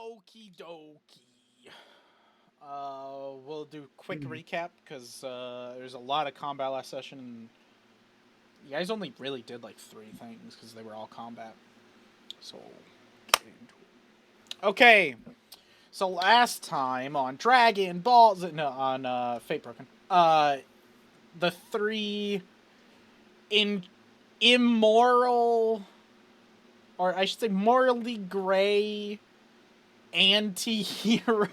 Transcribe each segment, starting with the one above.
Okie dokie. We'll do quick recap because there's a lot of combat last session. And you guys only really did like 3 things because they were all combat. So, get into it. Okay. So last time on Dragon Balls, no, on Fatebroken, the 3 immoral, or I should say morally gray anti-heroes.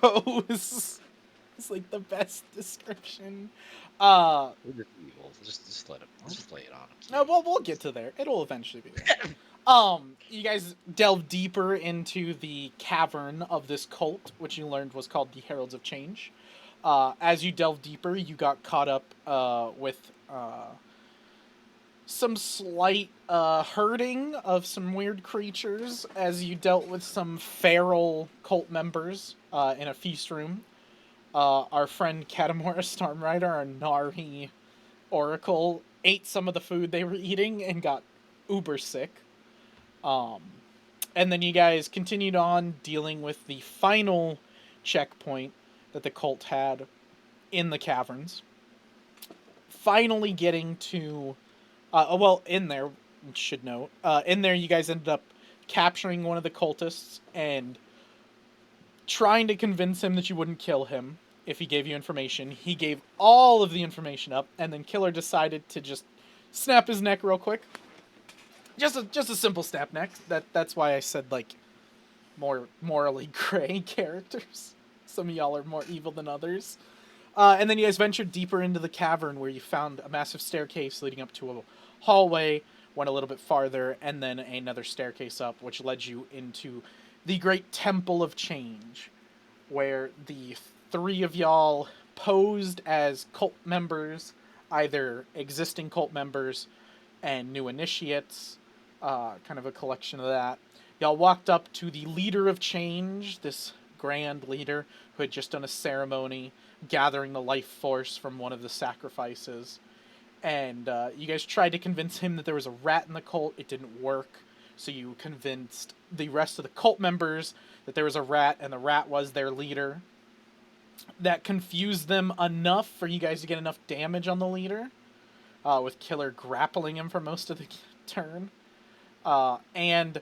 It's like the best description. We're just evil. Just let him. Just lay it on him. No, we'll get to there. It'll eventually be there. You guys delve deeper into the cavern of this cult, which you learned was called the Heralds of Change. As you delve deeper, you got caught up with some slight hurting of some weird creatures as you dealt with some feral cult members in a feast room. Our friend Katamora Stormrider, our Nari Oracle, ate some of the food they were eating and got uber sick. And then you guys continued on dealing with the final checkpoint that the cult had in the caverns. Finally getting to... in there, should note, in there you guys ended up capturing one of the cultists and trying to convince him that you wouldn't kill him if he gave you information. He gave all of the information up, and then Killer decided to just snap his neck real quick. Just a simple snap neck. That's why I said, like, more morally gray characters. Some of y'all are more evil than others. And then you guys ventured deeper into the cavern where you found a massive staircase leading up to a hallway, went a little bit farther, and then another staircase up, which led you into the Great Temple of Change, where the 3 of y'all posed as cult members, either existing cult members and new initiates, kind of a collection of that. Y'all walked up to the leader of change, this grand leader who had just done a ceremony gathering the life force from one of the sacrifices. And you guys tried to convince him that there was a rat in the cult. It didn't work. So you convinced the rest of the cult members that there was a rat, and the rat was their leader. That confused them enough for you guys to get enough damage on the leader, with Killer grappling him for most of the turn. And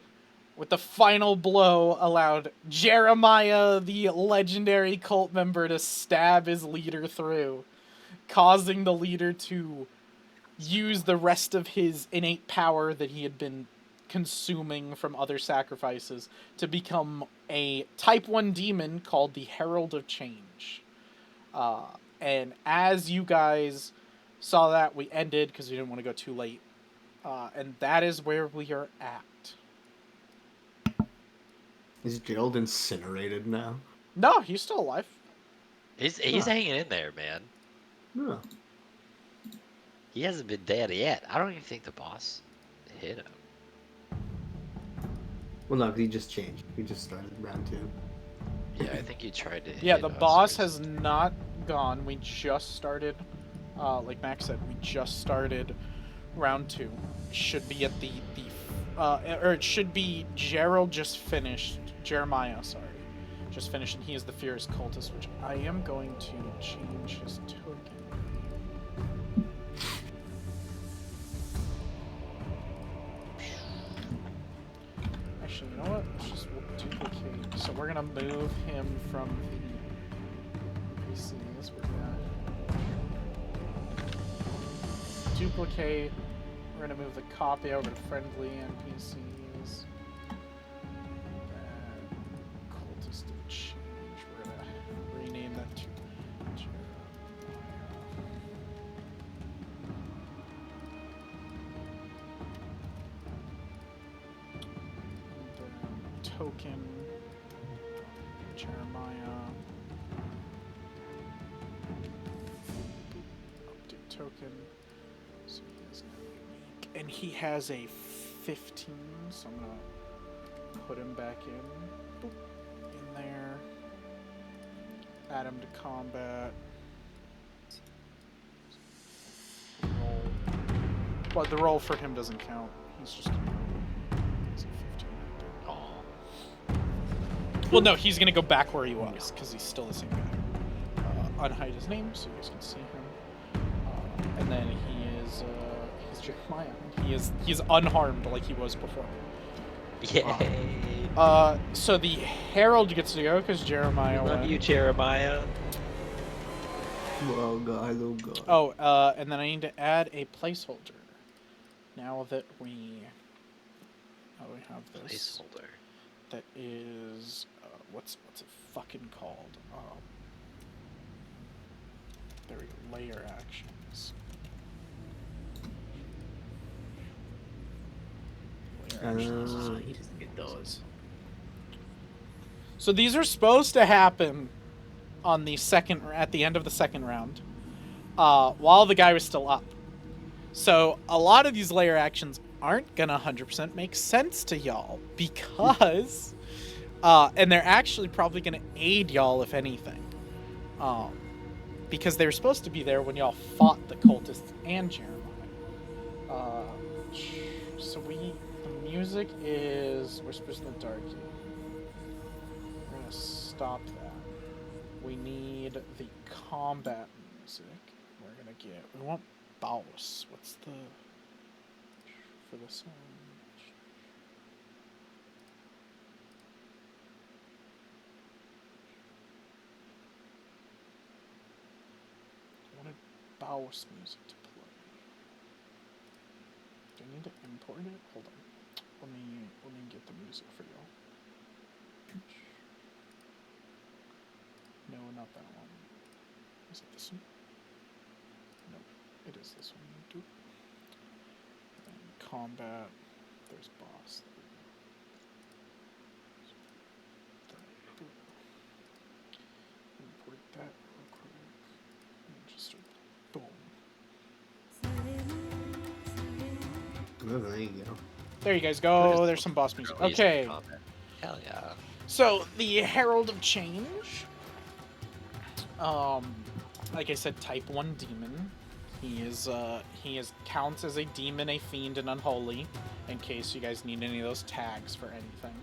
with the final blow, allowed Jeremiah, the legendary cult member, to stab his leader through, causing the leader to use the rest of his innate power that he had been consuming from other sacrifices to become a Type 1 demon called the Herald of Change. And as you guys saw that, we ended because we didn't want to go too late. And that is where we are at. Is Gerald incinerated now? No, he's still alive. He's hanging in there, man. Yeah. He hasn't been dead yet. I don't even think the boss hit him. Well, no, he just changed. He just started round 2. Yeah, I think he tried to. Yeah, hit the us boss or has something. not gone. We just started, like Max said, we just started round 2. It should be at or it should be Gerald just finished. Jeremiah, sorry. Just finished, and he is the Fierce Cultist, which I am going to change his token. Actually, you know what? Let's just duplicate. So we're gonna move him from the PCs. We're gonna duplicate. We're gonna move the copy over to friendly NPCs. Cultist of Change. We're gonna rename that to token, Jeremiah, update token, so he is now unique, and he has a 15, so I'm gonna put him back in, boop, in there, add him to combat, roll, but the roll for him doesn't count, he's just gonna roll. He's a 15 right there. Oh. Well, no, he's gonna go back where he was because he's still the same guy. Unhide his name so you guys can see him. And then he's Jeremiah. He's unharmed like he was before. Yay! So the Herald gets to go because Jeremiah Love won. you, Jeremiah. Oh god, oh god. Oh, and then I need to add a placeholder. Now that we have this. Placeholder. That is what's it fucking called? There we go. Layer actions. He doesn't get those. So these are supposed to happen on at the end of the second round, while the guy was still up. So a lot of these layer actions aren't gonna 100% make sense to y'all because, and they're actually probably gonna aid y'all if anything, because they were supposed to be there when y'all fought the cultists and Jeremiah. So the music is Whispers in the Dark. We're gonna stop that. We need the combat music. We want Baus. What's the for this one? I wanted Baus music to play. Do I need to import it? Hold on. Let me get the music for you. No, not that one. Is it this one? No, it is this one. Doop. And combat. There's boss. Import that real quick. And just boom. Oh, there you go. There you guys go. There's some boss music. Okay. Hell yeah. So the Herald of Change. Like I said, type 1 demon. He counts as a demon, a fiend, and unholy, in case you guys need any of those tags for anything.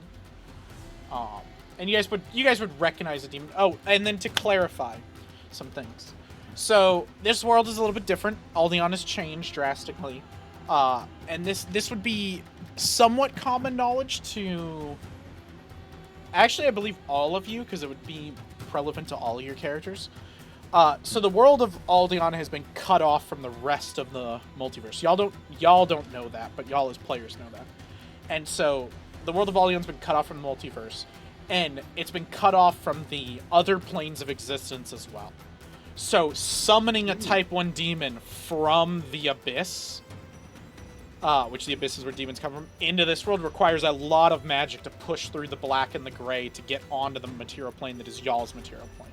And you guys would recognize a demon. Oh, and then to clarify some things. So this world is a little bit different. Aldeon has changed drastically. And this would be somewhat common knowledge to actually I believe all of you, because it would be relevant to all of your characters. So the world of Aldeon has been cut off from the rest of the multiverse. Y'all don't know that, but y'all as players know that. And so the world of Aldeon's been cut off from the multiverse, and it's been cut off from the other planes of existence as well. So summoning a type 1 demon from the abyss, which the abyss is where demons come from, into this world requires a lot of magic to push through the black and the gray to get onto the material plane that is y'all's material plane.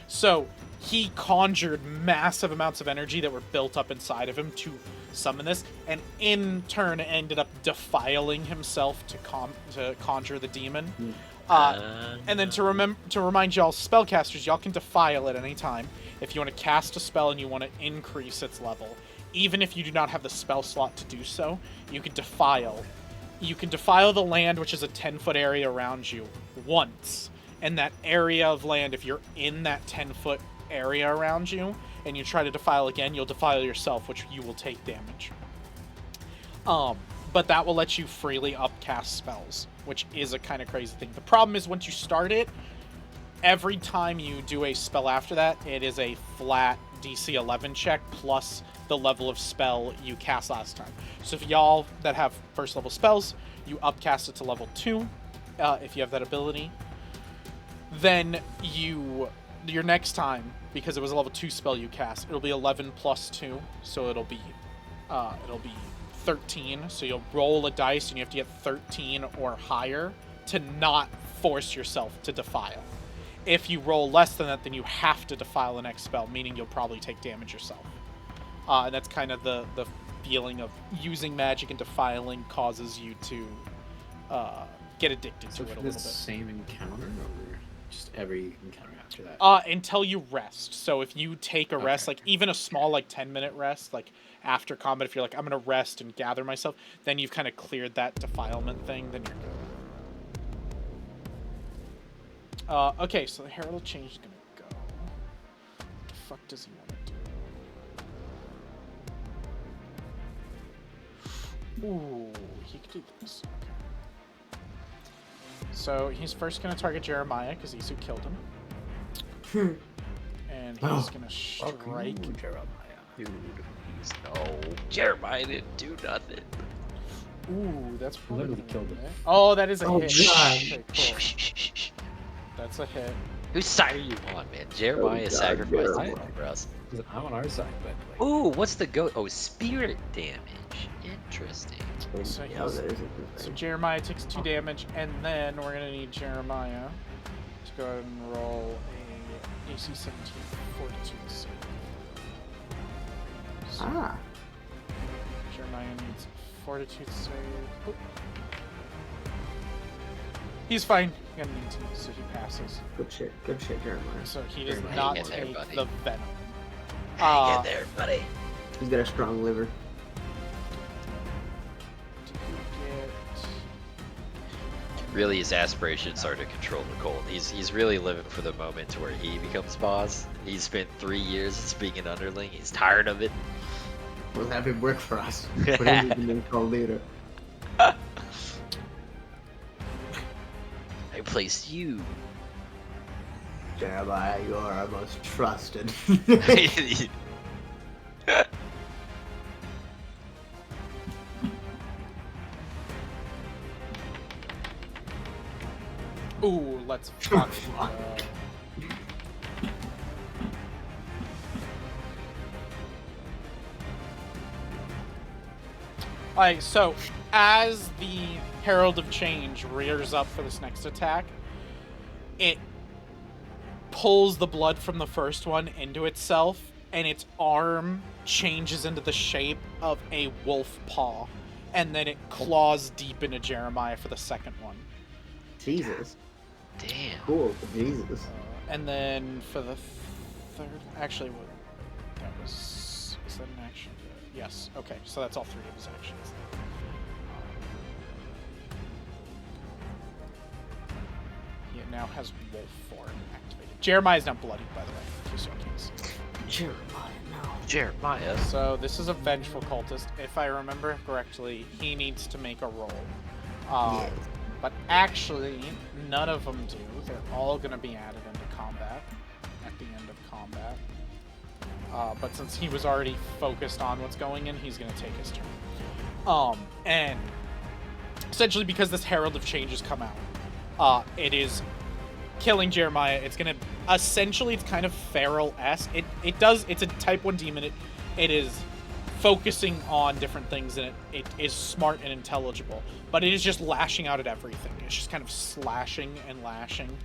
So he conjured massive amounts of energy that were built up inside of him to summon this, and in turn ended up defiling himself to conjure the demon. And then to remind y'all spellcasters, y'all can defile at any time. If you want to cast a spell and you want to increase its level, even if you do not have the spell slot to do so, you can defile. You can defile the land, which is a 10-foot area around you, once. And that area of land, if you're in that 10-foot area around you, and you try to defile again, you'll defile yourself, which you will take damage. But that will let you freely upcast spells, which is a kind of crazy thing. The problem is once you start it, every time you do a spell after that, it is a flat DC 11 check plus the level of spell you cast last time. So if y'all that have first level spells, you upcast it to level 2, if you have that ability. Then your next time, because it was a level 2 spell you cast, it'll be 11 plus 2, so it'll be 13. So you'll roll a dice and you have to get 13 or higher to not force yourself to defile. If you roll less than that, then you have to defile the next spell, meaning you'll probably take damage yourself. And that's kind of the feeling of using magic and defiling causes you to get addicted to it a little bit. Same encounter, or just every encounter after that? Until you rest. So if you take a rest, like even a small 10-minute rest, like after combat, if you're like, I'm gonna rest and gather myself, then you've kind of cleared that defilement thing, then you're good. Okay, so the Herald of Change is gonna go. What the fuck does he want to do? Ooh, he could do this. Okay. So he's first gonna target Jeremiah because he's who killed him. And he's gonna strike. You, Jeremiah. Dude, please no. Jeremiah didn't do nothing. Ooh, that's probably Literally gonna killed hit. him. Oh, that is a Oh, hit. God. Okay, cool. That's a hit. Whose side are you on, man? Jeremiah God, sacrificed Jeremiah. himself for us. I'm on our side, but like, Ooh, what's the go? Oh, spirit damage. Interesting. So, Yeah, he's, that is a good so thing. Jeremiah takes 2 damage, and then we're gonna need Jeremiah to go ahead and roll a AC 17 Fortitude save. So Ah, Jeremiah needs Fortitude save. Oop. He's fine. He's gonna need to, so he passes. good shit, Jeremiah. So he does Jeremiah, not hang in there, take buddy. the venom. Hang in there, buddy. He's got a strong liver. Did we get? Really, his aspirations are to control the cold. He's really living for the moment to where he becomes boss. He's spent 3 years as being an underling. He's tired of it. We'll have him work for us. Put him in the call leader. I placed you. Jeremiah, you are our most trusted. Ooh, let's fuck. Alright, so as the Herald of Change rears up for this next attack, it pulls the blood from the first one into itself, and its arm changes into the shape of a wolf paw, and then it claws deep into Jeremiah for the second one. Jesus. Damn. Cool. Jesus. And then for the third, actually, what that was, is that an action? Yes. Okay, so that's all 3 of his actions. He now has wolf form activated. Jeremiah's not bloodied, by the way. Just so you can see. Jeremiah, no. Jeremiah. So this is a vengeful cultist. If I remember correctly, he needs to make a roll. Yes. But actually, none of them do. They're all going to be added into combat at the end of combat. But since he was already focused on what's going in, he's going to take his turn. And essentially because this Herald of Change has come out, it is killing Jeremiah. It's going to... Essentially, it's kind of feral-esque. It's a type 1 demon. It is focusing on different things, and it is smart and intelligible. But it is just lashing out at everything. It's just kind of slashing and lashing.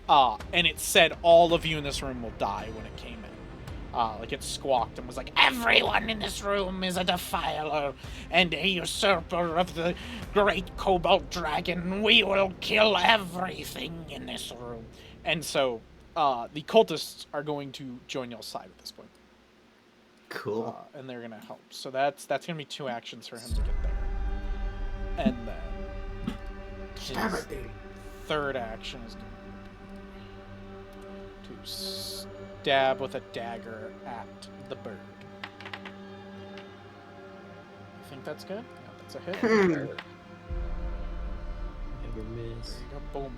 And it said all of you in this room will die when it came in. Like it squawked and was like, everyone in this room is a defiler and a usurper of the great cobalt dragon. We will kill everything in this room. And so the cultists are going to join y'all's side at this point. Cool. And they're going to help. So that's going to be 2 actions for him to get there. And then Stab his it, baby. third action is going to stab with a dagger at the bird. You think that's good? Yeah, that's a hit. never miss. There you go. Boom.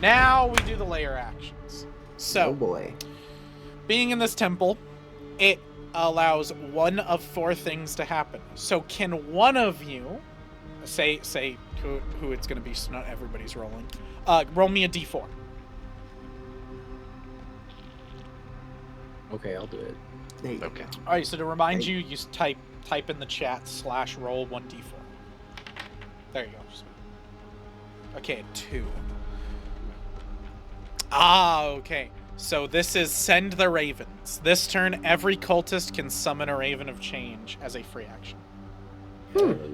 Now we do the layer actions. So, Oh boy. being in this temple, it allows one of 4 things to happen. So can one of you, say who it's going to be, so not everybody's rolling, roll me a d4. Okay, I'll do it. There you Okay. go. All right, so to remind Okay. you, you type in the chat /roll 1d4. There you go. Okay, 2. Okay. So this is Send the Ravens. This turn, every cultist can summon a Raven of Change as a free action.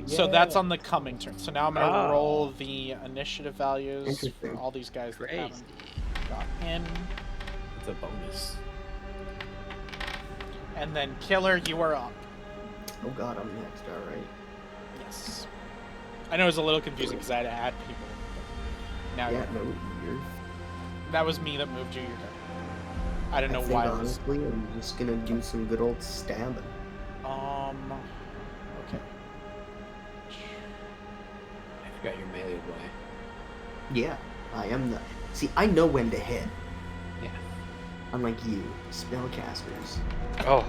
So that's on the coming turn. So now I'm going to roll the initiative values for Interesting. all these guys that Crazy. haven't got in. It's a bonus. And then Killer, you are up. Oh god, I'm next, alright. Yes. I know it was a little confusing because I had to add people. But now Yeah, no, you're... that was me that moved you. Your turn. I don't know think why. honestly, I'm just gonna do some good old stabbing. Okay. I forgot your melee boy. Yeah, I am the... See, I know when to hit. Yeah. Unlike you, spellcasters. Oh,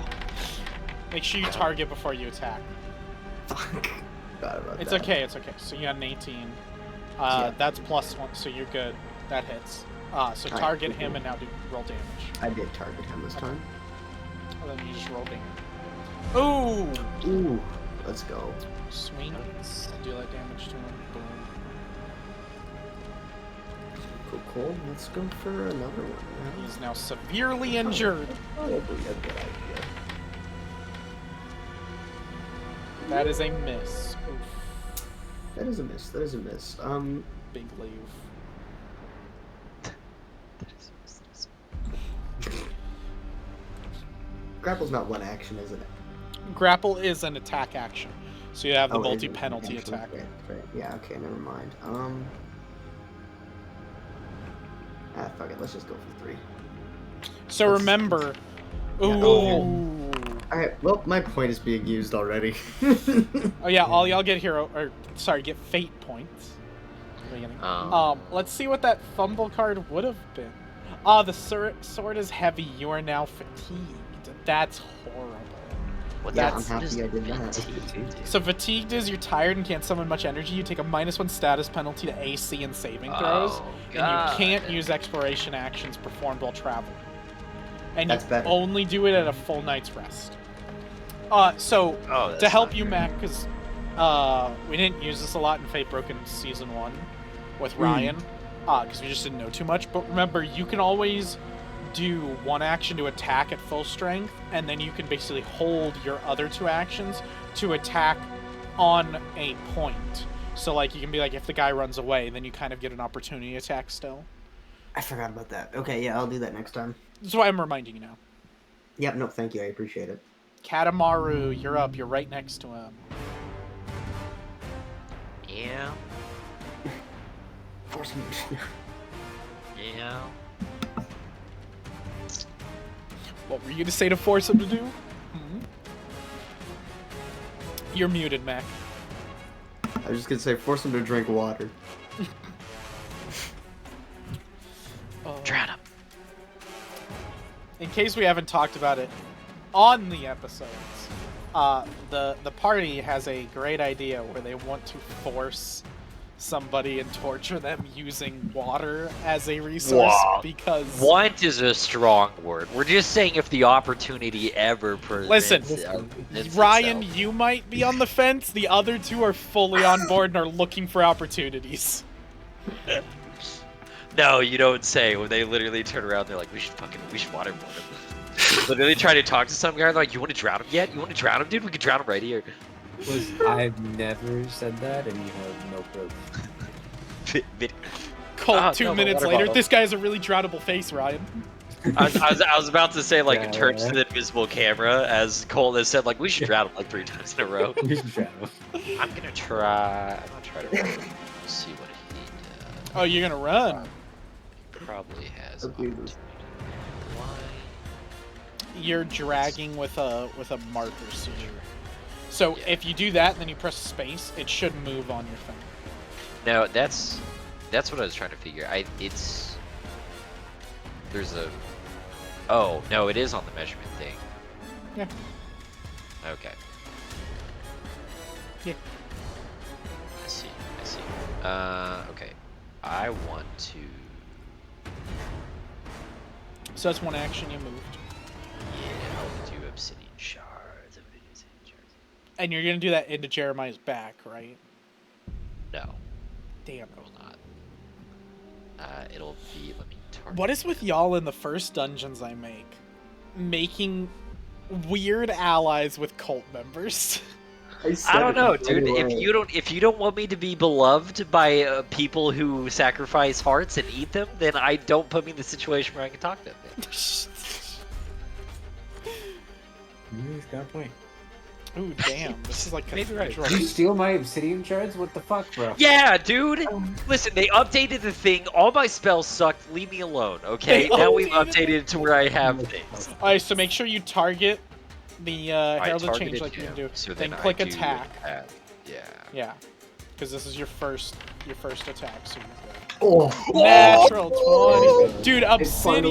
Make sure you target before you attack. Fuck. Forgot about It's that. okay, it's okay. So you got an 18. Yeah. That's +1, so you're good. That hits. So Alright, target cool. him and now roll damage. I did target him this time. And then you just roll damage. Ooh! Ooh, let's go. Swing. Deal that damage to him. Boom. Cool. Let's go for another one. He's now severely injured. Probably a good idea. That is a miss. Oof. That is a miss. Big leave. Grapple's not one action, isn't it? Grapple is an attack action. So you have the Oh, it is an multi-penalty action. attack. Right. Yeah, okay, never mind. Fuck it, let's just go for 3. So Let's- remember... Yeah, Ooh! oh, Alright, well, my point is being used already. Oh yeah, all y'all get get fate points. Beginning. Let's see what that fumble card would have been. The sword is heavy. You are now fatigued. That's horrible. what Yeah, that's I'm happy just I did that. fatigued. So fatigued is you're tired and can't summon much energy. You take a -1 status penalty to AC and saving throws, Oh, and you God. can't use exploration actions performed while traveling. And That's you better. only do it at a full night's rest. Oh, To that's help not you, great. Mac, because we didn't use this a lot in Fatebroken Season 1 with Ryan, because we just didn't know too much. But remember, you can always do one action to attack at full strength, and then you can basically hold your other 2 actions to attack on a point. So, like, you can be like, if the guy runs away, then you kind of get an opportunity attack still. I forgot about that. Okay, yeah, I'll do that next time. That's why I'm reminding you now. Yep, no, thank you, I appreciate it. Katamaru, you're up. You're right next to him. Yeah, Force me. yeah. What were you gonna say to force him to do? You're muted, Mac. I was just gonna say, force him to drink water. Drown him. In case we haven't talked about it on the episodes, the party has a great idea where they want to force somebody and torture them using water as a resource Wow. because Want is a strong word. We're just saying if the opportunity ever Listen, presents Ryan, itself. you might be on the fence. The other 2 are fully on board and are looking for opportunities. No, you don't say. When they literally turn around, they're like, we should waterboard him. Literally try to talk to some guy, they're like, you want to drown him yet? You want to drown him, dude? We can drown him right here. I've never said that, and you have no proof. Colt, 2 no, the minutes water later, bottle. this guy has a really drownable face, Ryan. I was about to say, like, Yeah, turn to yeah. the invisible camera as Cole has said, like, we should drown him like 3 times in a row. You should drown him. I'm gonna try to roll. See what he does. Oh, you're gonna run. Probably has. Okay, opportunity. Why? You're dragging with a marker seizure. So Yeah. if you do that, and then you press space, it should move on your thing. No, that's what I was trying to figure. There's a. Oh no, it is on the measurement thing. Yeah. Okay. Yeah. I see. Okay. I want to. So that's one action you moved. Yeah, I want to do obsidian shards. And you're gonna do that into Jeremiah's back, right? No, Damn. I will not. It'll be. Let me target. What is with y'all in the first dungeons I make? Making weird allies with cult members. I don't know, dude. If you don't want me to be beloved by people who sacrifice hearts and eat them, then I don't put me in the situation where I can talk to them. He's got a point. Ooh, damn. This is like Maybe right. Did you steal my obsidian shards? What the fuck, bro? Yeah, dude. Listen, they updated the thing. All my spells sucked. Leave me alone, okay? They Now we've updated updated it to where I have things. Alright, so make sure you target the Heralds of Change targeted like you can him, do. so then then click I do attack. Yeah. Yeah. Because this is your first attack, so you're good. Oh, Natural 20. Dude, finally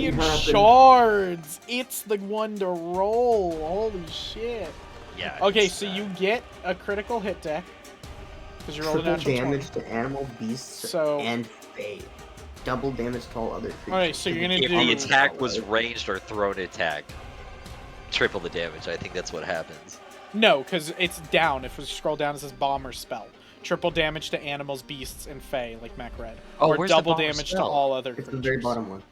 obsidian happened. shards. It's the one to roll. Holy shit. Yeah. Okay, it's, so you get a critical hit deck. Because you rolled a triple natural 20. damage to animal, beasts, So- and fae. Double damage to all other creatures. Alright, so you're gonna if do- the attack was ranged or thrown attack, triple the damage. I think that's what happens. No, because it's down. If we scroll down, it says bomb or spell. Triple damage to animals, beasts, and fae, like Mac read. Oh, or where's the double bomb or damage to spell? all other It's creatures. the very bottom one.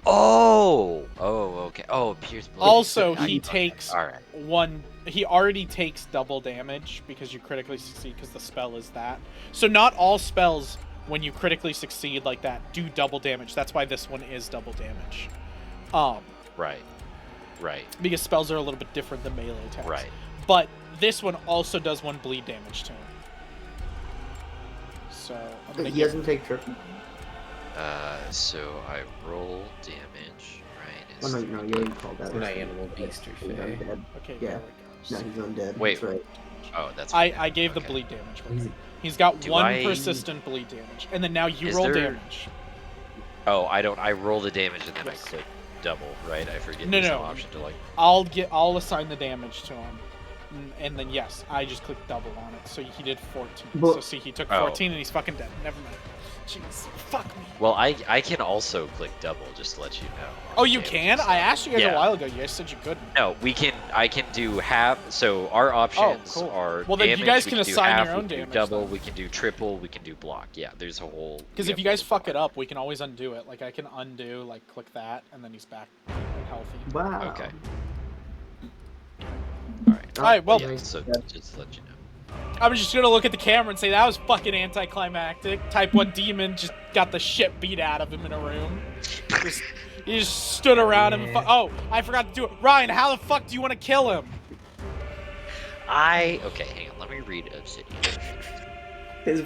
Oh, okay. Oh, pierce blade. Also, Okay, he takes all right. one. He already takes double damage because you critically succeed because the spell is that. So not all spells, when you critically succeed like that, do double damage. That's why this one is double damage. Right. Because spells are a little bit different than melee attacks. Right. But this one also does one bleed damage to him. So I'm gonna He doesn't take triple. So I roll damage, right? Oh, no, you already called that. What animal, beast, or He's fae? undead. Okay, Yeah. there we No, go. he's undead. Wait. That's right. Oh, that's. I gave the okay. bleed damage. Easy. He's got Do one I- persistent bleed damage, and then now you Is roll there- damage. Oh, I don't. I roll the damage and then Yes. I click double, right? I forget. No, There's no. no option to like. I'll assign the damage to him, and then yes, I just clicked double on it. So he did 14. But- So see, he took Oh. 14 and he's fucking dead. Never mind. Jeez, fuck me. Well, I can also click double just to let you know. Oh, you can? I asked you guys Yeah. a while ago. You guys said you couldn't. No, we can. I can do half. So our options cool. are. Well, then you damage, guys we can do assign half, your own we can do damage, double. then. We can do triple. We can do block. Yeah, there's a whole. Because if you guys fuck it up, we can always undo it. Like I can undo, like click that, and then he's back and healthy. Wow. Okay. All right. Alright, well, Yeah, so just to let you know. I'm just gonna look at the camera and say that was fucking anticlimactic. Type 1 demon just got the shit beat out of him in a room. He just stood around him. And oh, I forgot to do it. Ryan, how the fuck do you want to kill him? Okay, hang on. Let me read Obsidian. His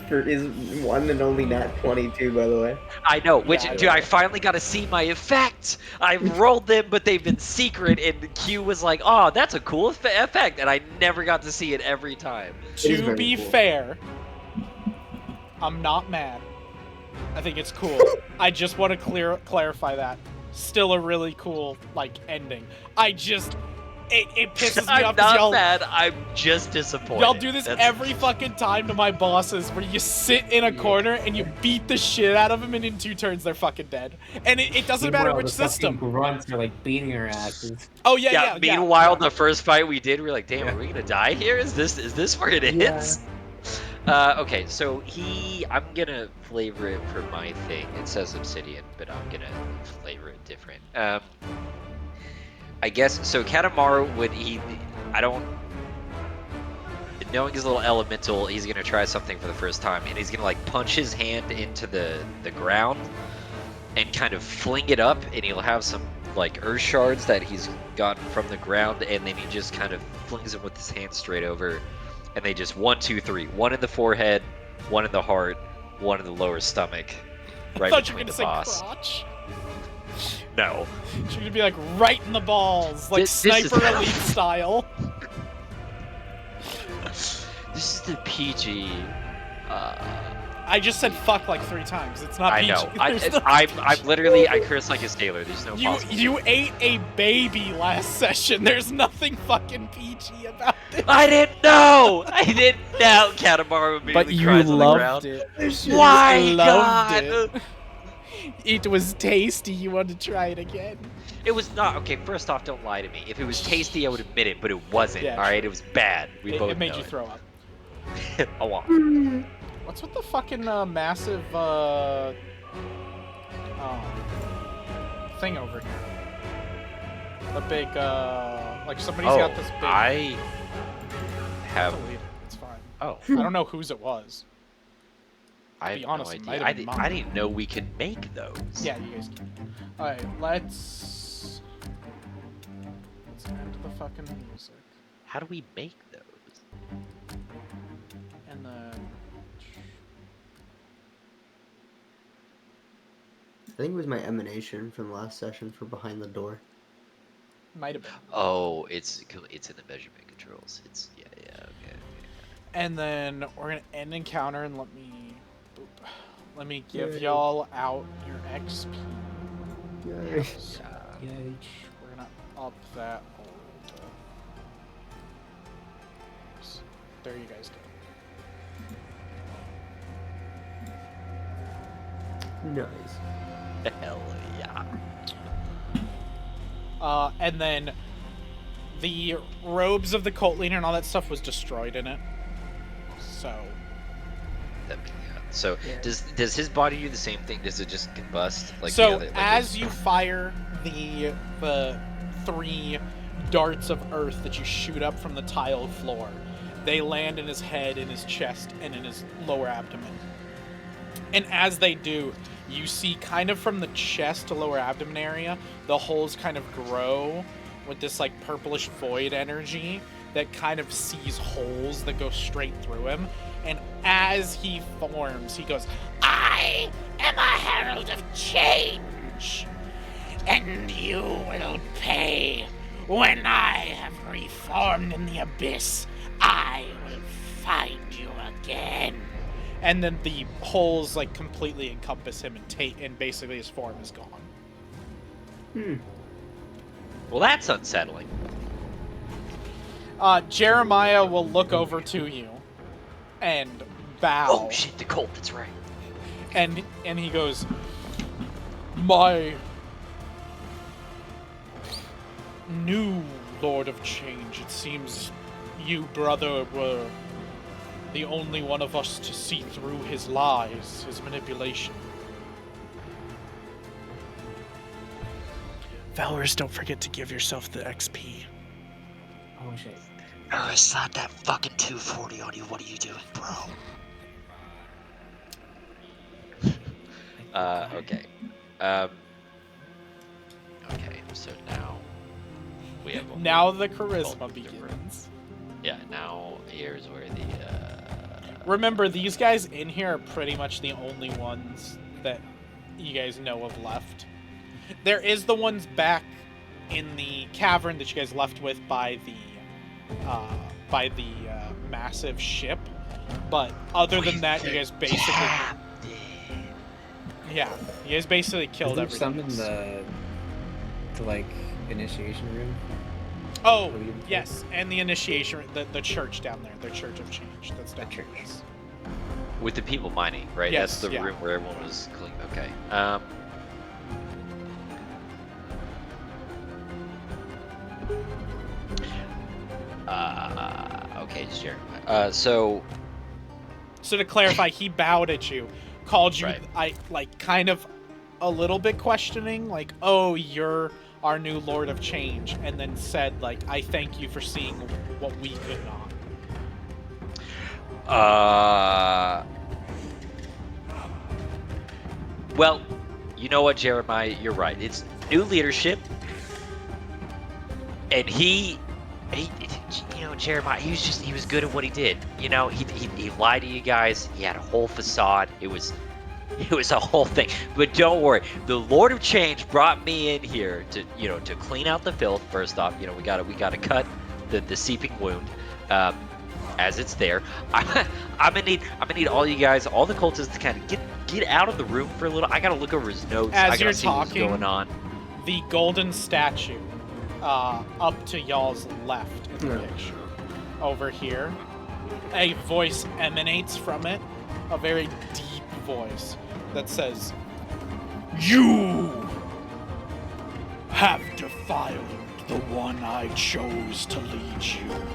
one and only nat 22, by the way. I know, which Yeah, I dude, know. I finally got to see my effects. I rolled them, but they've been secret, and Q was like, "Oh, that's a cool effect," and I never got to see it every time. is To very be cool. fair, I'm not mad. I think it's cool. I just want to clarify that. Still a really cool ending. It pisses me I'm off because not y'all mad. I'm just disappointed. y'all do this That's- every fucking time to my bosses, where you sit in a corner and you beat the shit out of them, and in 2 turns they're fucking dead. And it doesn't matter Meanwhile, which the fucking system. grunts are like beating our asses. Oh yeah. Meanwhile, the first fight we did, we were like, "Damn, are we gonna die here? Is this where it Yeah. is?" Okay, so I'm gonna flavor it for my thing. It says Obsidian, but I'm gonna flavor it different. I guess so. Katamaru knowing his little elemental, he's gonna try something for the first time, and he's gonna like punch his hand into the ground and kind of fling it up, and he'll have some like earth shards that he's gotten from the ground, and then he just kind of flings them with his hand straight over, and they just 1, 2, 3, one in the forehead, one in the heart, one in the lower stomach, right I thought you were between gonna the say boss. crotch. No. You're gonna be like right in the balls, like This is- Sniper Elite style. This is the PG. I just said fuck like 3 times. It's not I PG. know. There's no I'm PG. literally I curse like a sailor. There's no possible. You ate a baby last session. There's nothing fucking PG about it. I didn't know. I didn't know. Katamaru immediately cries on the ground. it. Why, You loved God? it. It was tasty. You want to try it again? It was not okay. First off, don't lie to me. If it was tasty, I would admit it, but it wasn't. Yeah, all right, it was bad. We both It made know you throw up. a lot. What's with the fucking massive thing over here? The big like somebody's got this big. I have. Delete it. It's fine. Oh, I don't know whose it was. I be have honest, no it idea. might have been mine. I didn't know we could make those. Yeah, you guys can. Alright, let's end the fucking music. How do we make those? And then I think it was my emanation from last session for behind the door. might have been. Oh, it's in the measurement controls. It's okay. And then we're gonna end encounter and let me give Yay. y'all out your XP. Yay. So, Yay. we're gonna up that old. There you guys go. Nice. Hell yeah. And then the robes of the cult leader and all that stuff was destroyed in it. So So does his body do the same thing? Does it just combust like so the other? Like as you fire the 3 darts of earth that you shoot up from the tiled floor, they land in his head, in his chest, and in his lower abdomen. And as they do, you see kind of from the chest to lower abdomen area, the holes kind of grow with this like purplish void energy that kind of sees holes that go straight through him. And as he forms, he goes, "I am a herald of change, and you will pay. When I have reformed in the abyss, I will find you again." And then the holes like completely encompass him, and basically his form is gone. Well, that's unsettling. Jeremiah will look over to you and bow. Oh shit, the cult. That's right. And he goes, "My new Lord of Change, it seems you, brother, were the only one of us to see through his lies, his manipulation. Valorous, don't forget to give yourself the XP. Oh shit. Oh, it's not that fucking 240 on you. What are you doing, bro? Okay. Okay, so now we have Now the charisma begins. Yeah, now here's where the Remember, these guys in here are pretty much the only ones that you guys know of left. There is the ones back in the cavern that you guys left with by the massive ship, but other than that, you guys basically you guys basically killed Is there everything. some in the like initiation room? Oh, yes, and the initiation, the church down there, the Church of Change. That's down there. Yes. with the people mining, right? Yes, That's the yeah. room where everyone was clean. Okay. Okay, it's Jeremiah. So to clarify, he bowed at you, called you, Right. kind of a little bit questioning, like, "Oh, you're our new Lord of Change," and then said, like, "I thank you for seeing what we could not." Well, you know what, Jeremiah? You're right. It's new leadership, and he Jeremiah, he was good at what he did. He lied to you guys. He had a whole facade. It was a whole thing. But don't worry, the Lord of Change brought me in here to clean out the filth. First off, we gotta cut the seeping wound. As it's there, I'm gonna need all you guys, all the cultists, to kind of get out of the room for a little. I gotta look over his notes. I As gotta you're see what's talking, going on. the golden statue up to y'all's left in the picture, over here, a voice emanates from it, a very deep voice that says, "You have defiled the one I chose to lead you.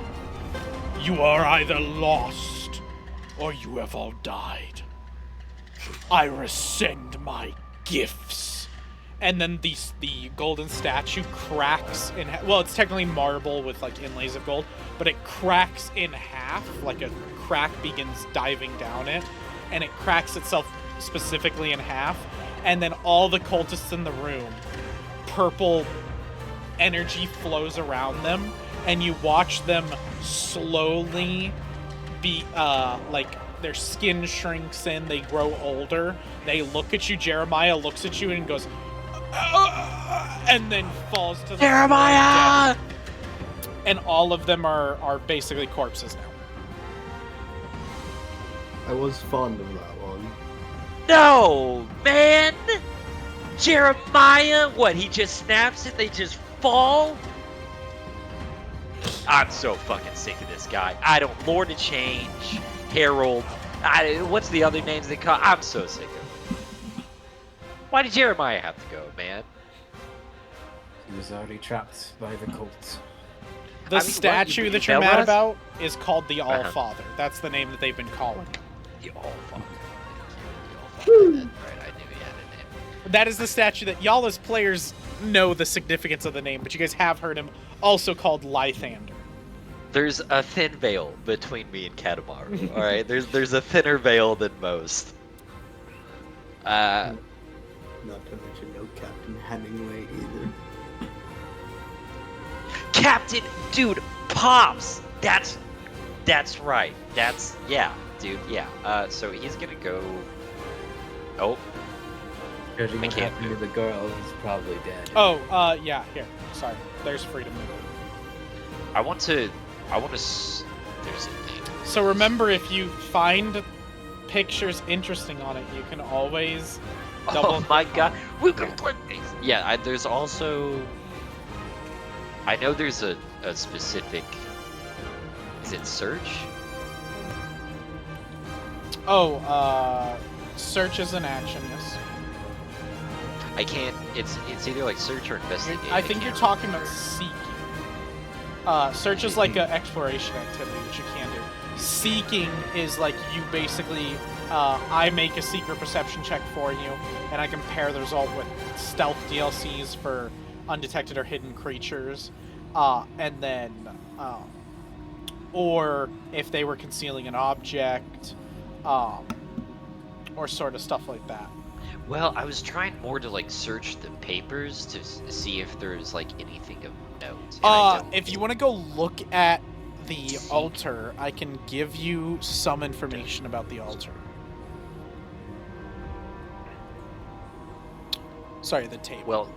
You are either lost or you have all died. I rescind my gifts." And then the golden statue cracks in half. Well, it's technically marble with like inlays of gold, but it cracks in half, like a crack begins diving down it, and it cracks itself specifically in half. And then all the cultists in the room, purple energy flows around them, and you watch them slowly be like their skin shrinks in, they grow older. They look at you. Jeremiah looks at you and goes, and then falls to the Jeremiah! floor dead. And all of them are basically corpses now. I was fond of that one. No, man! Jeremiah? What, he just snaps it, they just fall? I'm so fucking sick of this guy. I don't... Lord of Change, Herald, what's the other names they call? I'm so sick of him. Why did Jeremiah have to go, man? He was already trapped by the cult. The statue that you're mad about is called the All-Father. That's the name that they've been calling him. The All-Father. Right, I knew he had a name. That is the statue that y'all as players know the significance of the name, but you guys have heard him also called Lythander. There's a thin veil between me and Katamaru, alright? There's a thinner veil than most. Not to mention no Captain Hemingway either. Captain, dude, Pops! That's right. Yeah, dude, yeah. So he's gonna go... Oh. Judging what can't happened to move. the girl, he's probably dead. Oh, yeah, here. Sorry. There's freedom move. I want to... There's a thing. So remember, if you find pictures interesting on it, you can always double Oh my click god, on it. we can click these! Yeah, there's also... I know there's a specific... Is it search? Oh, search is an action, yes. I can't... It's either like search or investigate. I think you're can't talking about remember. seeking. Search is like an exploration activity that you can do. Seeking is like you basically, I make a secret perception check for you, and I compare the result with stealth DLCs for undetected or hidden creatures, and then, or if they were concealing an object, or sort of stuff like that. Well, I was trying more to like search the papers to see if there's like anything of note. and I don't- If you want to go look at the altar, I can give you some information about the altar. Sorry, the table. Well,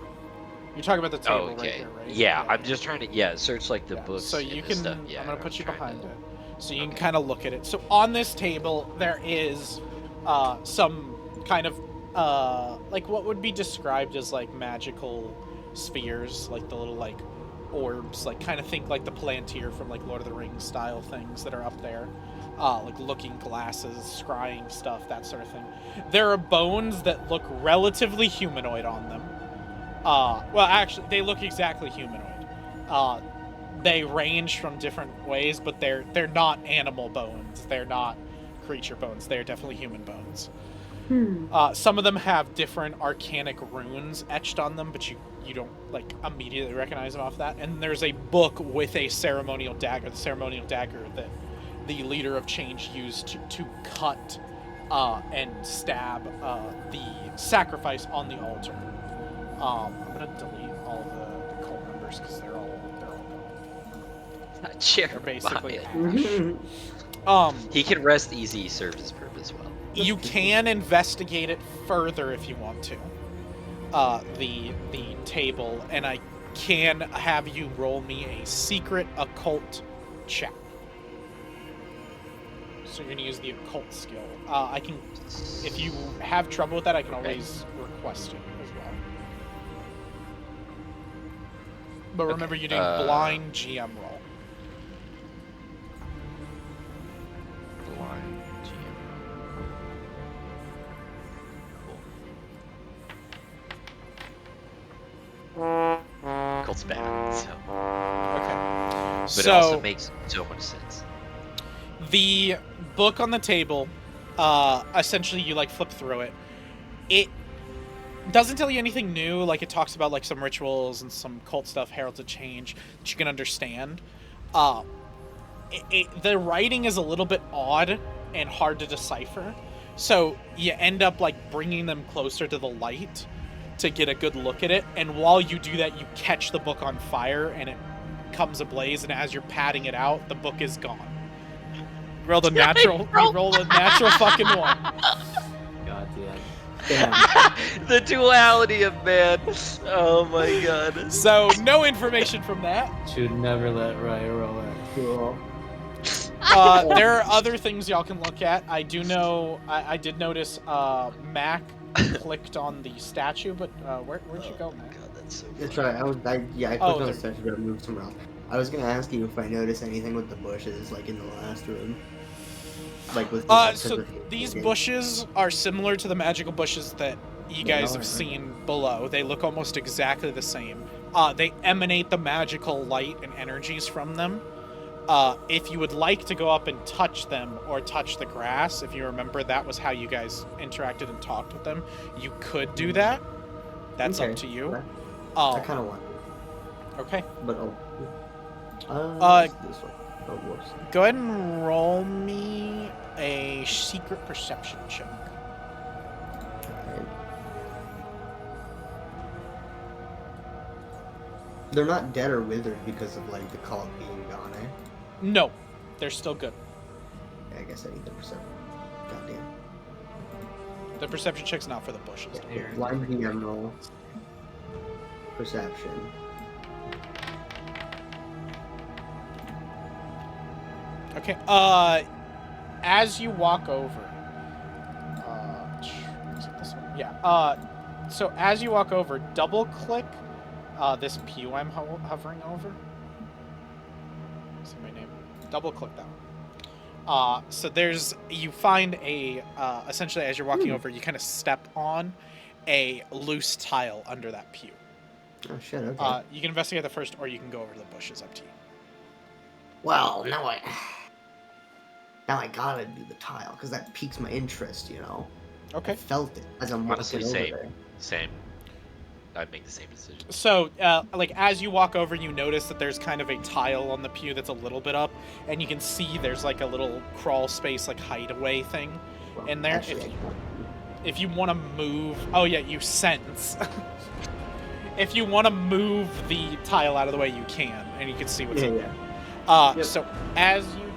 You're talking about the table okay. right here, right? Yeah, I'm just trying to search like the Yeah, books. so you and the can. stuff. Yeah, I'm gonna put you trying behind to- it, so you can kind of look at it. So on this table, there is some kind of like what would be described as like magical spheres, like the little like orbs, like kind of think like the Palantir from like Lord of the Rings style things that are up there, like looking glasses, scrying stuff, that sort of thing. There are bones that look relatively humanoid on them. Well, actually, they look exactly humanoid. They range from different ways, but they're not animal bones. They're not creature bones. They're definitely human bones. Some of them have different arcanic runes etched on them, but you don't like immediately recognize them off that. And there's a book with a ceremonial dagger, the ceremonial dagger that the leader of Change used to cut and stab the sacrifice on the altar. I'm gonna delete all the cult members because they're all gone. They're basically Jeremiah. ash. He can rest easy, serve his purpose well. You can investigate it further if you want to. The table, and I can have you roll me a secret occult check. So you're gonna use the occult skill. I can, if you have trouble with that, I can always request it as well. But remember, you're doing blind GM roll. Blind GM. Cool. Colt's bad, so. Okay. But So it also makes so much sense. the book on the table, essentially you like flip through it. It doesn't tell you anything new. Like it talks about like some rituals and some cult stuff, Heralds of Change, that you can understand. The writing is a little bit odd and hard to decipher. So you end up like bringing them closer to the light to get a good look at it. And while you do that, you catch the book on fire and it comes ablaze, and as you're patting it out, the book is gone. Roll the natural. You roll a natural fucking 1. God Damn. The duality of man. Oh my god. So no information from that. should never let Raya roll it. Cool. There are other things y'all can look at. I do know. I did notice. Mac clicked on the statue, but where'd you go, Mac? God, that's so That's funny. right. I clicked Oh, on the there- statue to move somewhere else. I was gonna ask you if I noticed anything with the bushes, like in the last room. Like with So these bushes are similar to the magical bushes that you guys have seen below. They look almost exactly the same. They emanate the magical light and energies from them. If you would like to go up and touch them or touch the grass, if you remember that was how you guys interacted and talked with them, you could do that. That's up to you. I kind of want, Okay. but this one. Oh, whoops. Go ahead and roll me a secret perception check. Alright. They're not dead or withered because of like the cult being gone, eh? No, they're still good. Yeah, I guess I need the perception. Goddamn. The perception check's not for the bushes. Yeah, blind DM roll. Perception. Okay. As you walk over, is it this one? Yeah. So as you walk over, double click this pew I'm hovering over. See my name? Double click that one. So you find a essentially as you're walking over, you kind of step on a loose tile under that pew. Oh shit. Okay. You can investigate the first, or you can go over to the bushes. Up to you. Well, now I gotta do the tile because that piques my interest. You know. Okay. I felt it as I'm Honestly, walking same. over there. Same. I'd make the same decision. So, like, as you walk over, you notice that there's kind of a tile on the pew that's a little bit up, and you can see there's, like, a little crawl space, like, hideaway thing in there. Actually, If you want to move... Oh, yeah, you sense. If you want to move the tile out of the way, you can, and you can see what's in there. Yep. So, as you do...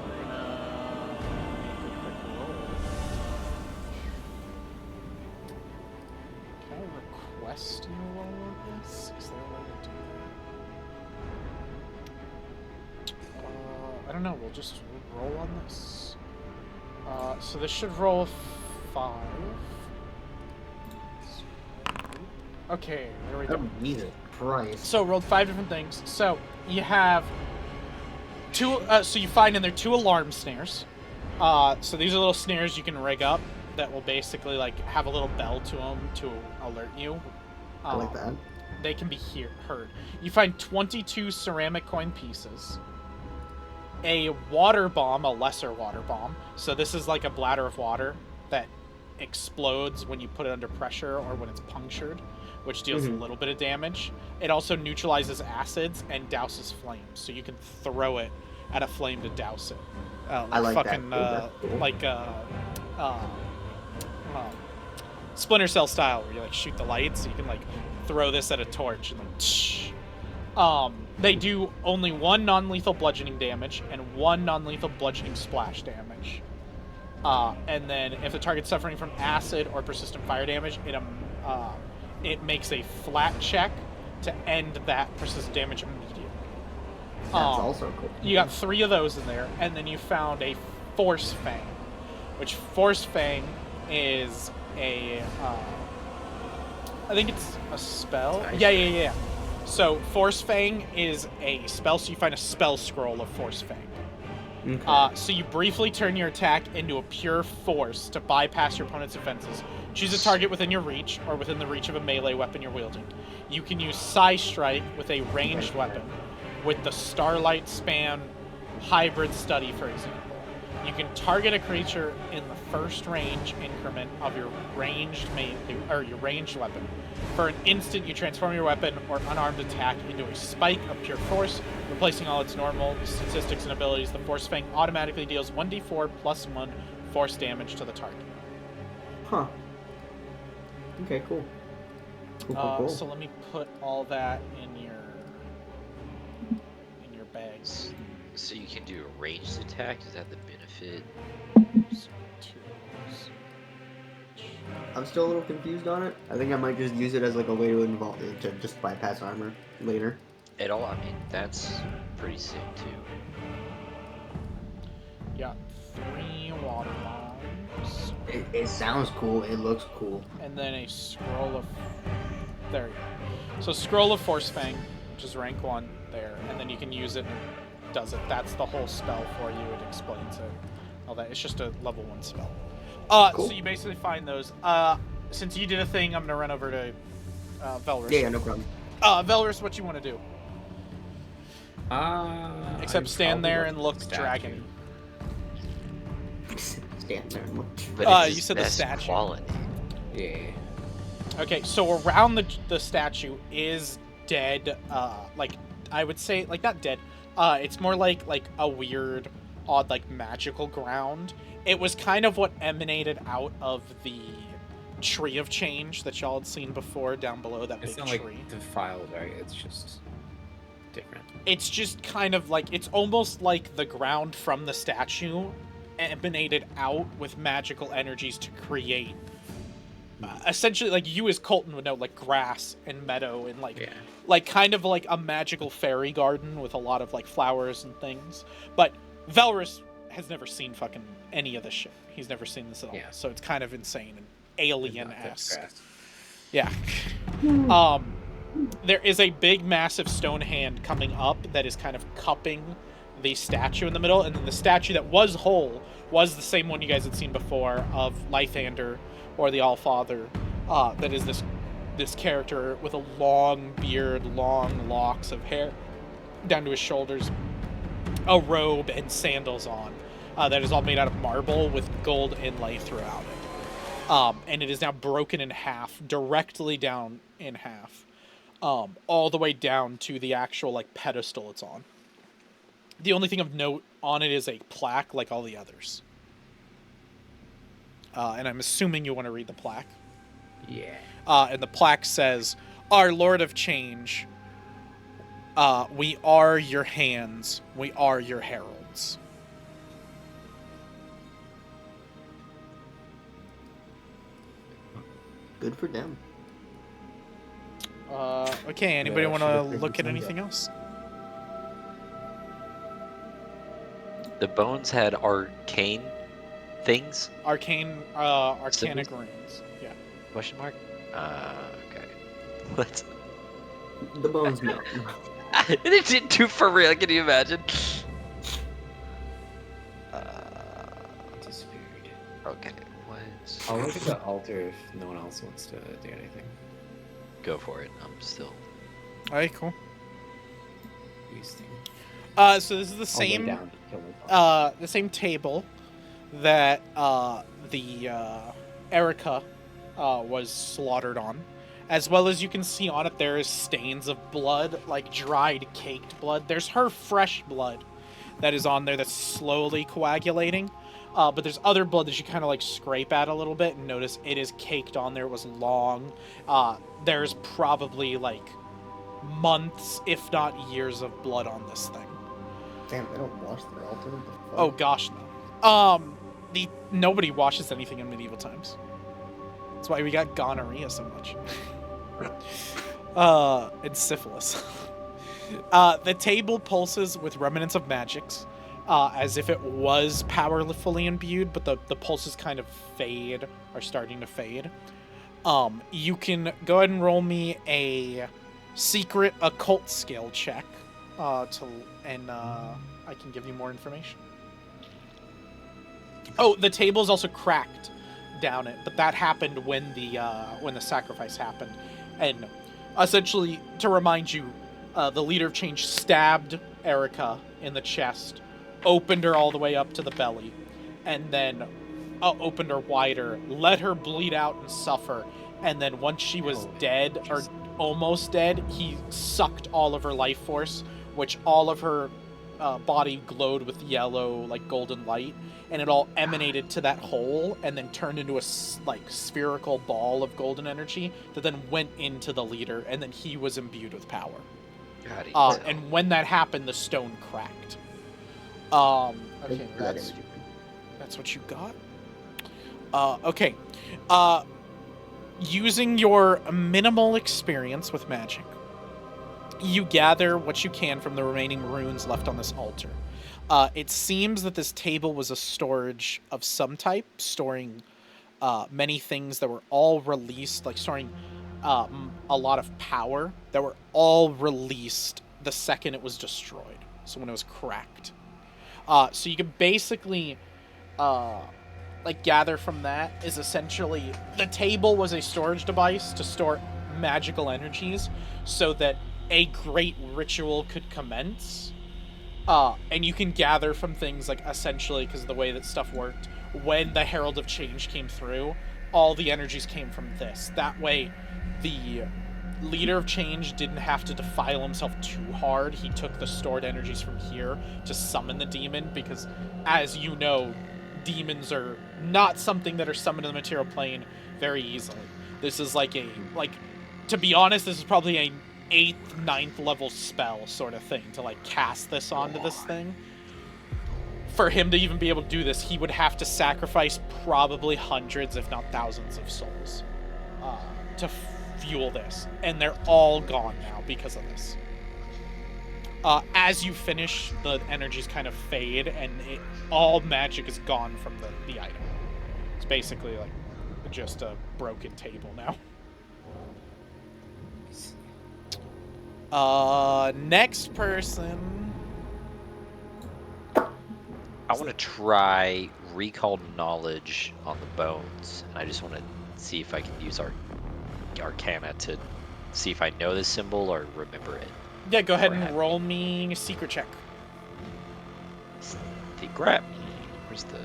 We're gonna make a quick roll. Can I request you roll this? Is there a way to do that? I don't know. We'll just roll on this. So this should roll 5. Okay, there we go. Oh, Jesus Christ. So rolled 5 different things. So you have 2. So you find in there 2 alarm snares. So these are little snares you can rig up that will basically like have a little bell to them to alert you. I like that. They can be heard. You find 22 ceramic coin pieces. A water bomb, a lesser water bomb. So this is like a bladder of water that explodes when you put it under pressure or when it's punctured, which deals a little bit of damage. It also neutralizes acids and douses flames, so you can throw it at a flame to douse it. I like fucking, that. Cool. like Splinter Cell style, where you like shoot the lights. So you can like throw this at a torch and like. Tsh. They do only 1 non-lethal bludgeoning damage and 1 non-lethal bludgeoning splash damage. And then if the target's suffering from acid or persistent fire damage, it makes a flat check to end that persistent damage immediately. That's also cool. You got 3 of those in there, and then you found a Force Fang, which Force Fang is a, I think it's a spell. Nice. Yeah. So Force Fang is a spell, so you find a spell scroll of Force Fang. Okay. So you briefly turn your attack into a pure force to bypass your opponent's defenses. Choose a target within your reach or within the reach of a melee weapon you're wielding. You can use Psy Strike with a ranged weapon, with the Starlight Span Hybrid Study, for example. You can target a creature in the first range increment of your ranged weapon. For an instant, you transform your weapon or unarmed attack into a spike of pure force, replacing all its normal statistics and abilities. The Force Fang automatically deals 1d4 plus 1 force damage to the target. Huh. Okay, cool. Cool. So let me put all that in your So you can do a ranged attack. Is that the benefit? I'm still a little confused on it. I think I might just use it as like a way to just bypass armor later. At all? I mean, that's pretty sick too. Yeah, 3 water bombs. It sounds cool. It looks cool. And then a scroll of... There you go. So scroll of Force Fang, which is rank 1 there. And then you can use it and it does it. That's the whole spell for you. It explains it. All that. It's just a level 1 spell. Cool. So you basically find those. Since you did a thing, I'm going to run over to Velrus. Yeah, no problem. Velrus, what you want to do? Except I'd stand there probably and go look to the statue. dragon. Stand there and look. But it's you his said the best statue. quality. Yeah. Okay, so around the statue is dead. Like I would say, like not dead. It's more like a weird, odd, like magical ground. It was kind of what emanated out of the tree of change that y'all had seen before down below that It's big not tree. like defiled, right? It's just different. It's just kind of like, it's almost like the ground from the statue emanated out with magical energies to create. Essentially, like you as Colton would know, like grass and meadow and like, Yeah. like kind of like a magical fairy garden with a lot of like flowers and things. But Velrus has never seen fucking any of this shit. He's never seen this at all. Yeah. So it's kind of insane and Not touch alien-esque. grass. Yeah. There is a big, massive stone hand coming up that is kind of cupping the statue in the middle, and then the statue that was whole was the same one you guys had seen before of Lythander, or the Allfather. That is this character with a long beard, long locks of hair down to his shoulders, a robe and sandals on. That is all made out of marble with gold inlay throughout it. And it is now broken in half, directly down in half, all the way down to the actual like pedestal it's on. The only thing of note on it is a plaque like all the others. And I'm assuming you want to read the plaque. Yeah. And the plaque says, "Our Lord of Change, we are your hands, we are your heralds." Good for them. Okay, anybody Yeah, want should've to written look at some anything down. else? The bones had arcane things? Arcanic Symbols? runes. Yeah. Question mark? Okay. Let's. The bones no. It did too for real. Can you imagine? Disappeared. Okay. What? I'll look at the altar if no one else wants to do anything. Go for it. I'm still. Alright, cool. These things. So this is the I'll lay same down to kill my the same table that Erica was slaughtered on. As well as you can see on it, there is stains of blood, like dried, caked blood. There's her fresh blood that is on there that's slowly coagulating. But there's other blood that you kind of like scrape at a little bit and notice it is caked on there. It was long. There's probably like months, if not years, of blood on this thing. Damn, they don't wash their altar. What the fuck? Oh gosh, no. Nobody washes anything in medieval times. That's why we got gonorrhea so much. And syphilis. The table pulses with remnants of magics, as if it was powerfully imbued, but the pulses kind of are starting to fade. You can go ahead and roll me a secret occult skill check, I can give you more information. Oh, the table is also cracked down it, but that happened when the sacrifice happened. And essentially, to remind you, the Leader of Change stabbed Erica in the chest, opened her all the way up to the belly, and then opened her wider, let her bleed out and suffer, and then once she was dead, or almost dead, he sucked all of her life force, which all of her body glowed with yellow, like golden light, and it all emanated to that hole and then turned into a spherical ball of golden energy that then went into the leader, and then he was imbued with power. God, And when that happened, the stone cracked. Okay, For that that's energy. what you got. Okay. Using your minimal experience with magic, you gather what you can from the remaining runes left on this altar. It seems that this table was a storage of some type, storing many things that were all released, like storing a lot of power that were all released the second it was destroyed. So when it was cracked. So you could basically like gather from that is essentially the table was a storage device to store magical energies so that a great ritual could commence. And you can gather from things like essentially because of the way that stuff worked when the Herald of Change came through, all the energies came from this. That way, the leader of change didn't have to defile himself too hard. He took the stored energies from here to summon the demon because, as you know, demons are not something that are summoned in the material plane very easily. This is like to be honest, this is probably a 8th, 9th level spell sort of thing to like cast this onto this thing. For him to even be able to do this, he would have to sacrifice probably hundreds, if not thousands, of souls to fuel this, and they're all gone now because of this. As you finish, the energies kind of fade, and all magic is gone from the item. It's basically like just a broken table now. Next person. I want to try recall knowledge on the bones, and I just want to see if I can use our Arcana to see if I know this symbol or remember it. Yeah, go ahead and roll me a secret check. The grab. Where's the?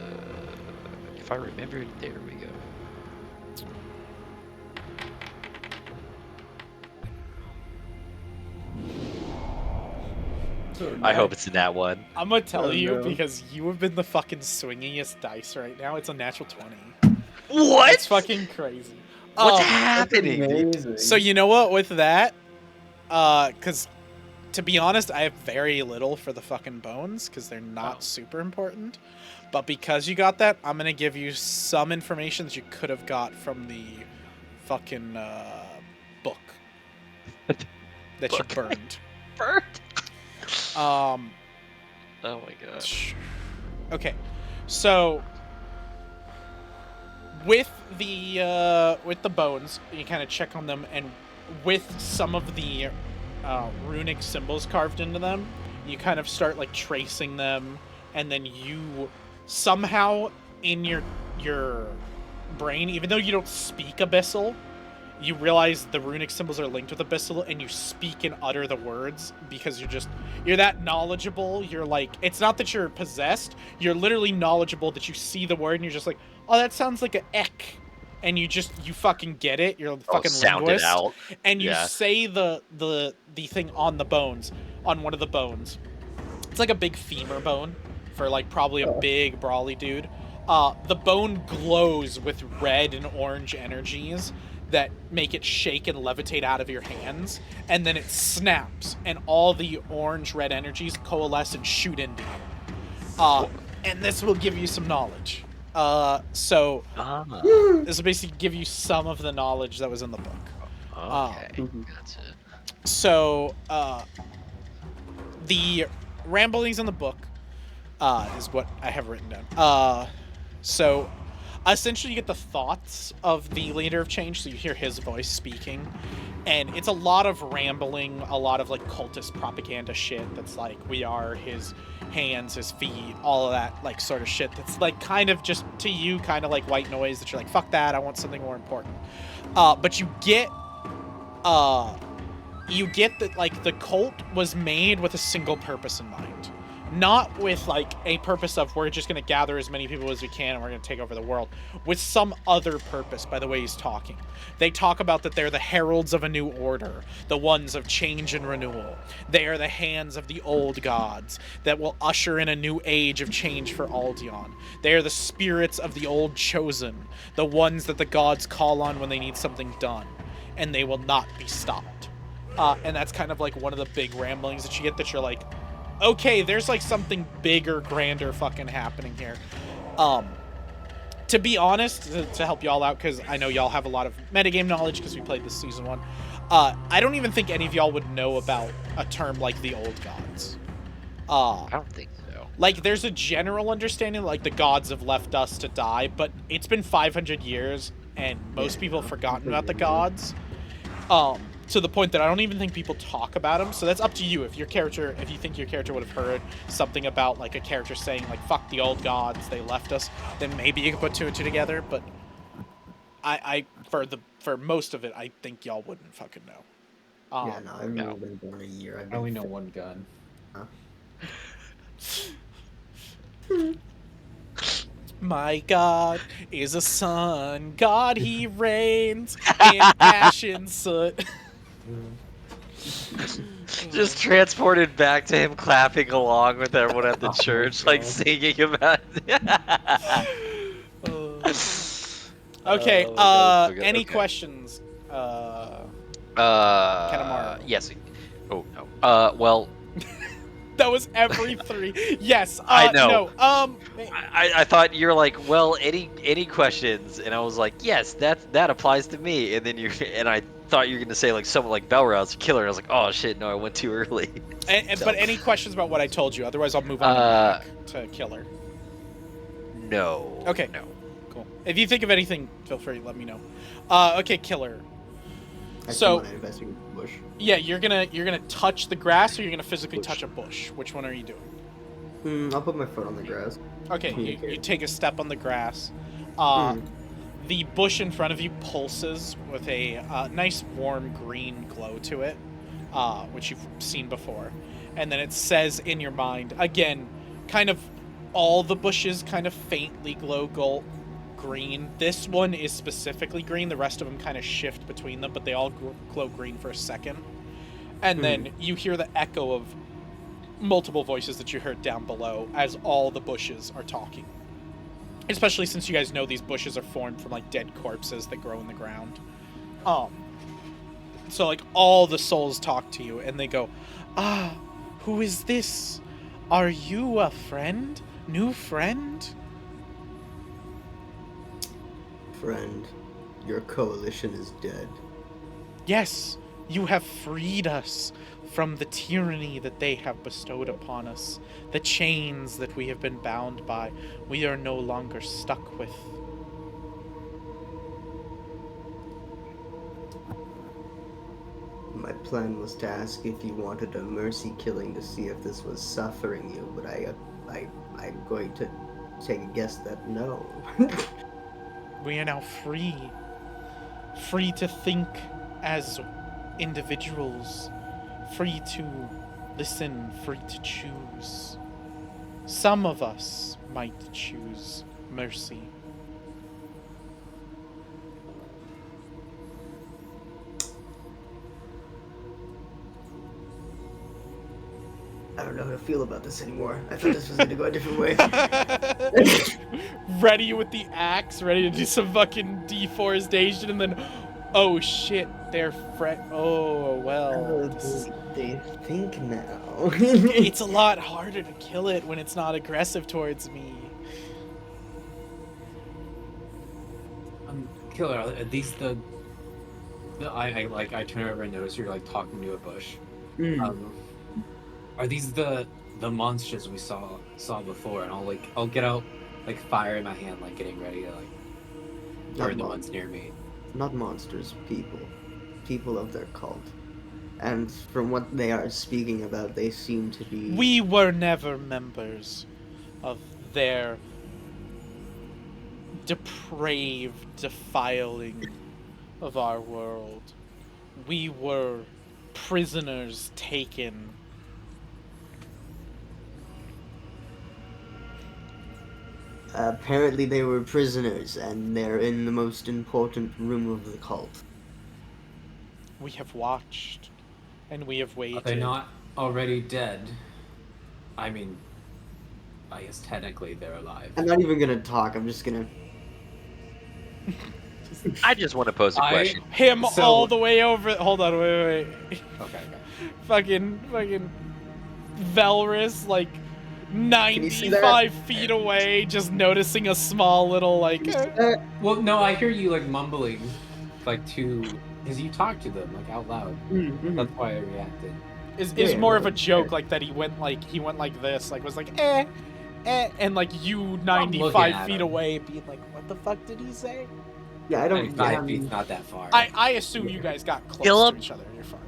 If I remember it, there we go. I hope it's in that one. I'm gonna tell you no. because you have been the fucking swingiest dice right now. It's a natural 20. What? It's fucking crazy. What's happening? Amazing. So you know what? With that, because to be honest, I have very little for the fucking bones because they're not super important. But because you got that, I'm gonna give you some information that you could have got from the fucking book that you burned. Burned? Oh my gosh. Okay, so with the bones, you kind of check on them, and with some of the runic symbols carved into them, you kind of start like tracing them, and then you somehow in your brain, even though you don't speak Abyssal, you realize the runic symbols are linked with Abyssal, and you speak and utter the words because you're that knowledgeable. You're like, it's not that you're possessed, you're literally knowledgeable that you see the word and you're just like, oh, that sounds like an ek. And you fucking get it. You're a fucking sound linguist. it out. And you say the thing on the bones, on one of the bones. It's like a big femur bone for like probably a big brawly dude. The bone glows with red and orange energies that make it shake and levitate out of your hands, and then it snaps, and all the orange-red energies coalesce and shoot into you. And this will give you some knowledge. This will basically give you some of the knowledge that was in the book. Okay, gotcha. So, the ramblings in the book is what I have written down. So, essentially, you get the thoughts of the leader of change, so you hear his voice speaking, and it's a lot of rambling, a lot of like cultist propaganda shit that's like, we are his hands, his feet, all of that like sort of shit that's like kind of just to you kind of like white noise that you're like, fuck that, I want something more important. But you get that like the cult was made with a single purpose in mind. Not with like a purpose of we're just going to gather as many people as we can and we're going to take over the world. With some other purpose by the way he's talking. They talk about that they're the heralds of a new order. The ones of change and renewal. They are the hands of the old gods that will usher in a new age of change for Aldion. They are the spirits of the old chosen. The ones that the gods call on when they need something done. And they will not be stopped. And that's kind of like one of the big ramblings that you get that you're like, okay, there's like something bigger, grander fucking happening here. To be honest, to help y'all out, because I know y'all have a lot of metagame knowledge because we played this season 1, I don't even think any of y'all would know about a term like the Old Gods. I don't think so. Like, there's a general understanding, like, the gods have left us to die, but it's been 500 years, and most people have forgotten about the gods. To the point that I don't even think people talk about them, so that's up to you. If you think your character would have heard something about, like, a character saying, like, fuck the old gods, they left us, then maybe you could put 2 and 2 together, but for most of it, I think y'all wouldn't fucking know. Yeah, no, I've only been born a year. I only know one gun. Huh? My God is a sun God, he reigns in ash and soot. Just transported back to him clapping along with everyone at the Oh my church, like God. singing about it. Okay, Oh, God, so good. any Okay. questions? Katamaro. Yes. Oh, no. Well, That was every 3. Yes, I know. No, I thought you're like, well, any questions? And I was like, yes, that applies to me. And then I thought you were gonna say like someone like Belrouse Killer. I was like, oh shit, no, I went too early. but any questions about what I told you? Otherwise, I'll move on back to Killer. No. Okay. No. Cool. If you think of anything, feel free to let me know. Okay, Killer. I So- want to investigate the bush. Yeah, you're gonna touch the grass, or you're gonna physically touch a bush. Which one are you doing? I'll put my foot on the grass. Okay, you take a step on the grass. The bush in front of you pulses with a nice warm green glow to it, which you've seen before. And then it says in your mind, again, kind of all the bushes kind of faintly glow green. This one is specifically green. The rest of them kind of shift between them, but they all glow green for a second. And then you hear the echo of multiple voices that you heard down below as all the bushes are talking. Especially since you guys know these bushes are formed from like dead corpses that grow in the ground. So like all the souls talk to you and they go, "Ah, who is this? Are you a friend? New friend?" Friend, your coalition is dead. Yes, you have freed us from the tyranny that they have bestowed upon us. The chains that we have been bound by, we are no longer stuck with. My plan was to ask if you wanted a mercy killing to see if this was suffering you, but I'm going to take a guess that no. We are now free. Free to think as individuals. Free to listen. Free to choose. Some of us might choose mercy. I don't know how to feel about this anymore. I thought this was going to go a different way. Ready with the axe, ready to do some fucking deforestation, and then, oh shit, they're oh well. They think now. It's a lot harder to kill it when it's not aggressive towards me. Killer, are these I turn over and notice you're like talking to a bush. Are these the monsters we saw before? And I'll get out like fire in my hand, like getting ready to like burn the ones near me. Not monsters, people of their cult. And from what they are speaking about, they seem to be... We were never members of their depraved defiling of our world. We were prisoners taken. Apparently they were prisoners, and they're in the most important room of the cult. We have watched, and we have waited. Are they not already dead? I mean, I guess technically they're alive. I'm not even gonna talk, I'm just gonna... I just want to pose a question. Him all the way over. Hold on, wait. Okay. fucking Velrus, like, Can you see that? 95 feet away, just noticing a small little, like, Can you see that? Well, no, I hear you like mumbling, like because you talk to them like out loud. Mm-hmm. That's why I reacted. is Yeah, more no, of a it's joke, fair. like, that he went like this, like, was like, and, like, you looking 95 at feet him. away being like, what the fuck did he say? Yeah, I Like don't. 5 feet's not that far. I assume Yeah. you guys got close Philip? to each other, you're fine.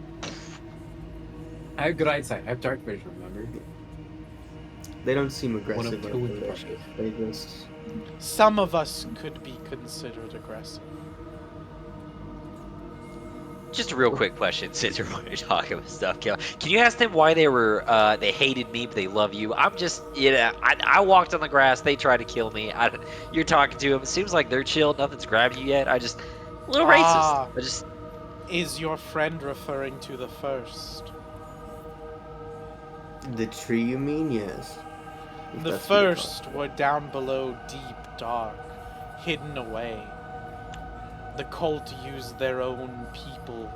I have good eyesight. I have dark vision. Remember? They don't seem One aggressive of or two in the malicious. They just. Some of us could be considered aggressive. Just a real quick question, since we're already talking about stuff. Can you ask them why they hated me, but they love you? I'm just, I walked on the grass. They tried to kill me. You're talking to them. It seems like they're chill. Nothing's grabbed you yet. A little racist. Ah, is your friend referring to the first? The tree, you mean? Yes. If The that's what you're first talking were down below, deep, dark, hidden away. The cult used their own people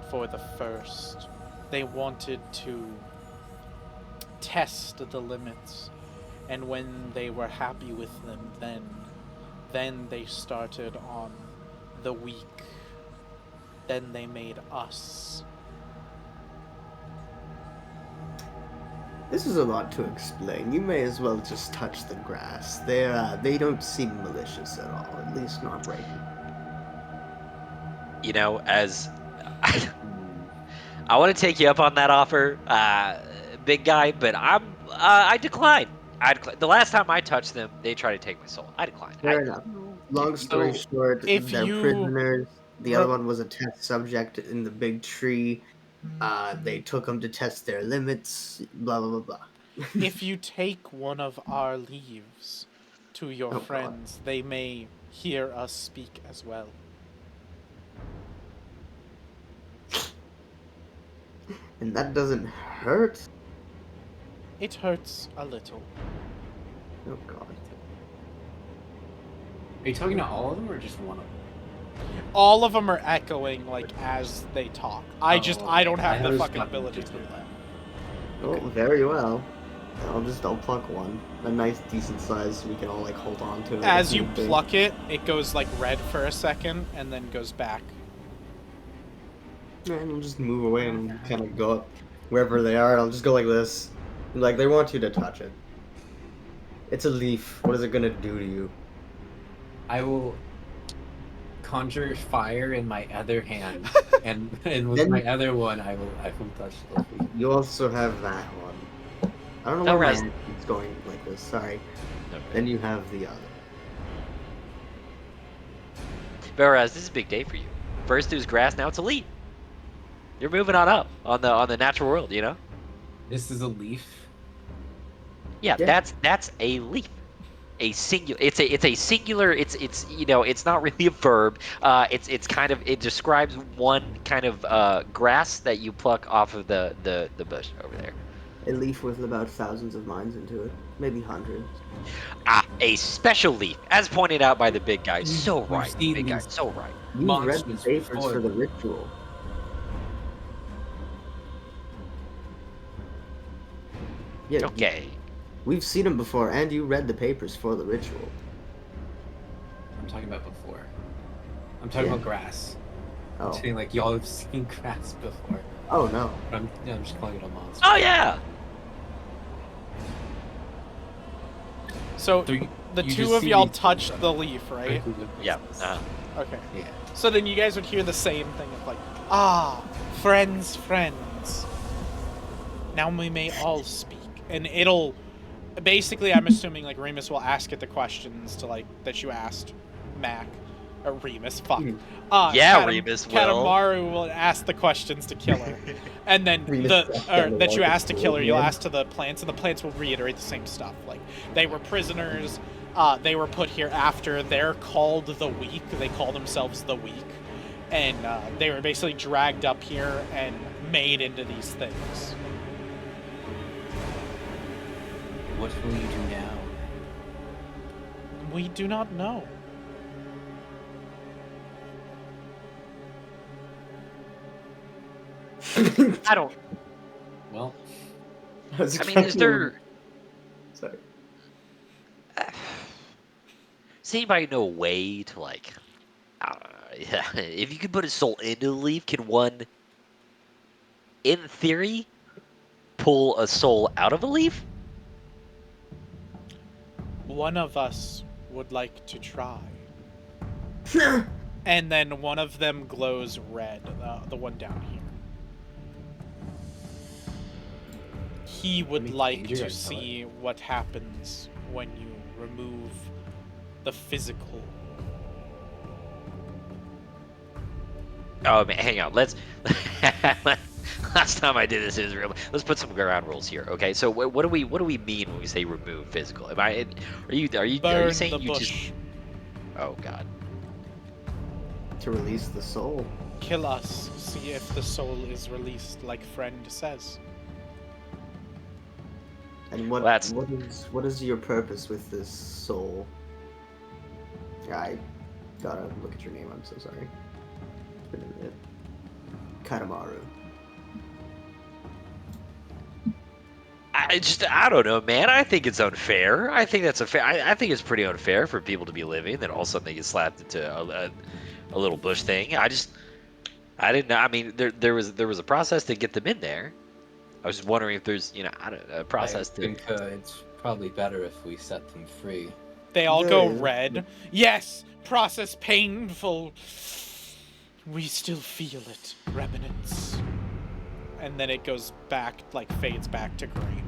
for the first. They wanted to test the limits, and when they were happy with them, then they started on the weak. Then they made us. This is a lot to explain. You may as well just touch the grass. They don't seem malicious at all. At least not right now. as I want to take you up on that offer, big guy, but I decline. The last time I touched them, they tried to take my soul. I declined. Fair enough. Long story So, short, if they're you prisoners. The other one was a test subject in the big tree. They took them to test their limits. Blah blah blah blah. if you take one of our leaves to your Oh, God. friends, they may hear us speak as well. And that doesn't hurt. It hurts a little. Oh God. Are you talking to all of them or just one of them? All of them are echoing, like, as they talk. I don't have the was fucking talking ability to to do them. that. Oh, very well. I'll pluck one. A nice, decent size, so we can all like hold on to it. As if you need be. pluck it, it goes, like, red for a second, and then goes back. And we'll just move away and kind of go up wherever they are, and I'll just go like this. Like, they want you to touch it. It's a leaf. What is it gonna do to you? I will conjure fire in my other hand, and with Then- my other one, I will touch the leaf. You also have that one. I don't know why my Velrus. action's going like this. Sorry. Okay. Then you have the other. Whereas this is a big day for you. First it was grass, now it's elite. You're moving on up on the natural world, This is a leaf. Yeah, Yeah. that's a leaf. A singular. It's a singular. It's not really a verb. It's kind of, it describes one kind of grass that you pluck off of the bush over there. A leaf with about thousands of lines into it. Maybe hundreds. A special leaf, as pointed out by the big guy. So We've right, seen big guy. these So right. You read the monsters papers before. for the ritual. Yeah, Okay. we've seen them before, and you read the papers for the ritual. I'm talking about before. I'm talking Yeah. about grass. I'm Oh. saying like y'all have seen grass before. Oh no. But I'm just calling it a monster. Oh yeah. So, So you the just two of see y'all these- touched the leaf, right? Yeah. Okay. Yeah. So then you guys would hear the same thing of like, friends, friends. Now we may all speak. And it'll, basically I'm assuming like Remus will ask it the questions to like, that you asked Mac. Or Remus, fuck. Mhm. Yeah, Remus will. Katamaru will ask the questions to Killer. And then Remus that you walk asked to forward, Killer, you'll man. ask to the plants, and the plants will reiterate the same stuff. Like, they were prisoners, they were put here after, they're called the Weak, they call themselves the Weak. And they were basically dragged up here and made into these things. What will you do now? We do not know. I don't. Well, I mean, is there... Sorry. Does anybody know a way to, like... yeah, if you could put a soul into the leaf, can one, in theory, pull a soul out of a leaf? One of us would like to try. And then one of them glows red, the one down here. He would Any like danger, to I tell see what happens when you remove the physical. Oh man, hang on. Let's. Last time I did this, it was real. Let's put some ground rules here, okay? So what do we mean when we say remove physical? Are you Burn saying the you bush. just? Oh god. To release the soul. Kill us. See if the soul is released, like friend says. And what Well, that's- what is your purpose with this soul? I gotta look at your name. I'm so sorry. It's been a minute. Katamaru. I don't know, man. I think it's unfair. I think that's I think it's pretty unfair for people to be living, then all of a sudden they get slapped into a little bush thing. I didn't know. I mean, there was a process to get them in there. I was just wondering if there's, I don't know, a process I think it's probably better if we set them free. They all There go is- red. Yes! Process painful. We still feel it. Remnants. And then it goes back, like fades back to green.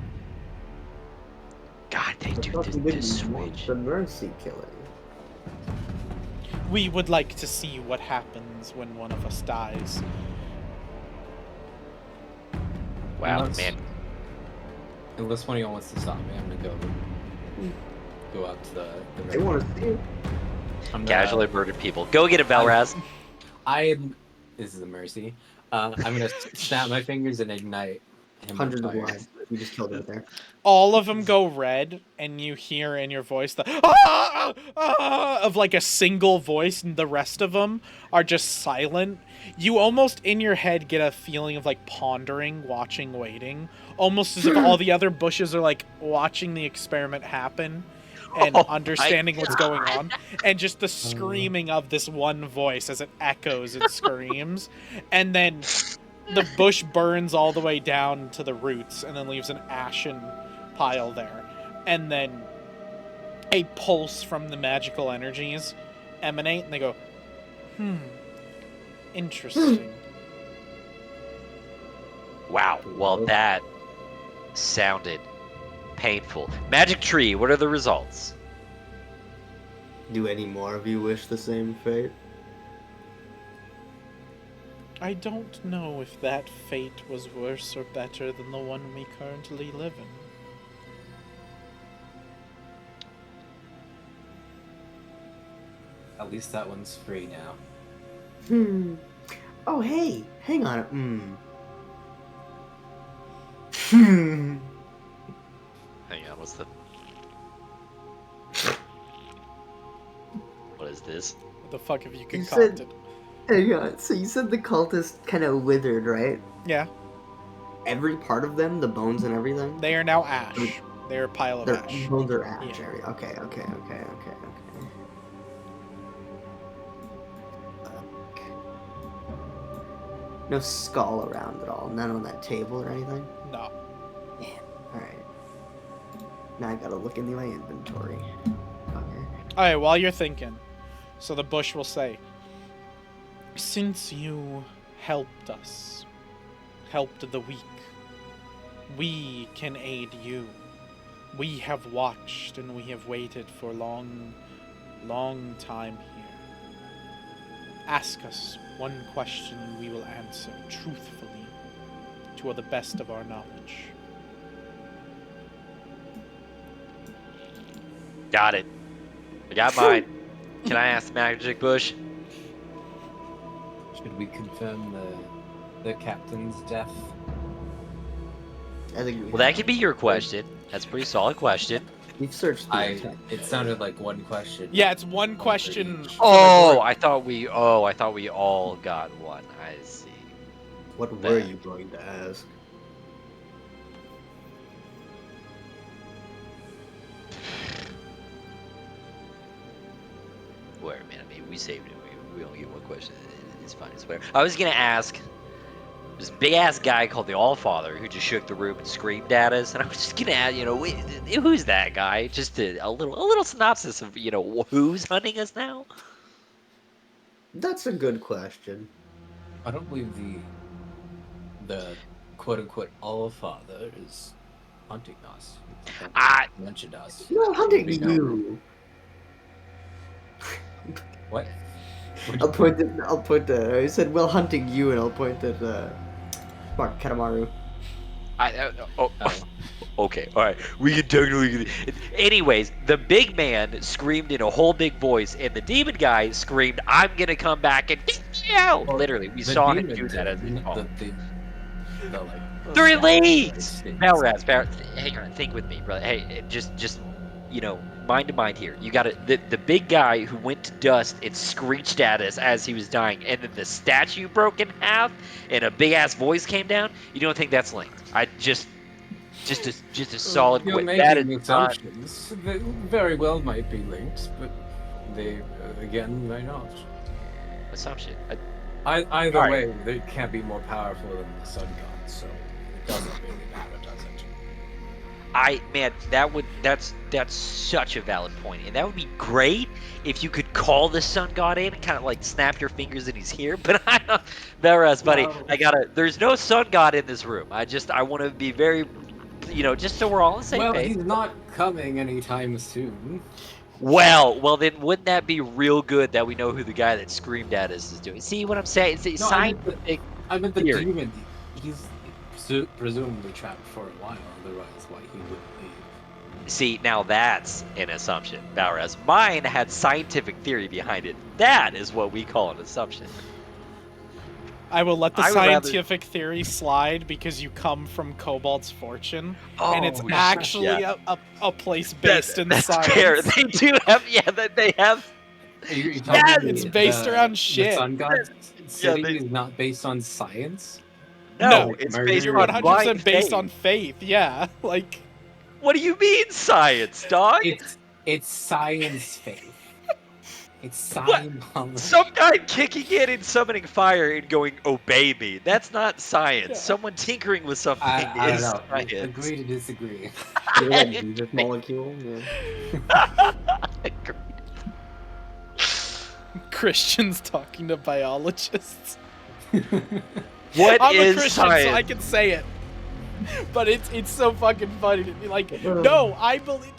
God, they I do thought you this didn't want switch. the mercy killing. We would like to see what happens when one of us dies. Wow, Unless- man. Unless one of y'all wants to stop me, I'm gonna go out to the They want to see it. I'm Casually murdered people. Go get it, Valraz. This is a mercy. I'm gonna snap my fingers and ignite him with 100 of fire. lives. You just killed it there. All of them go red, and you hear in your voice the of like a single voice, and the rest of them are just silent. You almost in your head get a feeling of like pondering, watching, waiting, almost as if all the other bushes are like watching the experiment happen and Oh my understanding what's going on, and just the screaming of this one voice as it echoes and screams, and then the bush burns all the way down to the roots and then leaves an ashen pile there. And then a pulse from the magical energies emanate and they go, interesting. Wow. Well, that sounded painful. Magic tree. What are the results? Do any more of you wish the same fate? I don't know if that fate was worse or better than the one we currently live in. At least that one's free now. Oh, hey, hang on. Hang on. What's the? What is this? What the fuck have you You said- concocted? Hang on. So you said the cultist kind of withered, right? Yeah, Every part of them, the bones and everything. they are now ash. They're a pile of Their ash. bones are ash. Yeah. Okay. No skull around at all. None on that table or anything. No. Alright. Now I gotta look into my inventory. Okay. Alright, while you're thinking, so the bush will say, since you helped us, helped the weak, we can aid you. We have watched and we have waited for long time here. Ask us one question and we will answer truthfully to the best of our knowledge. Got it. I got mine. Can I ask the magic bush? Should we confirm the captain's death? I think Well, that could be your question. That's a pretty solid question. we've searched the entire- It sounded like one question. Yeah, it's one question. each. for the Oh, group. I thought we all got one. I see. What were that. you going to ask? We saved it. We only get one question. It's fine. It's whatever. I was gonna ask this big ass guy called the Allfather who just shook the room and screamed at us, and I was just gonna ask, who's that guy? Just a little synopsis of who's hunting us now. That's a good question. I don't believe the quote unquote All Father is hunting us. I Mentioned us. No, hunting We know. you. What? I'll point at. I said, well, hunting you, and I'll point at Mark Katamaru. oh. Okay, all right. We can totally. Anyways, the big man screamed in a whole big voice, and the demon guy screamed, "I'm gonna come back and get you out!" Well, Literally, we the saw him demon do that as he did, called. the like 3 leagues. extinct. Valraz, hang on, think with me, brother. Hey, just mind to mind here. You got the big guy who went to dust and screeched at us as he was dying, and then the statue broke in half, and a big ass voice came down. You don't think that's linked? I just a solid You're quit. That is making not assumptions. They very well might be linked, but they again may not. assumption. Either Alright. way, they can't be more powerful than the sun god, so it doesn't really matter, does it? Man, that's such a valid point, and that would be great if you could call the sun god in and kind of like snap your fingers and he's here. But I don't, Valraz, buddy, Well- There's no sun god in this room. I want to be very, just so we're all on the same Well, page. he's not coming anytime soon. Well, then wouldn't that be real good that we know who the guy that screamed at us is doing? See what I'm saying? It's No, scientific. I meant the theory. demon. He's presumably trapped for a while, otherwise why he wouldn't leave. See, now that's an assumption, Valraz. Mine had scientific theory behind it. That is what we call an assumption. I will let the I would rather- scientific theory slide because you come from Cobalt's Fortune, and it's Oh, actually yeah. a place based in That's science. fair. They do have, they have. You're Yes! telling me It's based around shit. The sun god city they- is not based on science. No, No, it's murder based You're on 100% blind based faith. on faith. Yeah, like What do you mean science, dog? It's science faith. It's science. Some guy kicking in and summoning fire and going, "Obey me." That's not science. Yeah. Someone tinkering with something I don't is know. science. Agree to disagree. You're that Jesus molecule. Yeah. Christians talking to biologists. What I'm a is Christian, science? so I can say it. But it's so fucking funny to be like, no, I believe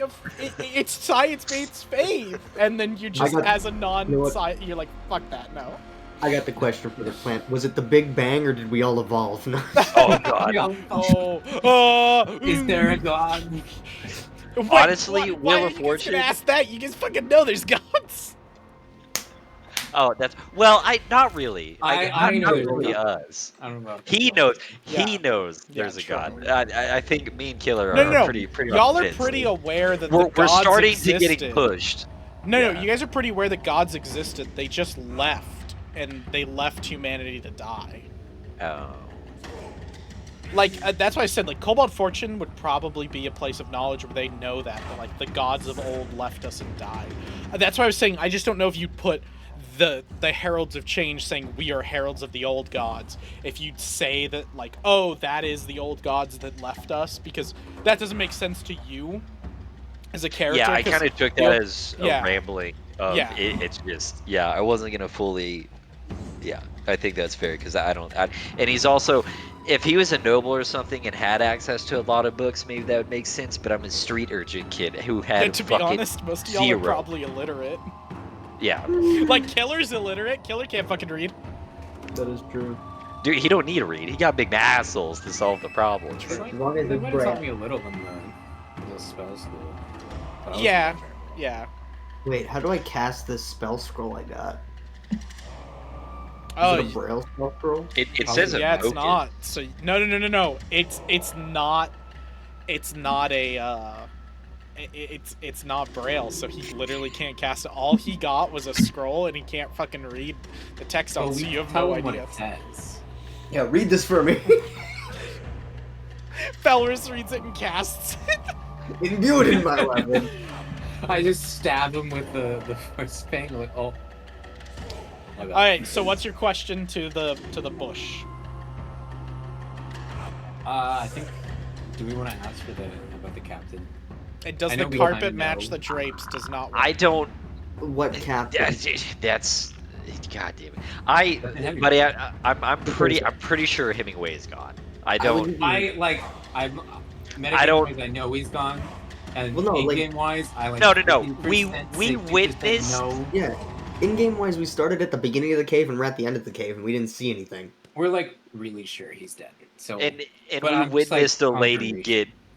it's science-based faith, and then you just, as a non-science, you're like, fuck that, no. I got the question for the plant. Was it the Big Bang or did we all evolve? No. Oh god. Is there a god? Wait, Honestly, why Wheel are of you guys Fortune- gonna ask that? You guys fucking know there's gods. Oh, that's not really. I know not there's really God. us. I don't know. He knows. Yeah. He knows Yeah, there's a true. god. I think me and Killer No, are no, no. pretty. Y'all are convinced. pretty aware that We're the gods starting existed. to getting pushed. No, Yeah. no, you guys are pretty aware that gods existed. They just left, and they left humanity to die. Oh. Like, that's why I said, like, Cobalt Fortune would probably be a place of knowledge where they know that like, the gods of old left us and died. That's why I was saying, I just don't know if you'd put the Heralds of Change saying, we are heralds of the old gods, if you'd say that, like, oh, that is the old gods that left us, because that doesn't make sense to you as a character. Yeah, I 'cause kind of took you know- that as a yeah. rambling. Of Yeah. It's just, I wasn't gonna fully. Yeah, I think that's fair because I don't. And he's also, if he was a noble or something and had access to a lot of books, maybe that would make sense. But I'm a street urchin kid who had And to be fucking honest, most of y'all zero. are probably illiterate. Yeah, Like, Killer's illiterate. Killer can't fucking read. That is true. dude, he don't need to read. He got big muscles to solve the problem. As long as They it's might have taught bread. me a little in the spell school. But I was Yeah, not sure. yeah. Wait, how do I cast this spell scroll I got? Oh, Is it a braille spell scroll? It says yeah, it's broken. not. So no. It's not. It's not a. It's not braille. So he literally can't cast it. All he got was a scroll, and he can't fucking read the text on Oh, it. So we you have tell no him what idea. it says. Yeah, read this for me. Felrus reads it and casts it. Imbue it in my weapon. I just stab him with the first bang, like, oh. My bad. All right. So what's your question to the bush? I think. Do we want to ask about the captain? And does I the know we carpet kinda match know. the drapes? Does not. I Work. don't. What captain? That's. God damn it. Captain Hemingway. Buddy, I'm pretty sure Hemingway is gone. I I would don't. I'm I metagame don't. wise. I know he's gone, and Well, no, like, in-game wise, I like No. 50%, We 60% witnessed. no. yeah. In-game wise, we started at the beginning of the cave and we're at the end of the cave, and we didn't see anything. We're like really sure he's dead. So, And but we I'm just like witnessed a lady confirmation.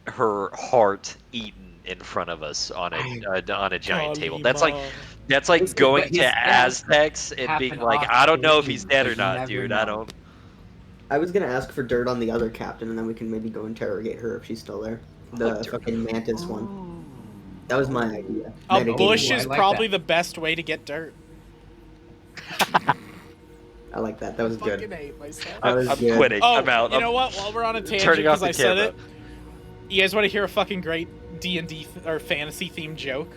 get her heart eaten in front of us on a giant table. That's like Listen, going But to his death Aztecs and being happened like, off I don't know if he's screen, dead so or you not, never dude. I know. don't. I was gonna ask for dirt on the other captain, and then we can maybe go interrogate her if she's still there. The What dirt? fucking mantis one. That was my idea. A Metagame bush I is like probably that. the best way to get dirt. I like that. That was Fucking good. hate myself. That was I'm good. quitting. Oh, I'm out. you know what? While we're on a tangent, turning off because the I said camera. it, you guys want to hear a fucking great D&D or fantasy themed joke?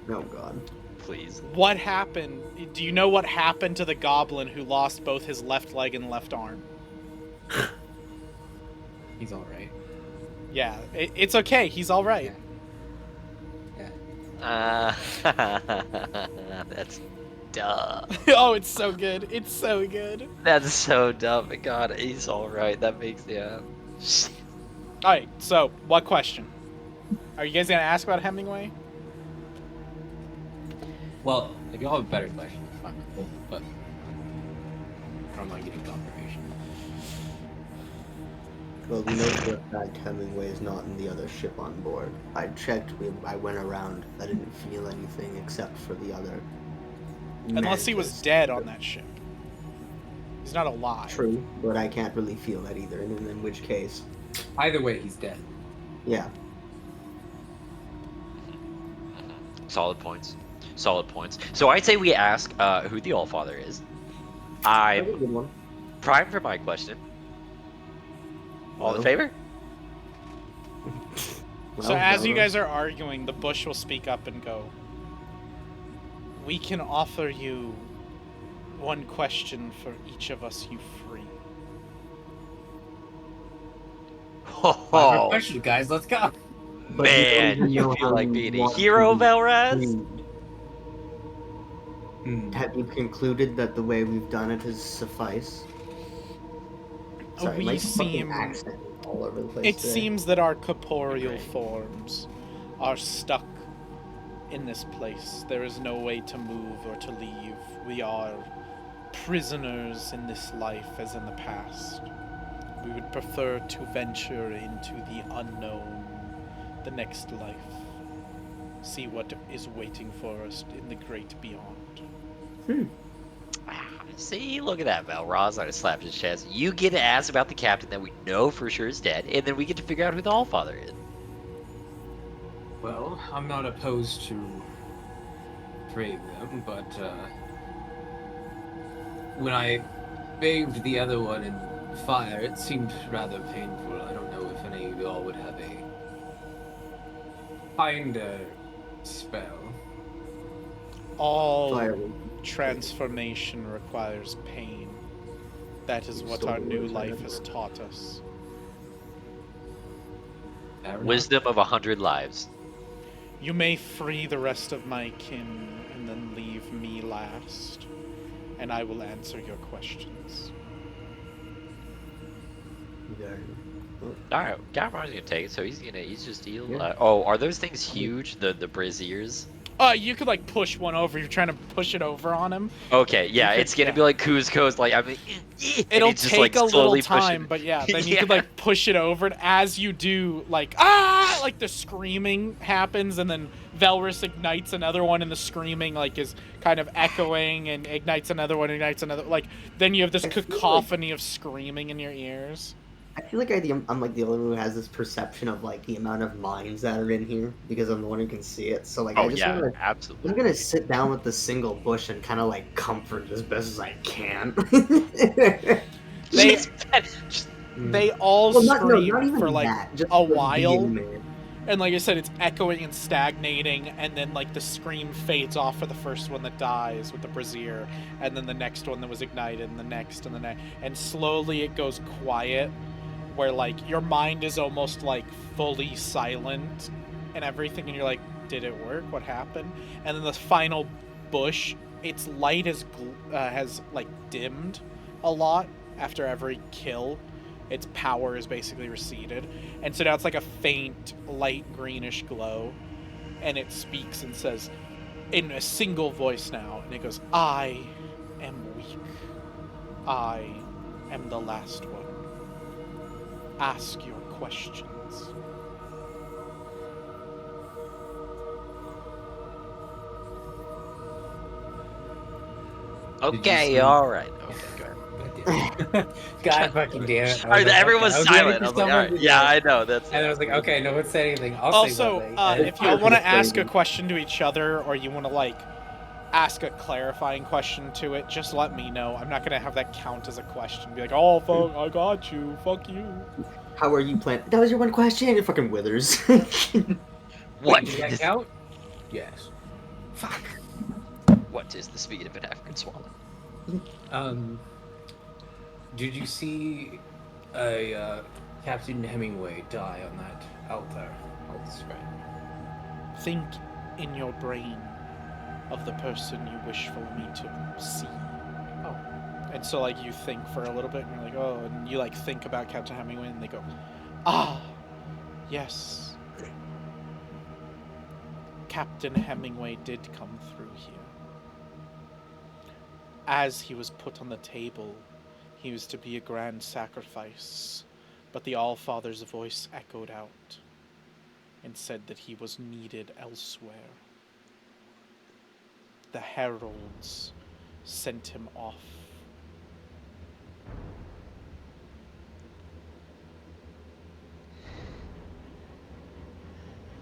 Oh god. Please. What happened? Do you know what happened to the goblin who lost both his left leg and left arm? He's all right. Yeah, it's okay. He's all right. Yeah. That's dumb. Oh, it's so good. It's so good. That's so dumb. God, he's all right. That makes All right. So, what question? Are you guys gonna ask about Hemingway? Well, if y'all have a better question, it's fine. But I don't mind getting confirmation. Well, we know for a fact Hemingway is not in the other ship on board. I checked. I went around. I didn't feel anything except for the other. Unless he was mantis. dead on that ship. He's not alive. True, but I can't really feel that either. And in which case, Either way, he's dead. yeah. Solid points. Solid points. So I'd say we ask who the Allfather is. That's a I'm good one. primed for my question. All in Well. favor? So Well, as you no. guys are arguing, the bush will speak up and go, "We can offer you one question for each of us you free." Oh, Question, guys. Let's go. But man, don't you know feel how like you being a want to hero, be Velraz? treated. Hmm. Have you concluded that the way we've done it has suffice? Sorry, We my fucking seem- accent is all over the place. It today. seems that our corporeal Right. forms are stuck in this place. There is no way to move or to leave. We are prisoners in this life as in the past. We would prefer to venture into the unknown, the next life. See what is waiting for us in the great beyond. See, look at that, Velraz. I just slapped his chest. You get to ask about the captain that we know for sure is dead, and then we get to figure out who the Allfather is. Well, I'm not opposed to freeing them, but when I bathed the other one in fire, it seemed rather painful. I don't know if any of y'all would have a finder spell. All Fire. transformation requires pain. That is what our new life has taught us. Fair enough. Wisdom of 100 lives. You may free the rest of my kin and then leave me last, and I will answer your questions. Alright, Galvar's gonna take it, so he's just heal. Yeah. Oh, are those things huge? The braziers? You could like push one over. You're trying to push it over on him. Okay, yeah, could- it's gonna yeah. be like Kuzco's, like, I mean, and It'll it's just, take like, a little slowly pushing- time, but yeah, then you could Yeah. like push it over, and as you do, like like the screaming happens, and then Velrus ignites another one, and the screaming like is kind of echoing, and ignites another one, ignites another. Like then you have this I feel like- cacophony of screaming in your ears. I feel like I'm like the only one who has this perception of like the amount of minds that are in here because I'm the one who can see it. So like I Oh, just yeah, wanna, absolutely. I'm gonna sit down with the single bush and kind of like comfort as best as I can. They Just- they all well, not scream even for like that. Just a like while. being there. And like I said, it's echoing and stagnating, and then like the scream fades off for the first one that dies with the brazier, and then the next one that was ignited, and the next, and the next, and slowly it goes quiet, where like your mind is almost like fully silent and everything, and you're like, did it work? What happened? And then the final bush, its light has like dimmed a lot after every kill. Its power is basically receded, and so now it's like a faint light greenish glow, and it speaks and says in a single voice now, and it goes, I am weak. I am the last one. Ask your questions. Okay, see- all right. Okay, go ahead. God fucking damn it. All right, everyone was silent. I was like, all right. Yeah, I know. And then I was like, okay, no one said anything. I'll say Also, something. And if y'all want to ask a Crazy. question to each other, or you want to like ask a clarifying question to it, just let me know. I'm not gonna have that count as a question. Be like, oh fuck, I got you. Fuck you. How are you planning? That was your one question. It fucking withers. What? Does that count? Yes. Fuck. What is the speed of an African swallow? Did you see a Captain Hemingway die on that altar? I'll describe. Think in your brain of the person you wish for me to see. Oh. And so like you think for a little bit, and you're like, oh, and you like think about Captain Hemingway, and they go, ah, yes. Captain Hemingway did come through here. As he was put on the table, he was to be a grand sacrifice, but the Allfather's voice echoed out and said that he was needed elsewhere. The heralds sent him off.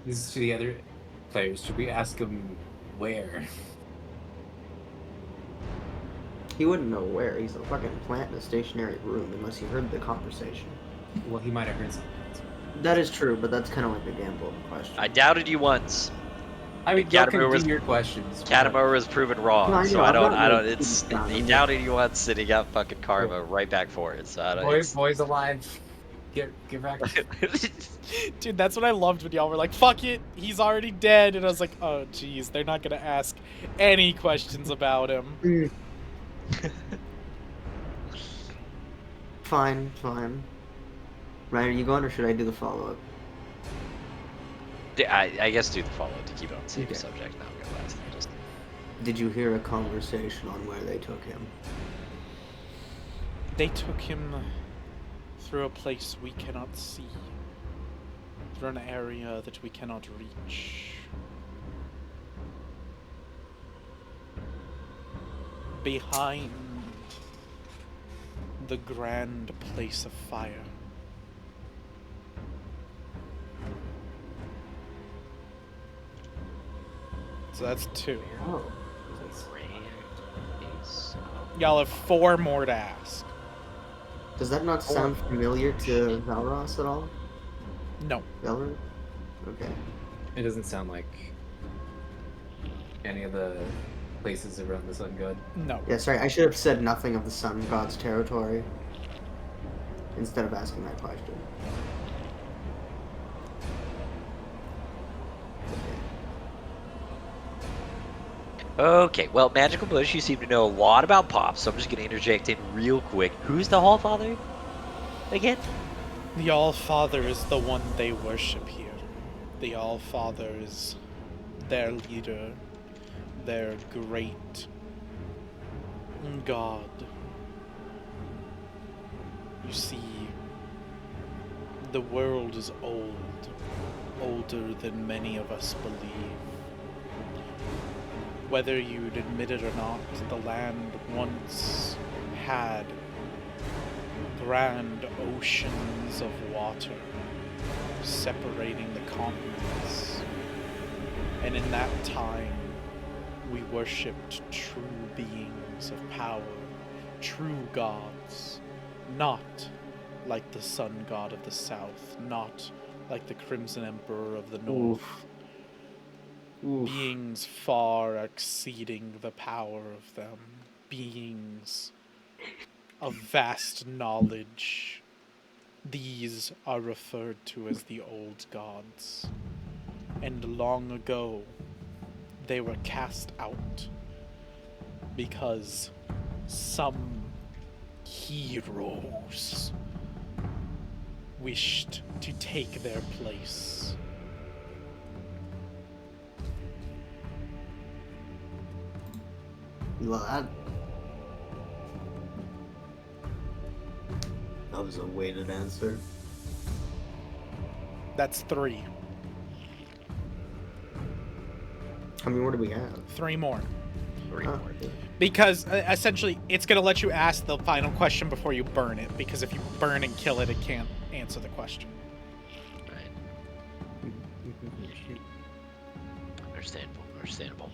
This is to the other players. Should we ask him where? He wouldn't know where. He's a fucking plant in a stationary room unless he heard the conversation. Well, he might have heard something. That is true, but that's kind of like the gamble of the question. I doubted you once. I mean, Katamura y'all can was- do your questions. but- Katamura was proven wrong, No, I so know, I I'm don't. not I don't. like It's keeping count. he doubted you once, and he got fucking karma right back for it. So I don't. Boys alive. Get back. Dude, that's what I loved when y'all were like, fuck it, he's already dead. And I was like, oh, jeez, they're not going to ask any questions about him. Fine. Ryan, are you going or should I do the follow-up? I guess do the follow to keep it on the same Okay. subject. Now I'm gonna last. Just Did you hear a conversation on where they took him? They took him through a place we cannot see, through an area that we cannot reach. Behind the grand place of fire. So that's 2. Oh. Y'all have 4 more to ask. Does that not sound familiar to Valros at all? No. Valor? Okay. It doesn't sound like any of the places around the Sun God. No. Yeah, sorry, I should have said nothing of the Sun God's territory instead of asking that question. Okay, well, Magical Bush, you seem to know a lot about Pop, so I'm just gonna interject in real quick. Who's the Hall Father again? The All-Father is the one they worship here. The All-Father is their leader, their great God. You see, the world is old, older than many of us believe. Whether you'd admit it or not, the land once had grand oceans of water separating the continents. And in that time, we worshipped true beings of power, true gods, not like the sun god of the south, not like the Crimson Emperor of the North. Oof. Beings far exceeding the power of them. Beings of vast knowledge. These are referred to as the old gods. And long ago, they were cast out because some heroes wished to take their place. Well, that was a weighted answer. That's 3. How many more do we have? 3 more. Three Oh, more. okay. Because essentially, it's going to let you ask the final question before you burn it. Because if you burn and kill it, it can't answer the question. Right. Understandable. Understandable.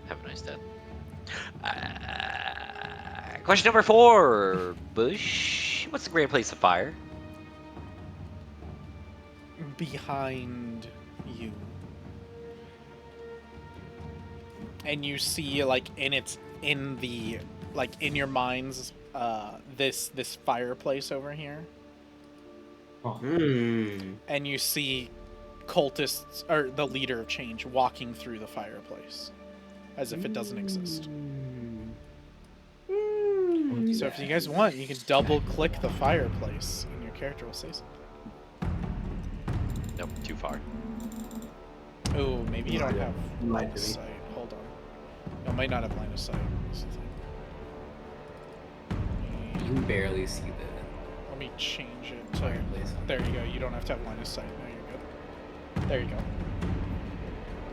Have a nice day. Question number 4, Bush. What's the great place to fire? Behind you. And you see, like, in your minds, this fireplace over here. And you see cultists, or the leader of Change, walking through the fireplace. As if it doesn't exist. So if you guys want, you can double click the fireplace and your character will say something. Nope, too far. Oh, maybe you don't have line of do. sight. Hold on. You might not have line of sight. That's the thing. You can barely see the Let me change it to... fireplace. There you go. You don't have to have line of sight. Now you're good. There you go.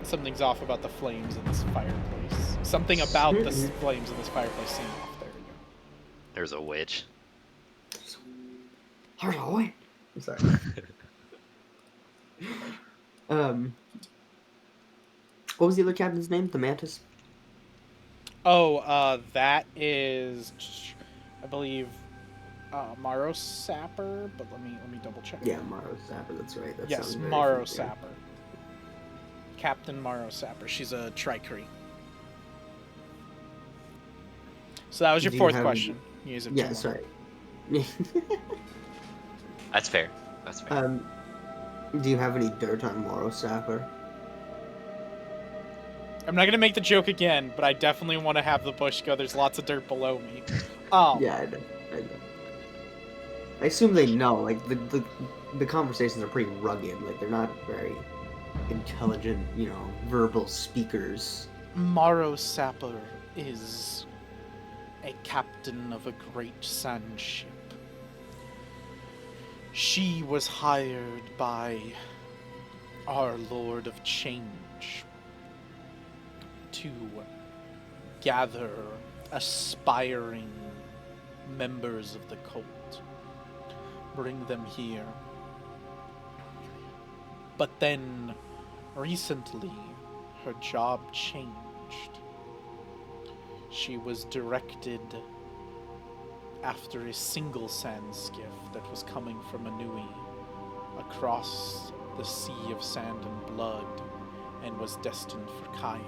Something's off about the flames in this fireplace. Something about the flames in this fireplace seem off. There we go. There's a witch. I'm sorry. What was the other captain's name? The Mantis? Oh, that is, I believe, Maro Sapper, but let me double check. Yeah, Maro Sapper, that's right. That Yes, sounds very Maro familiar. Sapper. Captain Maro Sapper. She's a Tricree. So that was your Do you fourth have- question. You guys have 2 Yeah, more. sorry. That's fair. That's fair. Do you have any dirt on Maro Sapper? I'm not gonna make the joke again, but I definitely want to have the bush go. There's lots of dirt below me. Yeah, I know. I assume they know. Like the conversations are pretty rugged. Like they're not very intelligent, verbal speakers. Maro Sapper is a captain of a great sand ship. She was hired by our Lord of Change to gather aspiring members of the cult, bring them here. But then, recently, her job changed. She was directed after a single sand skiff that was coming from Anui across the sea of sand and blood and was destined for Cayenne.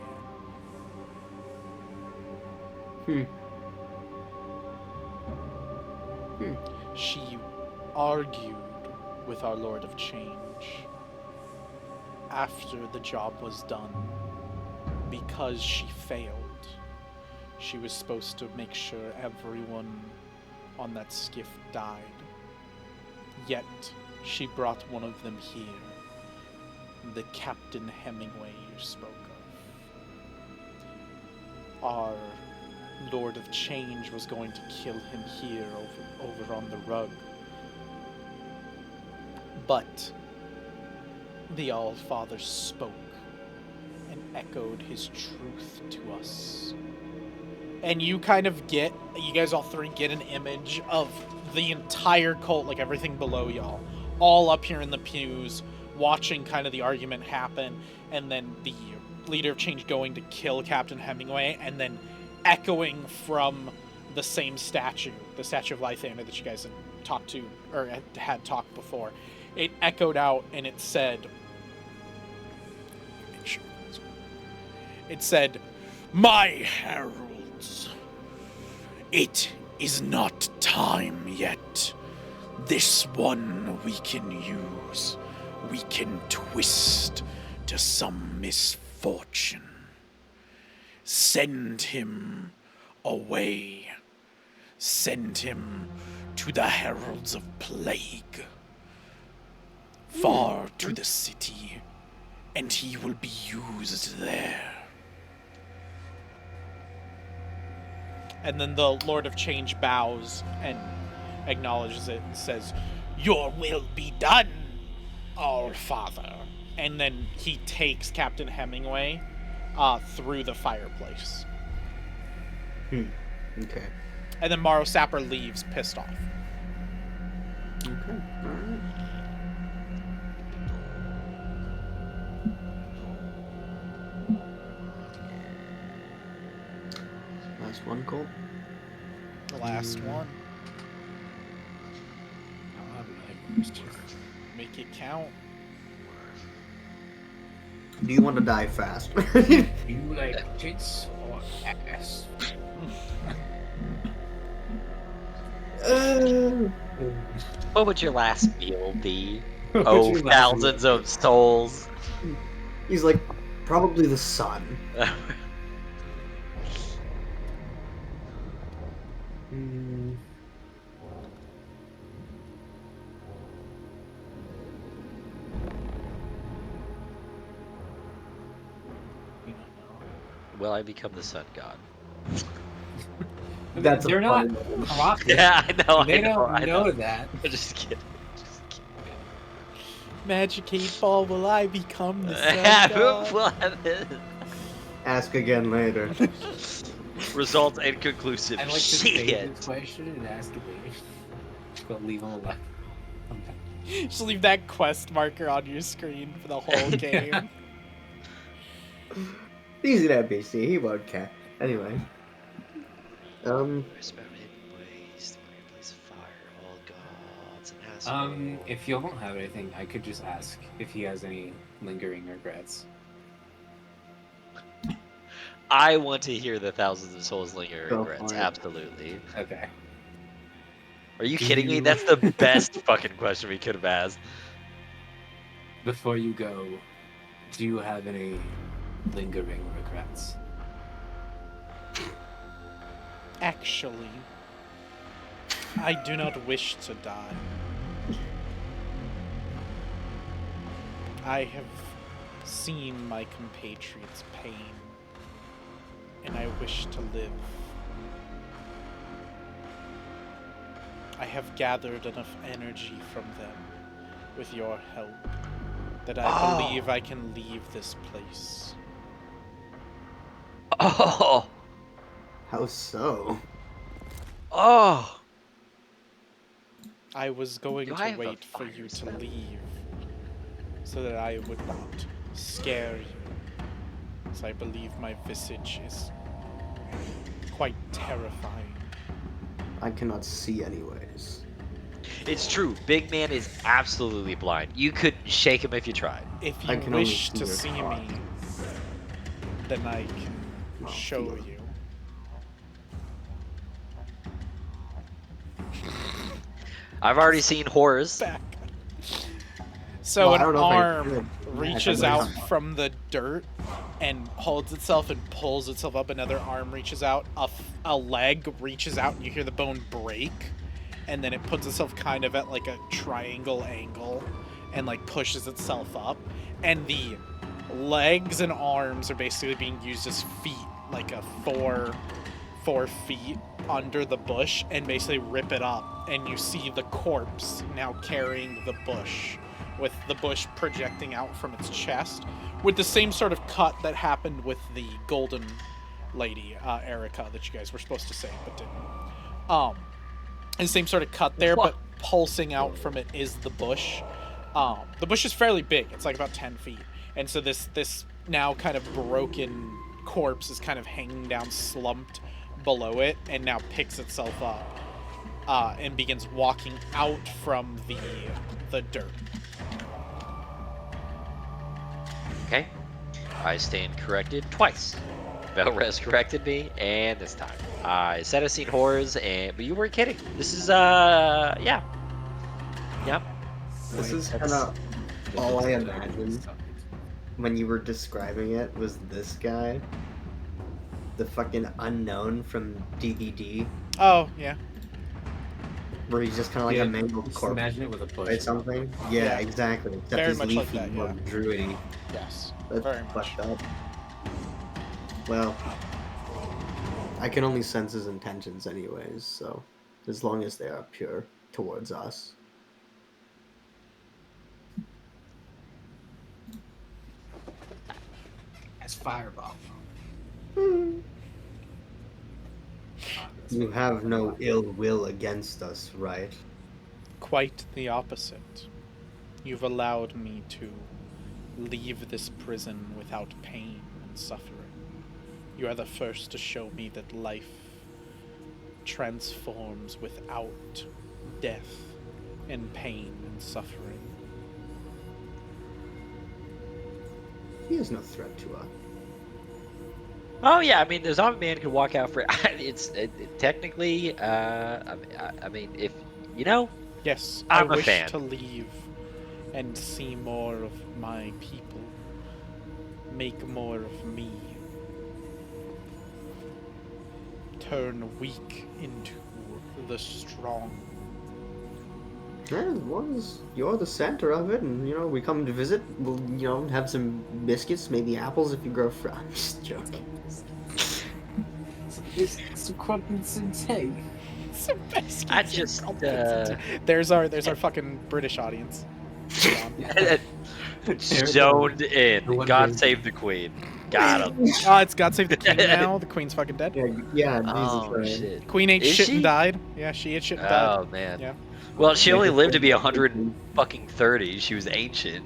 She argued with our Lord of Change after the job was done because she failed. She was supposed to make sure everyone on that skiff died. Yet she brought one of them here, the Captain Hemingway you spoke of. Our Lord of Change was going to kill him here over on the rug. But the All-Father spoke and echoed his truth to us. And you guys all three get an image of the entire cult, like everything below y'all, all up here in the pews, watching kind of the argument happen, and then the leader of Change going to kill Captain Hemingway, and then echoing from the same statue, the statue of Lythander that you guys had talked to, or had talked before. It echoed out and it said, "My heralds, it is not time yet. This one we can use. We can twist to some misfortune. Send him away. Send him to the Heralds of Plague, far to the city, and he will be used there." And then the Lord of Change bows and acknowledges it and says, "Your will be done, All-Father." And then he takes Captain Hemingway through the fireplace. Okay. And then Morrow Sapper leaves, pissed off. Okay. Alright. Last one, Colt. The last one. Make it count. Do you want to die fast? You like tits or ass? What would your last meal be? What would Oh, your last thousands meal of souls. He's like, probably the sun. Will I become the sun god? That's a They're not fun one. provocative. Yeah, I know. They I know, don't I know that. I'm just kidding. Magic 8 Ball, will I become the sun god? What? Ask again later. Results inconclusive. I like to save Shit. this question and ask it later. Just go leave them alone. Just leave that quest marker on your screen for the whole game. He's an NPC. He won't care. Anyway. If you don't have anything, I could just ask if he has any lingering regrets. I want to hear the thousands of souls linger Go regrets. for it. Absolutely. Okay. Are you Do kidding me? you- That's the best fucking question we could have asked. Before you go, do you have any lingering regrets? Actually, I do not wish to die. I have seen my compatriots' pain, and I wish to live. I have gathered enough energy from them, with your help, that I believe I can leave this place. Oh. How so? Oh. I was going Do to I have a wait for fire you to spell? leave, so that I would not scare you, as I believe my visage is quite terrifying. I cannot see anyways. It's true. Big man is absolutely blind. You couldn't shake him if you tried. If I you can only wish see to your see thought. me, then I can Oh, show feel. you. I've already seen horrors. Back. So Well, I an don't know if I arm could. reaches Yeah, I out can- from the dirt and holds itself and pulls itself up. Another arm reaches out. A leg reaches out and you hear the bone break. And then it puts itself kind of at like a triangle angle and like pushes itself up. And the legs and arms are basically being used as feet, like a four feet under the bush, and basically rip it up. And you see the corpse now carrying the bush, with the bush projecting out from its chest, with the same sort of cut that happened with the golden lady, Erica, that you guys were supposed to say but didn't. And the same sort of cut there, but pulsing out from it is the bush. The bush is fairly big. It's like about 10 feet. And so this now kind of broken corpse is kind of hanging down, slumped below it and now picks itself up and begins walking out from the dirt. Okay. I stand corrected twice. Belrez corrected me, and this time. I said I've seen horrors, but you weren't kidding. This is, yeah. Yep. This is kind That's- of all I imagined when you were describing it was this guy. The fucking unknown from DVD, Oh, yeah. where he's just kind of like Yeah, a mangled just corpse imagine it with a or push. something. Yeah, Yeah. exactly. Except Very he's much like leafy, that, more yeah. druidy. Yes. That's Very much. fucked up. Well, I can only sense his intentions anyways, so as long as they are pure towards us. That's fireball. You have no ill will against us, right? Quite the opposite. You've allowed me to leave this prison without pain and suffering. You are the first to show me that life transforms without death and pain and suffering. He is no threat to us. Oh, yeah, I mean, the zombie man could walk out for technically, I mean, if, you know, Yes, I'm I a wish fan. to leave and see more of my people. Make more of me. Turn weak into the strong. Yeah, as long as you're the center of it, and we come to visit, we'll have some biscuits, maybe apples if you grow. I'm just joking. It's crumpets and tea. Some biscuits I and just, crumpets and tea. There's our fucking British audience. zoned in. The one God thing- save the queen. Got him. Oh, it's God Save the King now. The Queen's fucking dead. Yeah, Oh, Jesus Christ. shit. Queen ate Is shit she? and died. Yeah, she ate shit and died. Oh, man. Yeah. Well, she May only her lived to be soul rest in 100 peace. fucking 30. She was ancient.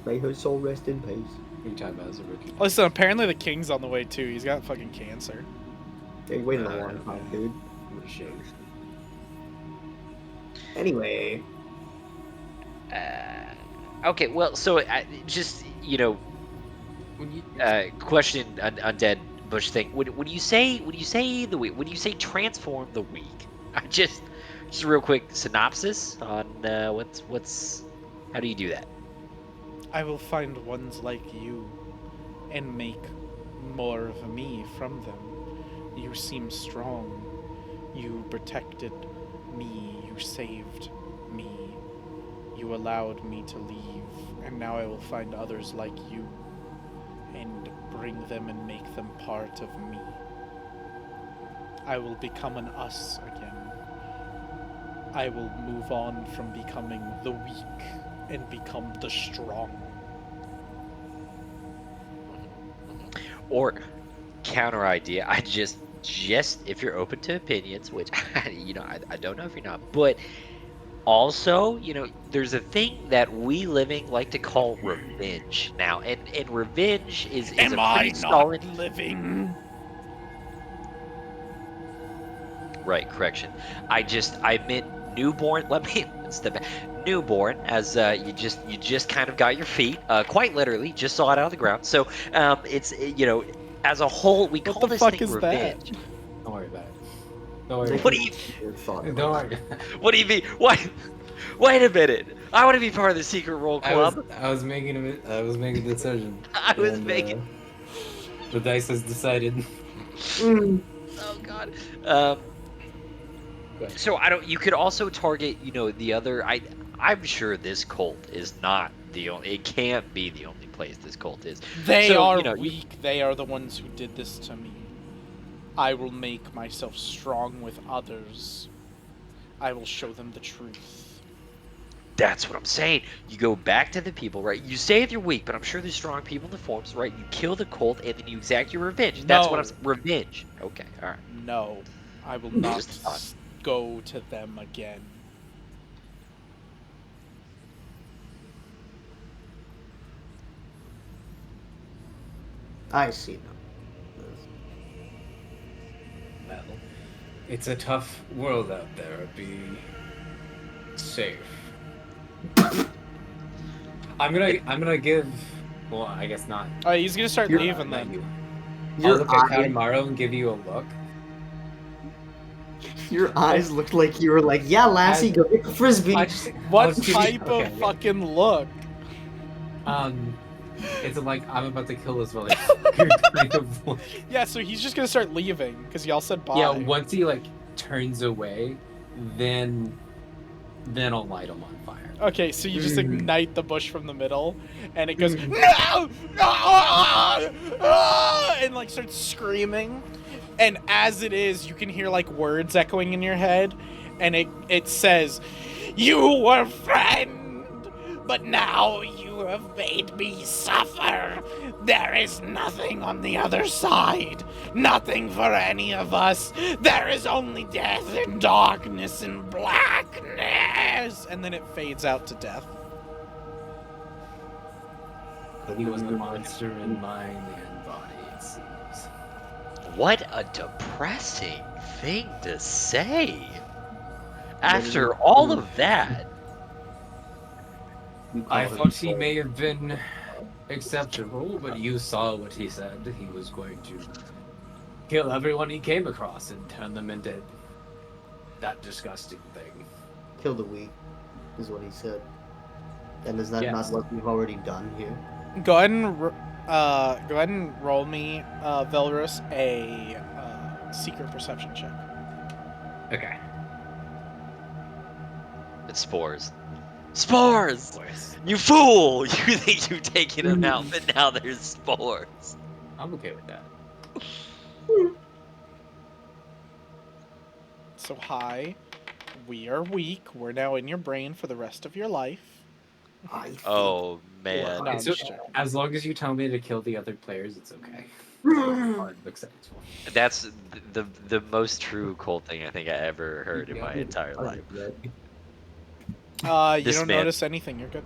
May her soul rest in peace. What are you talking about as a rookie? Listen, apparently the king's on the way too. He's got fucking cancer. They waited a long time, dude. What a shame. Anyway, Okay, well, so just, When you, question undead bush thing. When you say the weak, when you say transform the weak, I just a real quick synopsis on what's how do you do that? I will find ones like you and make more of me from them. You seem strong. You protected me. You saved me. You allowed me to leave. And now I will find others like you and bring them and make them part of me. I will become an us again. I will move on from becoming the weak and become the strong. Or counter idea, I just if you're open to opinions, which I don't know if you're not, but also, there's a thing that we living like to call revenge now, and revenge is a pretty solid. living? Right, correction. I meant newborn. Let me step back. Newborn, as you just kind of got your feet, quite literally, just saw it out of the ground. So it's as a whole, we What call the this fuck thing is revenge. that? don't worry about it. Don't worry. What do you Don't worry. What do you mean? Why? Wait a minute. I want to be part of the secret roll club. I was making a decision. I was and, making. The dice has decided. Oh God. But So I don't. You could also target, the other. I'm sure this cult is not the only. It can't be the only place this cult is. They So, are weak. They are the ones who did this to me. I will make myself strong with others. I will show them the truth. That's what I'm saying. You go back to the people, right? You say they're weak, but I'm sure there's strong people in the forms, right? You kill the cult, and then you exact your revenge. That's what I'm saying. Revenge. Okay, all right. No, I will not Just thought. go to them again. I see them. It's a tough world out there. Be safe. I'm gonna give. Well, I guess not. He's gonna start You're- leaving Not then. you. I'll Your look at eye, Katamaro and give you a look. your eyes looked like you were like, yeah, Lassie, go get the frisbee. I'll just What give you- type okay, of okay. fucking look? It's like I'm about to kill this mother. kind of look. Yeah, so he's just gonna start leaving because y'all said bye. Yeah, once he like turns away, then I'll light him on fire. Okay, so you just ignite the bush from the middle, and it goes Mm. no, no, and like starts screaming. And as it is, you can hear like words echoing in your head, and it says, "You were friend, but now you have made me suffer. There is nothing on the other side, nothing for any of us. There is only death and darkness and blackness." And then it fades out to death. He was the monster in mind and body, it seems. What a depressing thing to say. After all of that, I thought he may have been acceptable, but you saw what he said. He was going to kill everyone he came across and turn them into that disgusting thing. Kill the weak, is what he said. And is that Yes. not what we've already done here? Go ahead and roll me, Velrus, a secret perception check. Okay. it's spores. Spores! You fool! You think you've taken them out, but now there's spores. I'm okay with that. So hi, we are weak. We're now in your brain for the rest of your life. I think... Oh, man. No, I'm It's just okay. joking. As long as you tell me to kill the other players, it's okay. I'm acceptable. That's the most true cult thing I think I ever heard in my entire life. You This don't man- notice anything. You're good.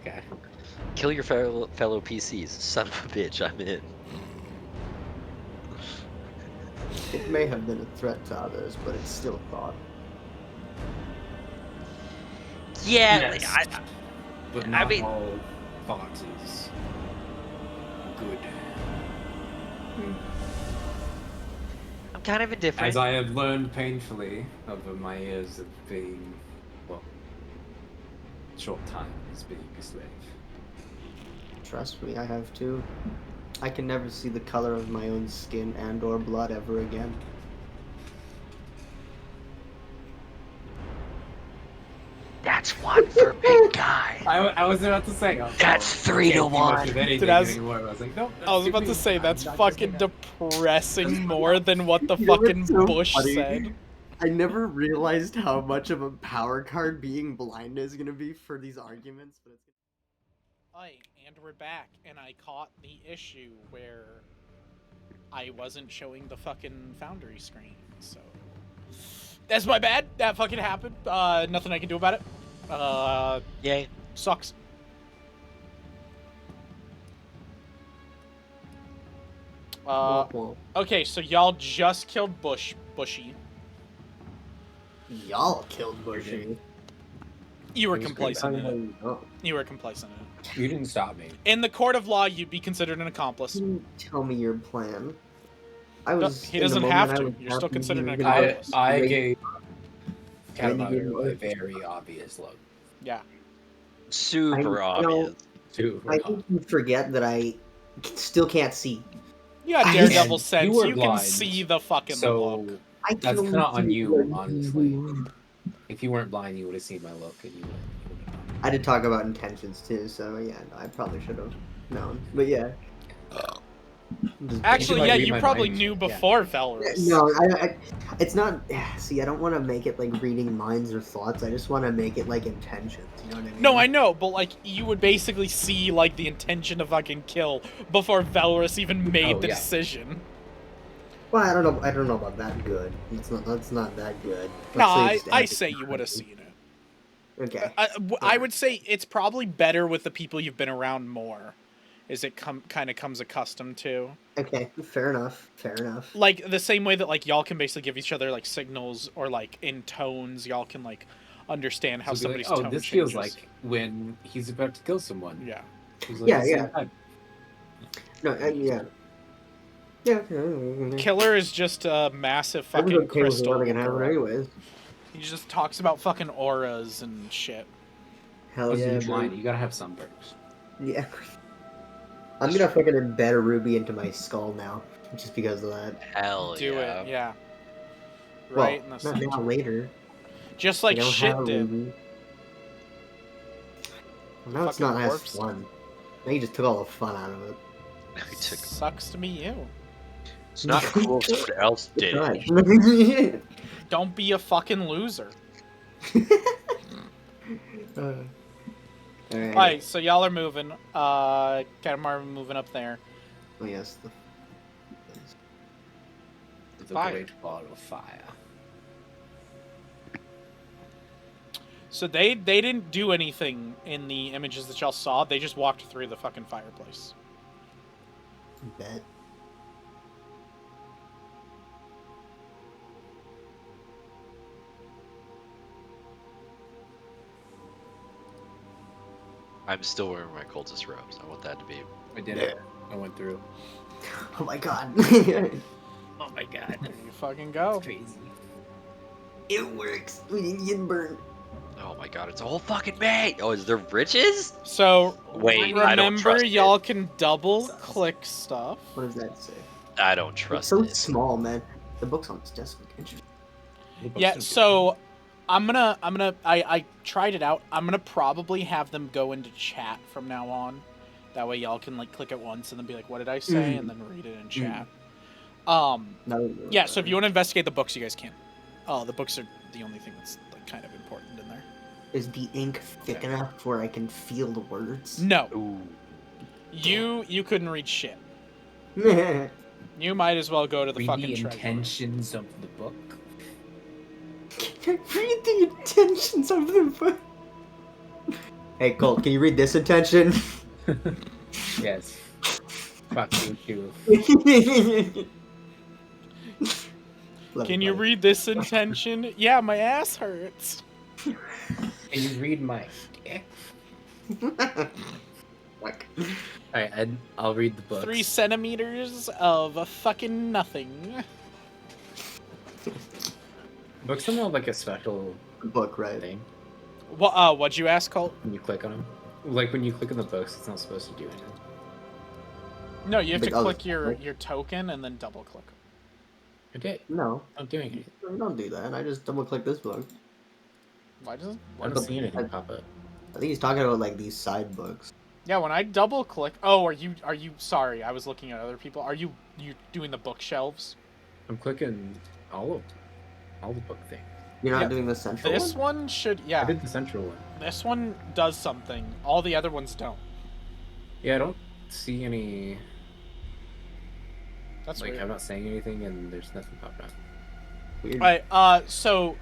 Okay. Kill your fellow PCs. Son of a bitch, I'm in. It may have been a threat to others, but it's still thought. Yeah, Yes. like, But I not mean- all thought is good. I'm kind of indifferent. As I have learned painfully over my years of being, well, short time as being a slave. Trust me, I have too. I can never see the color of my own skin and or blood ever again. That's one for big guy. I was about to say. That's 3 to 1. Dude, I was- anymore. I was like, nope. I was about to say that's fucking depressing more than what the You know what's fucking so bush funny? said. I never realized how much of a power card being blind is gonna be for these arguments, but it's Hi, and we're back, and I caught the issue where I wasn't showing the fucking Foundry screen, so... That's my bad. That fucking happened. Nothing I can do about it. Yay. Sucks. Okay, so y'all just killed Bushy. y'all killed Bushy. You were It was complacent great. in it. Oh, You were complacent in it. You didn't stop me. In the court of law, you'd be considered an accomplice. didn't tell me your plan. I was. He in the doesn't moment, have I to. was You're still happy considered you an were gonna- accomplice. I Wait. gave When you Katamaro a didn't- very obvious look. Yeah. Super I know. obvious. Too. I think you forget that I still can't see. You got I- Daredevil And sense. you were You can blind, see the fucking So look. I That's can not on see you, when honestly. if you weren't blind, you would have seen my look, and you would. I did talk about intentions too, so yeah, no, I probably should have known. But yeah. Just- Actually, might yeah, read you my probably mind. knew Yeah. before Valorous. No, it's not. See, I don't want to make it like reading minds or thoughts. I just want to make it like intentions. You know what I mean? No, I know, but like you would basically see like the intention to fucking kill before Valorous even made Oh, the yeah. decision. Well, I don't know. I don't know about that good. It's not. That's not that good. No, Let's I it's say you would have seen it. Okay. I would say it's probably better with the people you've been around more, is it kind of comes accustomed to. Okay, fair enough. Fair enough. Like the same way that like y'all can basically give each other like signals, or like in tones y'all can like understand how So be like, somebody's tone this changes. feels like when he's about to kill someone. Yeah. He's like, Yeah, the same yeah. time. No, yeah. Yeah. Killer is just a massive I was fucking okay with crystal. loving and having girl. anyways. He just talks about fucking auras and shit. Hell As yeah, in bro. wine, you gotta have some perks. Yeah. I'm gonna fucking embed a ruby into my skull now, just because of that. Hell Do yeah. it, yeah. Well, Right in the not center. now, later. Just like I don't shit have a did. ruby. Well, now it's Fucking not as warps. fun. Now you just took all the fun out of it. He took. Sucks to be you. It's not cool if someone else did it. Good Don't be a fucking loser. Alright. Alright, so y'all are moving. Katamari moving up there. Oh yes. The Fire. great ball of fire. So they didn't do anything in the images that y'all saw. They just walked through the fucking fireplace. Bet. I'm still wearing my cultist robes. I want that to be. I did it. I went through. Oh my god. Oh my god. There you fucking go. Crazy. It works. We didn't get burned. Oh my god, it's all fucking me! Oh, is there riches? So Wait, I don't remember, trust y'all it. can double click stuff. What does that say? I don't It's trust so it. small, man. The book's on this desk. Interesting. Yeah, so I tried it out. I'm gonna probably have them go into chat from now on. That way y'all can like click it once and then be like, what did I say? And then read it in chat. Yeah, so if you want to investigate the books, you guys can. The books are the only thing that's like kind of important in there. Is the ink thick enough where I can feel the words? No. Ooh. You couldn't read shit. Read You might as well go to the Read fucking the treasure. intentions of the book. the intentions of the book. Hey, Colt, can you read this intention? Yes. Fuck you too. Can you read this intention? Yeah, my ass hurts. Can you read my dick? Like, Alright, I'll read the book. 3 centimeters of fucking nothing. Books don't have like a special book, right? thing What'd you ask, Colt? when you click on them. Like when you click on the books, it's not supposed to do anything. No, you have to Like, click your token and then double click. Okay, No, not doing anything. don't do that. I just double click this book. Why does it? I don't see anything pop up. I think he's talking about like these side books. Yeah, when I double click. Oh, are you? Sorry, I was looking at other people. Are you doing the bookshelves? I'm clicking all the book things. You're not Yeah. doing the central This one? one should. I Yeah, did the central one. this one does something. All the other ones don't. Yeah, I don't see any. That's Like weird. I'm not saying anything, and there's nothing popping up. Weird. Alright, so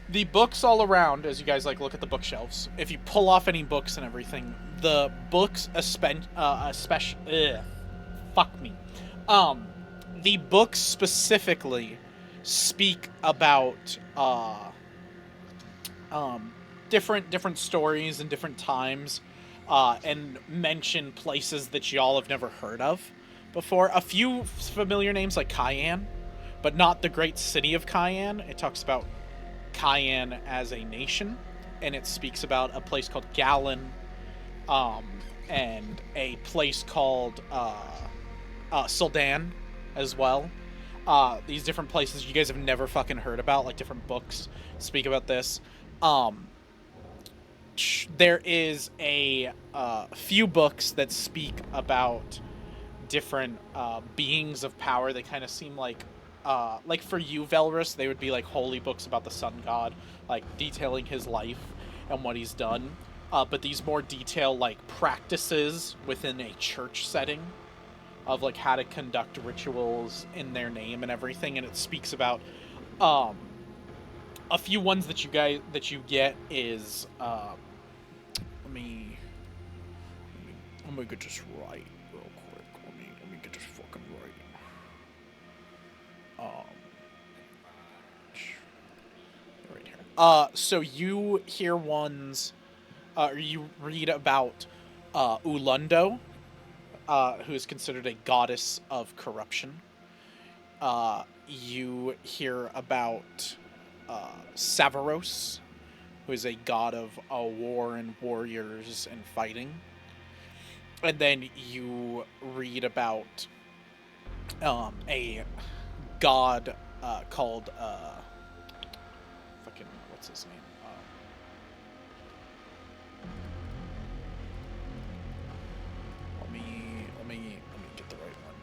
the books all around, as you guys like look at the bookshelves, if you pull off any books and everything, the books especially fuck me. The books specifically speak about different stories and different times, and mention places that y'all have never heard of before. A few familiar names like Cayenne, but not the great city of Cayenne. It talks about Cayenne as a nation, and it speaks about a place called Gallon, and a place called Soldan as well. These different places you guys have never fucking heard about, like different books speak about this. There is a few books that speak about different beings of power. They kind of seem like for you, Velrus, they would be like holy books about the sun god, like detailing his life and what he's done. But these more detail like practices within a church setting of like how to conduct rituals in their name and everything. And it speaks about a few ones that you get is let me Let me get this right real quick. Let me get this fucking right. Right here. So you hear ones, or you read about Ulundo, who is considered a goddess of corruption. You hear about Savaros, who is a god of war and warriors and fighting. And then you read about a god called fucking what's his name? Let me get the right one.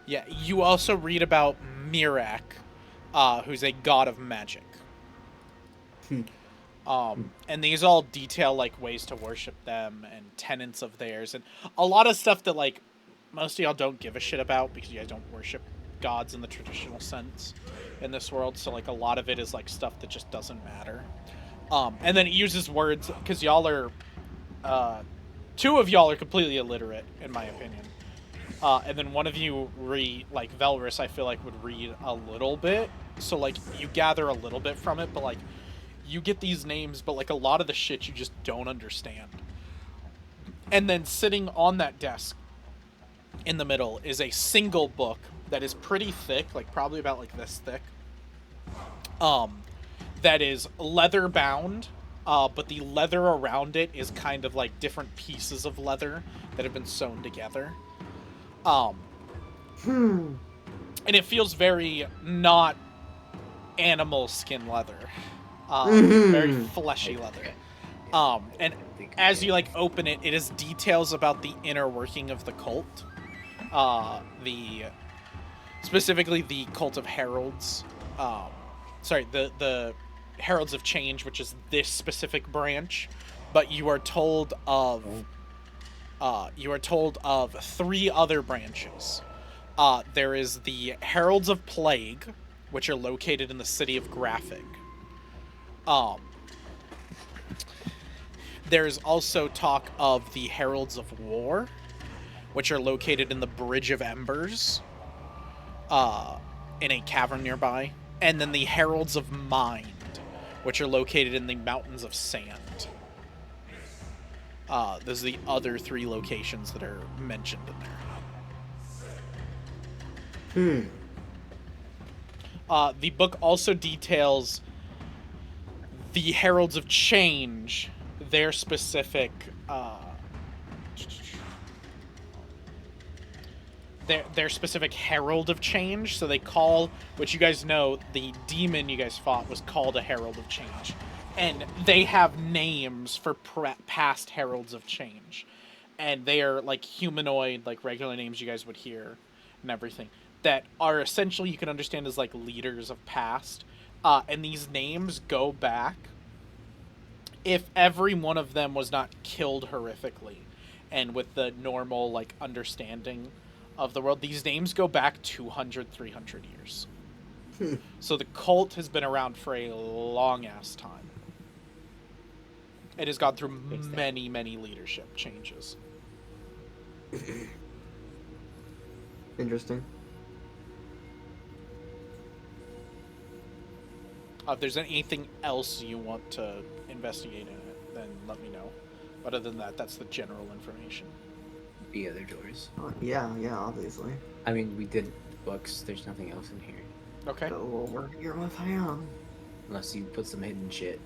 Yeah, you also read about Mirak, who's a god of magic. And these all detail like ways to worship them and tenets of theirs, and a lot of stuff that like most of y'all don't give a shit about because you guys don't worship gods in the traditional sense in this world. So like a lot of it is like stuff that just doesn't matter. And then it uses words because y'all are, two of y'all are completely illiterate in my opinion. And then one of you like Velrus, I feel like would read a little bit. So like you gather a little bit from it, but like you get these names, but like a lot of the shit you just don't understand. And then sitting on that desk in the middle is a single book that is pretty thick, like probably about like this thick. That is leather bound, but the leather around it is kind of like different pieces of leather that have been sewn together. And it feels very not animal skin leather. Very fleshy leather. And as you like open it, it is details about the inner working of the cult. Specifically the cult of Heralds. The Heralds of Change, which is this specific branch. But you are told of three other branches. There is the Heralds of Plague, which are located in the city of Graphig. There's also talk of the Heralds of War, which are located in the Bridge of Embers, in a cavern nearby. And then the Heralds of Mind, which are located in the Mountains of Sand. Those are the other three locations that are mentioned in there. The book also details the Heralds of Change, their specific their specific Herald of Change. So they call, which you guys know, the demon you guys fought was called a Herald of Change. And they have names for past Heralds of Change. And they are like humanoid, like regular names you guys would hear and everything. That are essentially, you can understand as like leaders of past. And these names go back, if every one of them was not killed horrifically, and with the normal like understanding of the world, these names go back 200, 300 years. So the cult has been around for a long ass time. It has gone through many, many leadership changes. Interesting. If there's anything else you want to investigate in it, then let me know. But other than that, that's the general information. The other doors. Yeah, obviously. I mean, we did books. There's nothing else in here. Okay. So we'll work here with I am. Unless you put some hidden shit.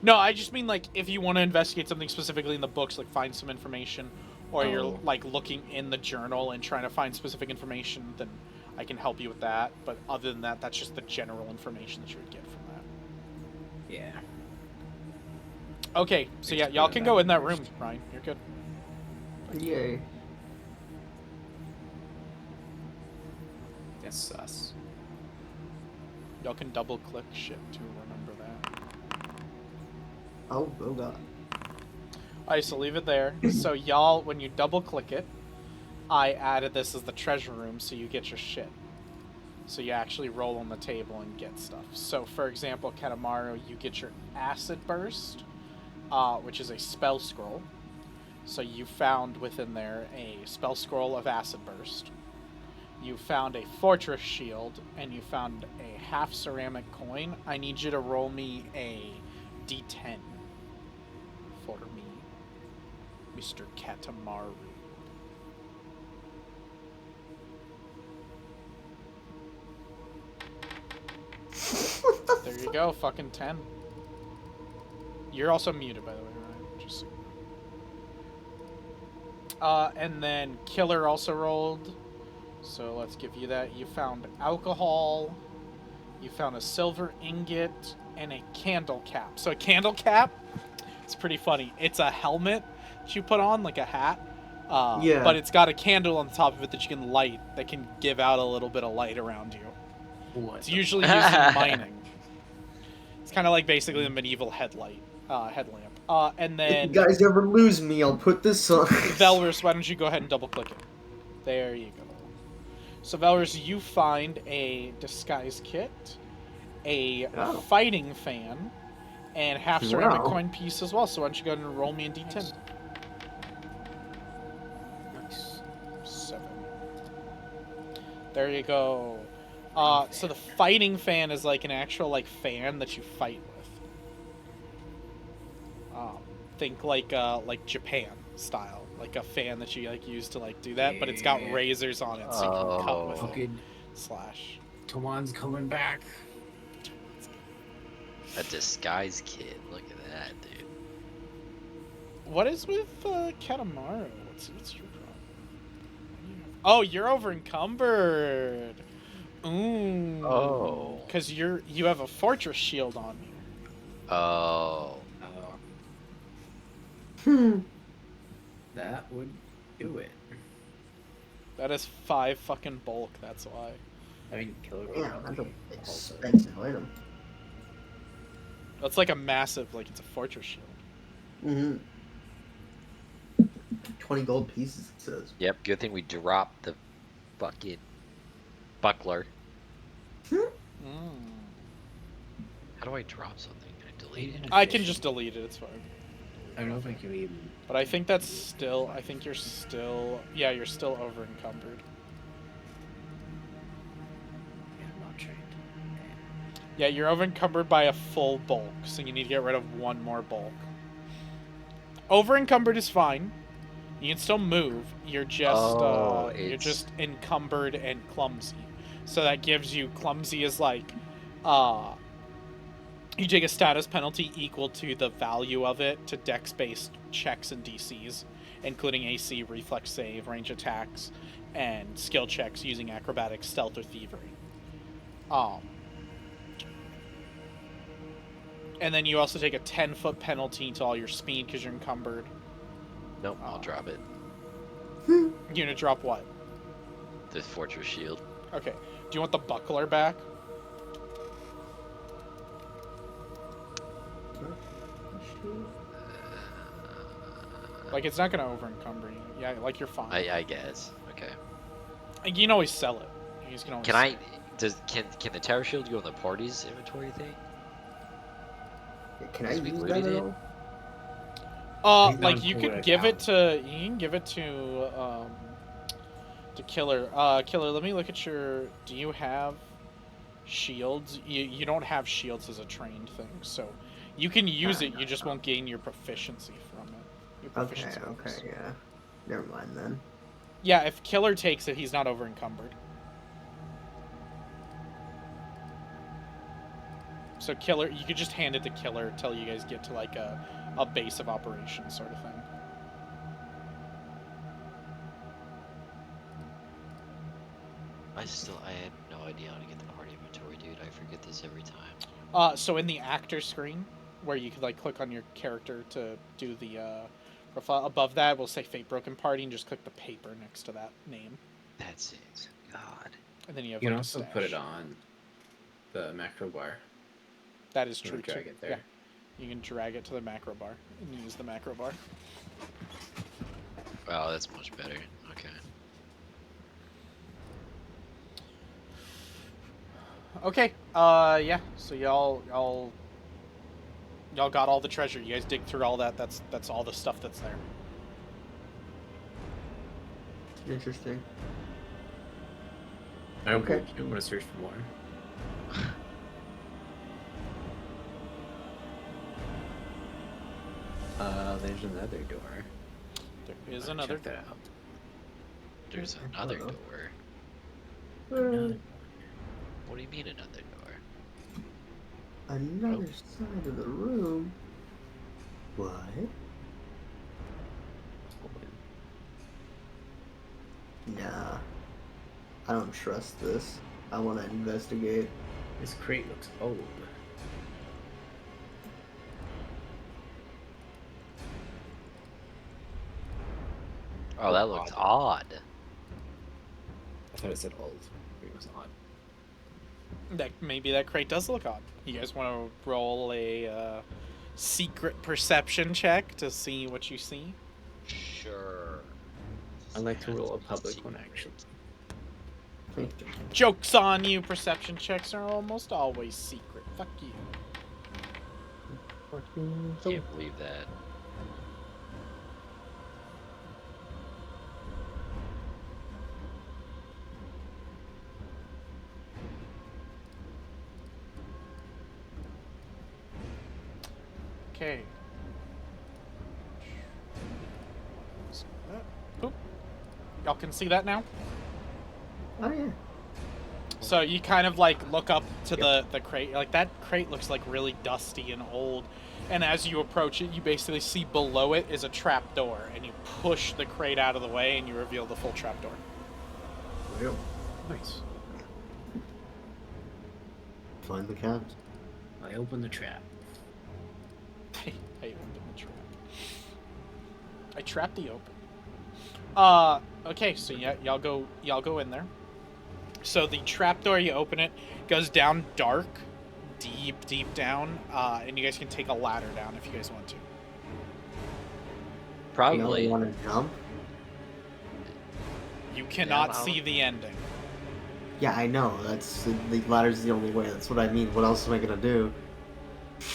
No, I just mean like if you want to investigate something specifically in the books, like find some information, or you're like looking in the journal and trying to find specific information, then I can help you with that. But other than that, that's just the general information that you would get from that. Yeah. Okay, so yeah, y'all can go in that room, Ryan. You're good. Yay. That's sus. Y'all can double click shit to remember that. Oh god. Alright, so leave it there. So y'all, when you double click it, I added this as the treasure room, so you get your shit. So you actually roll on the table and get stuff. So, for example, Katamaru, you get your Acid Burst, which is a spell scroll. So you found within there a spell scroll of Acid Burst. You found a Fortress Shield, and you found a half ceramic coin. I need you to roll me a d10 for me, Mr. Katamaru. There you go, fucking 10. You're also muted, by the way, right? Just so you know. And then Killer also rolled. So let's give you that. You found alcohol. You found a silver ingot and a candle cap. So a candle cap, it's pretty funny. It's a helmet that you put on, like a hat. Yeah. But it's got a candle on the top of it that you can light, that can give out a little bit of light around you. It's usually used in mining. It's kind of like basically the medieval headlamp. And If you then guys ever lose me, I'll put this on. Velrus, why don't you go ahead and double click it? There you go. So Velrus, you find a disguise kit, a fighting fan, and half ceramic coin piece as well. So why don't you go ahead and roll me a d10? Nice. 7. There you go. So the fighting fan is like an actual like fan that you fight with. Think like Japan style, like a fan that you like use to like do that, but it's got razors on it, so you can cut with it. Slash. Tomon's coming back. A disguise kit. Look at that, dude. What is with Katamaru? What's your problem? Oh, you're over encumbered. Ooh. Oh. Because you have a fortress shield on you. Oh. That would do it. That is 5 fucking bulk. That's why. I mean, killer. Yeah, that's an expensive item. That's like a massive, like it's a fortress shield. Mm-hmm. 20 gold pieces, it says. Yep. Good thing we dropped the fucking buckler. How do I drop something? Can I delete it? I can just delete it. It's fine. I don't know if I can even. But I think that's still. I think you're still. Yeah, you're still over encumbered. Yeah, I'm not trained. Yeah, you're over encumbered by a full bulk, so you need to get rid of 1 more bulk. Over encumbered is fine. You can still move. You're just you're just encumbered and clumsy. So that gives you clumsy is like you take a status penalty equal to the value of it to dex-based checks and DCs, including AC, reflex save, range attacks, and skill checks using acrobatics, stealth, or thievery. And then you also take a 10-foot penalty to all your speed because you're encumbered. Nope, I'll drop it. You're gonna drop what? The fortress shield. Okay. Do you want the buckler back? Like, it's not gonna over-encumber you. Yeah, like, you're fine. I guess. Okay. Like, you can always sell it. You just can always Can the tower shield go in the party's inventory thing? Can I We use looted that at it? all? Like, you could give it to... You can give it to Killer. Killer, let me look at your... Do you have shields? You don't have shields as a trained thing, so... You can use it, you just won't gain your proficiency from it. Your proficiency bonus. Yeah. Never mind then. Yeah, if Killer takes it, he's not over encumbered. So Killer, you could just hand it to Killer till you guys get to like a base of operations sort of thing. I have no idea how to get the party inventory, dude. I forget this every time. So in the actor screen, where you could like click on your character to do the profile, above that will say Fatebroken Party, and just click the paper next to that name. That's it. God. And then you have. You can like, also put it on the macro bar. That is true Drag too. it there. Yeah, you can drag it to the macro bar and use the macro bar. Wow, that's much better. Okay. Okay. Yeah. So y'all got all the treasure. You guys dig through all that. That's all the stuff that's there. Interesting. I Okay. want to search for more. There's another door. There is I'll another check that out. There's another Uh-oh. door. Another What do you mean another door? Another side of the room. What? Nah. I don't trust this. I want to investigate. This crate looks old. Oh, that looks odd. I thought it said old. It was odd. Maybe that crate does look odd. You guys want to roll a secret perception check to see what you see? Sure. I like to roll a public one, actually. Joke's on you. Perception checks are almost always secret. Fuck you. Can't believe that. Okay. Boop. Y'all can see that now? Oh yeah. So you kind of like look up to the crate. Like that crate looks like really dusty and old. And as you approach it, you basically see below it is a trap door, and you push the crate out of the way, and you reveal the full trap door. Real. Nice. Find the cat. I open the trap. I opened the trap. I trapped the open. Okay, so yeah, y'all go in there. So the trapdoor, you open it, goes down dark, deep down, and you guys can take a ladder down if you guys want to. Probably. You want to jump? You cannot I'll- see the ending. Yeah, I know. That's the ladder's the only way. That's what I mean. What else am I gonna do?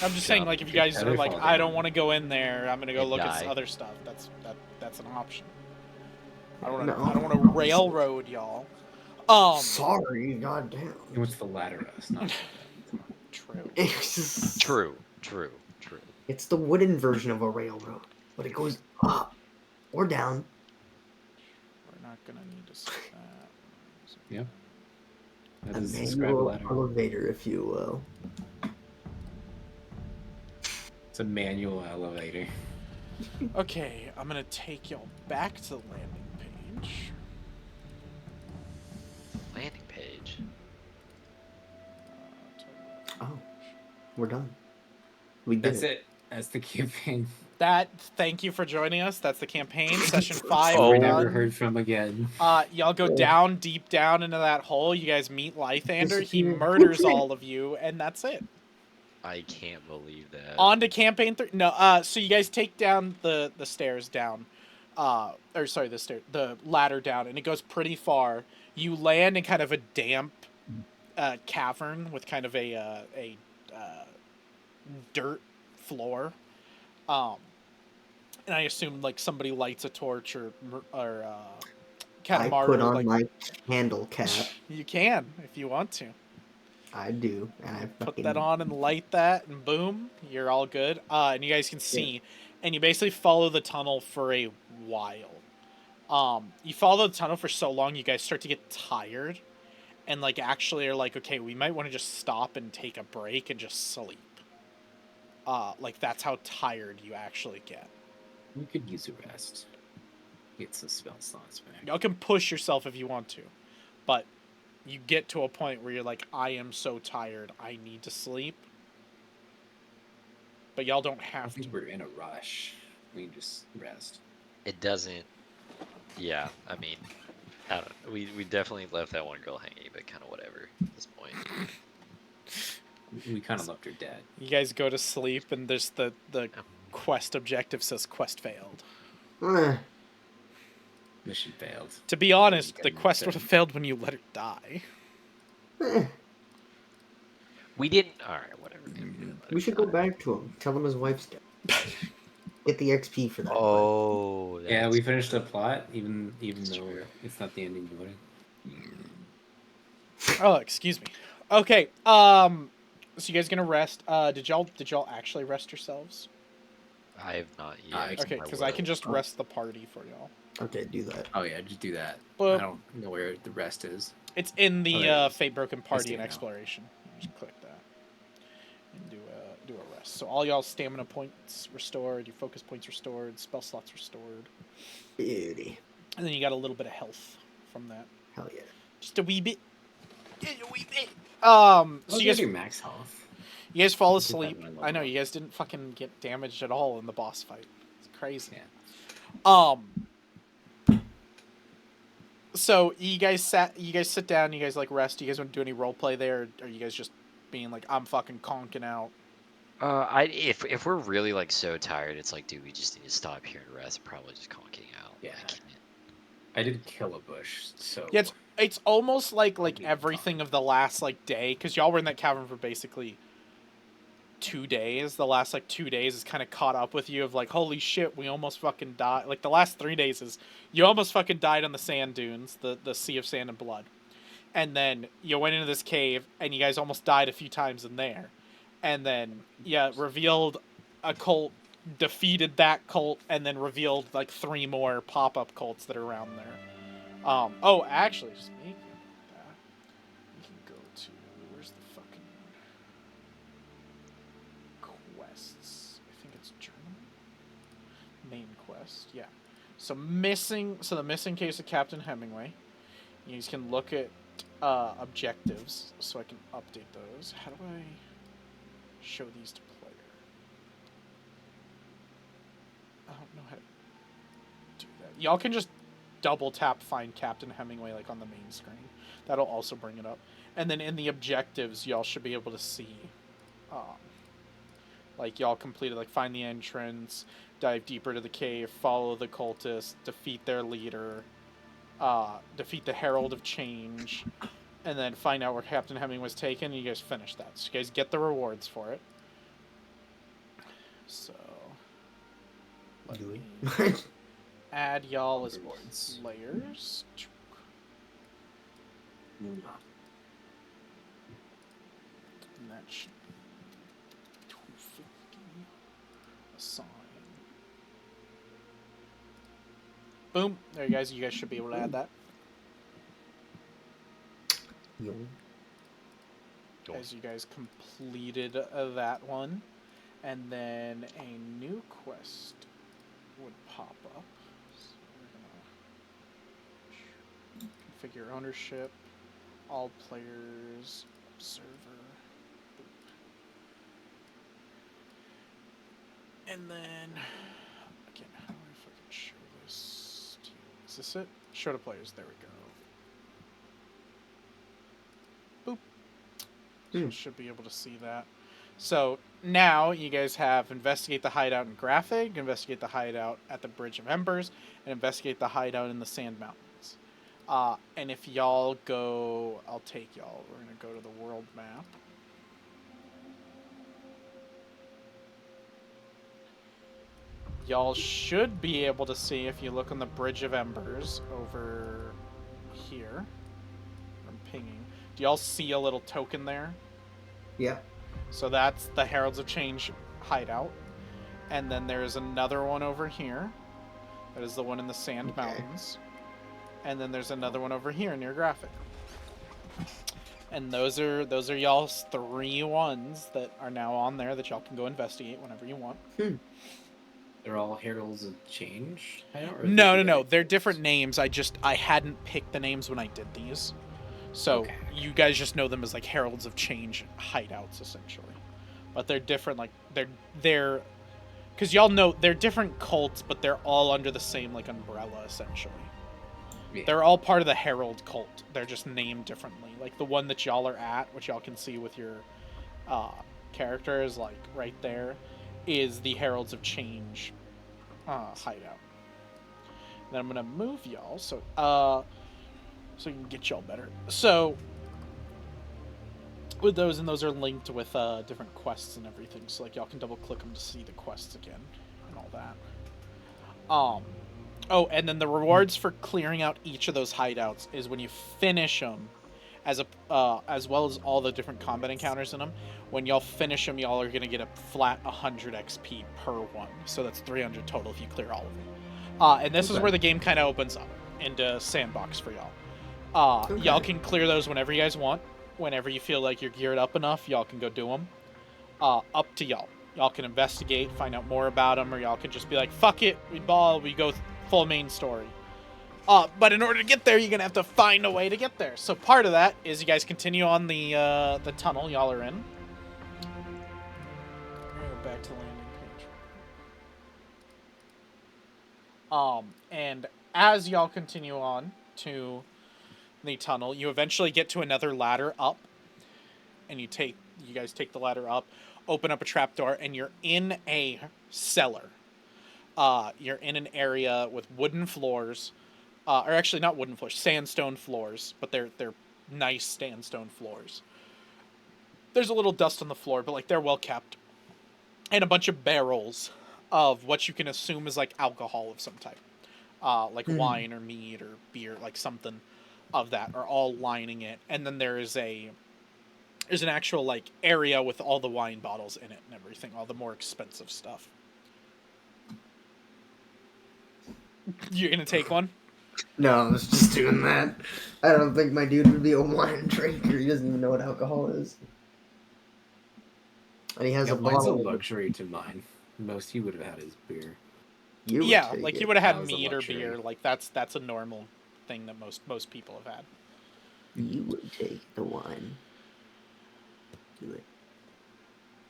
I'm just saying, Jump. like, if you guys are like, Fall I down. don't want to go in there, I'm gonna go And look die. at other stuff. That's an option. I don't No. want to railroad y'all. Sorry, goddamn. What's the ladder us? Not True. It's just, True. It's the wooden version of a railroad, but it goes up or down. We're not gonna need to see that. Yeah. That A is describe a manual ladder. elevator, if you will. It's a manual elevator. Okay, I'm gonna take y'all back to the landing page. Landing page. Oh, we're done. We did That's it. That's the campaign. Thank you for joining us. That's the campaign. Session 5, Oh. we're Never done. heard from again. Y'all go down, deep down into that hole. You guys meet Lythander. He Disappear. murders all of you, and that's it. I can't believe that. On to campaign 3. No, so you guys take down the stairs down. The ladder down, and it goes pretty far. You land in kind of a damp cavern with kind of a dirt floor. And I assume like somebody lights a torch or I Catamaru, put on like, my candle cap. You can if you want to. I do, and I Put fucking that on and light that, and boom, you're all good. And you guys can see, and you basically follow the tunnel for a while. You follow the tunnel for so long, you guys start to get tired, and like actually are like, okay, we might want to just stop and take a break and just sleep. Like that's how tired you actually get. We could use a rest. Get some spell slots back. Y'all can push yourself if you want to, but you get to a point where you're like, I am so tired, I need to sleep. But y'all don't I have to. think we're in a rush. We can just rest. It doesn't. Yeah, I mean, I don't. We definitely left that one girl hanging, but kind of whatever at this point. We kind of left her dead. You guys go to sleep, and there's the quest objective says quest failed. Eh, Mission failed. To be honest, You the gotta quest return. would have failed when you let her die. eh. We didn't. All right, whatever. Maybe we didn't let We it should go die. back to him. Tell him his wife's dead. Get the XP for that. Oh, Yeah, that's we finished the plot, even That's though true. it's not the ending you wanted. Oh, excuse me. Okay. So you guys gonna rest? Did y'all actually rest yourselves? I have not yet. I- Okay, I because I will. can just rest the party for y'all. Okay, do that. Oh yeah, just do that. But I don't know where the rest is. it's in Oh, the there it is. Fatebroken I party see and it now. exploration. You just click that and do a rest. So all y'all stamina points restored, your focus points restored, spell slots restored, Beauty. and then you got a little bit of health from that. Hell yeah. Just a wee bit. Just a wee bit. Oh, So you guys max health. fall Just that asleep. one I know level. you guys didn't fucking get damaged at all in the boss fight. It's crazy. Yeah. So you guys sit down, you guys like rest. You guys want to do any role play there, or are you guys just being like, I'm fucking conking out? If we're really like so tired, it's like, dude, we just need to stop here and rest. Probably just conking out. Yeah. Like, I did kill a bush, so Yeah, it's almost like Maybe everything fine. of the last like day, because y'all were in that cavern for basically 2 days. The last like 2 days is kind of caught up with you of like, holy shit, we almost fucking died. Like the last 3 days is you almost fucking died on the sand dunes, the sea of sand and blood. And then you went into this cave and you guys almost died a few times in there. And then revealed a cult, defeated that cult, and then revealed like 3 more pop-up cults that are around there. Actually, speaking of that, we can go to where's the fucking quests? I think it's journal. Main quest, yeah. So the missing case of Captain Hemingway. You guys can look at objectives, so I can update those. How do I show these to player? I don't know how to do that. Y'all can just double tap find Captain Hemingway like on the main screen. That'll also bring it up. And then in the objectives, y'all should be able to see, like y'all completed like find the entrance, dive deeper to the cave, follow the cultists, defeat their leader, defeat the Herald of Change, and then find out where Captain Hemingway was taken, and you guys finish that. So you guys get the rewards for it. So let Do me we? add y'all as Rewards. players. And that should be 250. Assign. Boom. There you guys. You guys should be able to add that. Yo. Cool. As you guys completed that one. And then a new quest would pop up. So we're gonna configure ownership, all players, observer. And then, again, how do I fucking show this to you? Is this it? Show to players. There we go. Boop. So you should be able to see that. So now you guys have investigate the hideout in Graphic, investigate the hideout at the Bridge of Embers, and investigate the hideout in the Sand Mountains. And if y'all go, I'll take y'all. We're gonna go to the world map. Y'all should be able to see if you look on the Bridge of Embers over here. I'm pinging. Do y'all see a little token there? Yeah. So that's the Heralds of Change hideout. And then there's another one over here. That is the one in the Sand Mountains. And then there's another one over here near Graphic. And those are y'all's 3 ones that are now on there that y'all can go investigate whenever you want. They're all Heralds of Change? No. They're different names. I hadn't picked the names when I did these. So Okay. you guys just know them as like Heralds of Change hideouts essentially. But they're different, like they're because y'all know they're different cults, but they're all under the same like umbrella essentially. Yeah. They're all part of the Herald cult. They're just named differently. Like the one that y'all are at, which y'all can see with your characters, like right there, is the Heralds of Change hideout. Then I'm gonna move y'all so you can get y'all better. So with those, and those are linked with different quests and everything. So like y'all can double click them to see the quests again and all that. Oh, and then the rewards for clearing out each of those hideouts is when you finish them, as well as all the different combat encounters in them. When y'all finish them, y'all are gonna get a flat 100 XP per one. So that's 300 total if you clear all of them. And this is where the game kind of opens up into sandbox for y'all. Y'all can clear those whenever you guys want. Whenever you feel like you're geared up enough, y'all can go do them. Up to y'all. Y'all can investigate, find out more about them, or y'all can just be like, fuck it, we go full main story. But in order to get there, you're gonna have to find a way to get there. So part of that is you guys continue on the tunnel y'all are in. Go back to the landing page. And as y'all continue on to the tunnel, you eventually get to another ladder up, and you guys take the ladder up, open up a trapdoor, and you're in a cellar. You're in an area with wooden floors, or actually not wooden floors, sandstone floors, but they're nice sandstone floors. There's a little dust on the floor, but like they're well kept, and a bunch of barrels of what you can assume is like alcohol of some type, like wine or mead or beer, like something of that, are all lining it. And then there's an actual like area with all the wine bottles in it and everything, all the more expensive stuff. You're gonna take one? No, I was just doing that. I don't think my dude would be a wine drinker. He doesn't even know what alcohol is. And he has a Mine's a bottle. luxury to mine. Most he would have had is beer. You would Yeah, take like it. you would have That had was a mead or luxury. beer. Like that's a normal thing that most people have had. You would take the wine. Do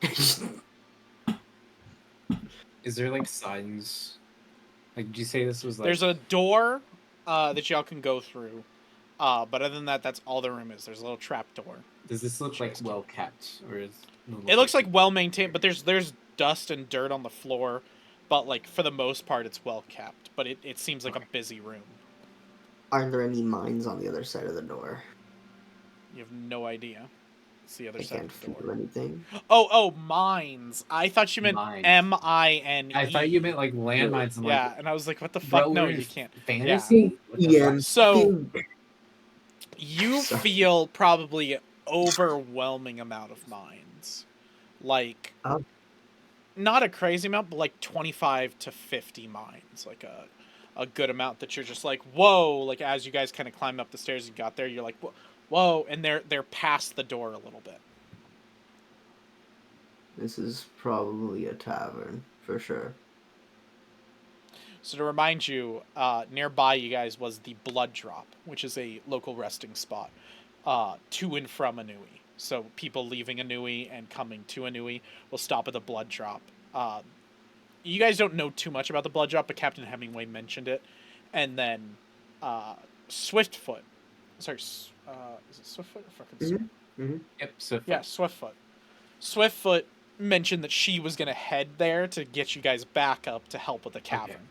it. Is there like signs? Like, did you say this was like? There's a door that y'all can go through, but other than that, that's all the room is. There's a little trap door. Does this look like well kept, or is? It looks like well maintained, but there's dust and dirt on the floor, but like for the most part, it's well kept. But it seems like a busy room. Are there any mines on the other side of the door? You have no idea. It's the other I side can't of the door. feel anything. Oh, mines. I thought you meant Mines. MINE. I thought you meant like landmines. I'm Yeah, like, and I was like, what the bro, fuck? No, we're in you can't. fantasy. What the Yeah. fuck? So you Sorry. feel probably overwhelming amount of mines. Like not a crazy amount, but like 25 to 50 mines. Like a good amount that you're just like, whoa, like as you guys kind of climb up the stairs and got there, you're like, whoa, and they're past the door a little bit. This is probably a tavern, for sure. So to remind you, nearby you guys was the Blood Drop, which is a local resting spot to and from Anui. So people leaving Anui and coming to Anui will stop at the Blood Drop. You guys don't know too much about the Blood Drop, but Captain Hemingway mentioned it. And then Swiftfoot. Sorry, is it Swiftfoot or fucking Swift? Yep. So Yeah, Swiftfoot. Swiftfoot mentioned that she was going to head there to get you guys back up to help with the cavern.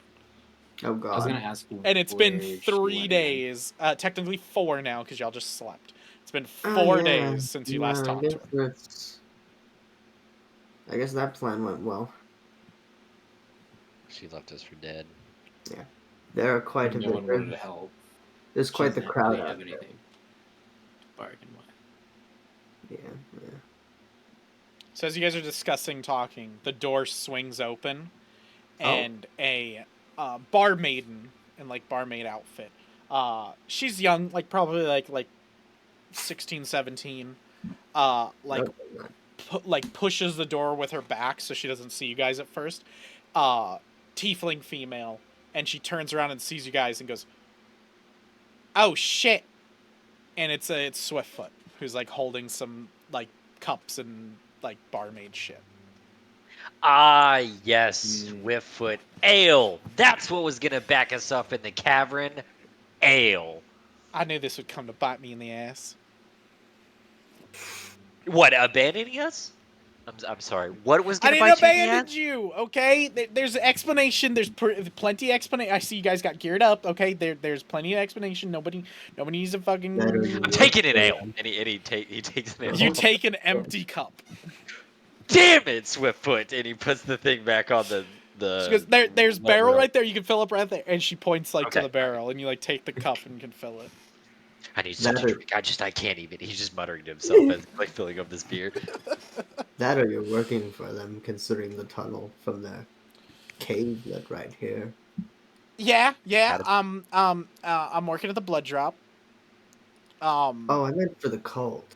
Oh god. I was gonna ask. And it's been where she 3 went days, technically 4 now, because y'all just slept. It's been 4 days since you last talked to her. I guess that plan went well. She left us for dead. Yeah. There are quite a No one bit. wanted to help. There's She quite the doesn't crowd really out have there. anything to bargain with. Yeah. So as you guys are discussing, talking, the door swings open, and a barmaiden in like barmaid outfit. She's young, like probably like 16, 17. Pushes the door with her back so she doesn't see you guys at first. Tiefling female, and she turns around and sees you guys and goes, "Oh shit!" And it's Swiftfoot who's like holding some like cups and like barmaid shit. Ah, yes, Swiftfoot. Ale. That's what was gonna back us up in the cavern. Ale. I knew this would come to bite me in the ass. What, abandoning us? I'm sorry. What was I gonna didn't bite you in the abandon ass? you, okay? There's an explanation. There's plenty of explanation. I see you guys got geared up, okay? There's plenty of explanation. Nobody needs to That or you I'm fucking... work taking an for ale, them. and he takes an ale. You take an empty cup. Damn it, Swiftfoot! And he puts the thing back on She the. goes, there's what barrel rail. right there. You can fill up right there. And she points, like, to Okay, the barrel. And you, like, take the cup and can fill it. I need That something to or, drink. I can't even. He's just muttering to himself as he's, like, filling up this beer. that or you're working for them, considering the tunnel from their cave led right here. Yeah. Adam. I'm working at the blood drop. Oh, I meant for the cult.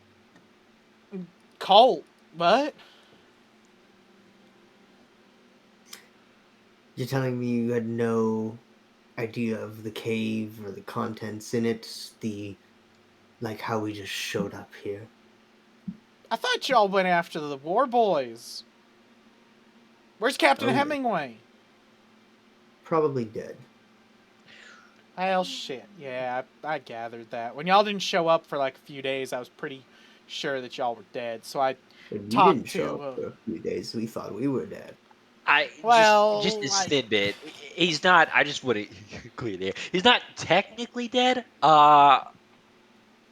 Colt. What? You're telling me you had no idea of the cave or the contents in it, like how we just showed up here. I thought y'all went after the war boys. Where's Captain Oh, yeah. Hemingway? Probably dead. Well, shit. Yeah, I gathered that. When y'all didn't show up for like a few days, I was pretty sure that y'all were dead. So I If you talked didn't show to... up for a few days, we thought we were dead. Just a I- snippet. He's not. I just want to clear the air. He's not technically dead.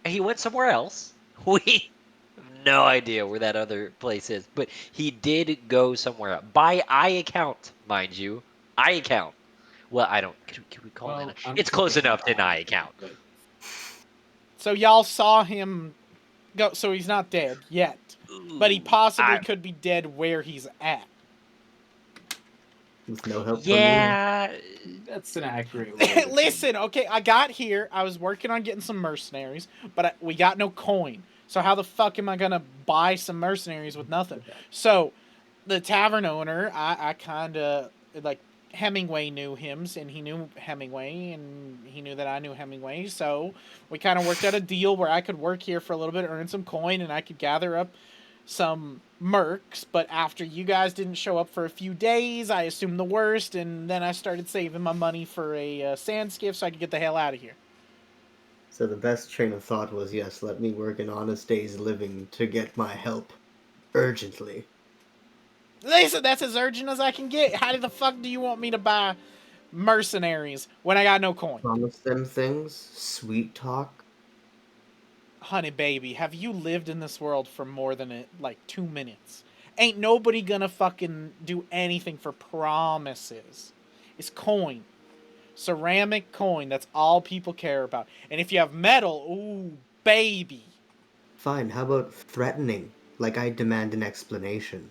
He went somewhere else. We have no idea where that other place is, but he did go somewhere else. By eye account, mind you, eye account. Well, I don't. Can we call it? It's close enough to an eye account. So y'all saw him go... So he's not dead yet. But he possibly could be dead where he's at. With no help Yeah. That's an accurate way to Listen, okay, I got here. I was working on getting some mercenaries, but we got no coin. So how the fuck am I gonna buy some mercenaries with nothing? So the tavern owner, I kind of like Hemingway knew him, and he knew Hemingway, and he knew that I knew Hemingway. So we kind of worked out a deal where I could work here for a little bit, earn some coin, and I could gather up some mercs. But after you guys didn't show up for a few days, I assumed the worst, and then I started saving my money for a sand skiff so I could get the hell out of here. So the best train of thought was, yes, let me work an honest day's living to get my help. Urgently. Listen, that's as urgent as I can get. How the fuck do you want me to buy mercenaries when I got no coin? Promise them things? Sweet talk? Honey baby, have you lived in this world for more than 2 minutes? Ain't nobody gonna fucking do anything for promises. It's coin. Ceramic coin, that's all people care about. And if you have metal, ooh, baby. Fine, how about threatening? Like I demand an explanation.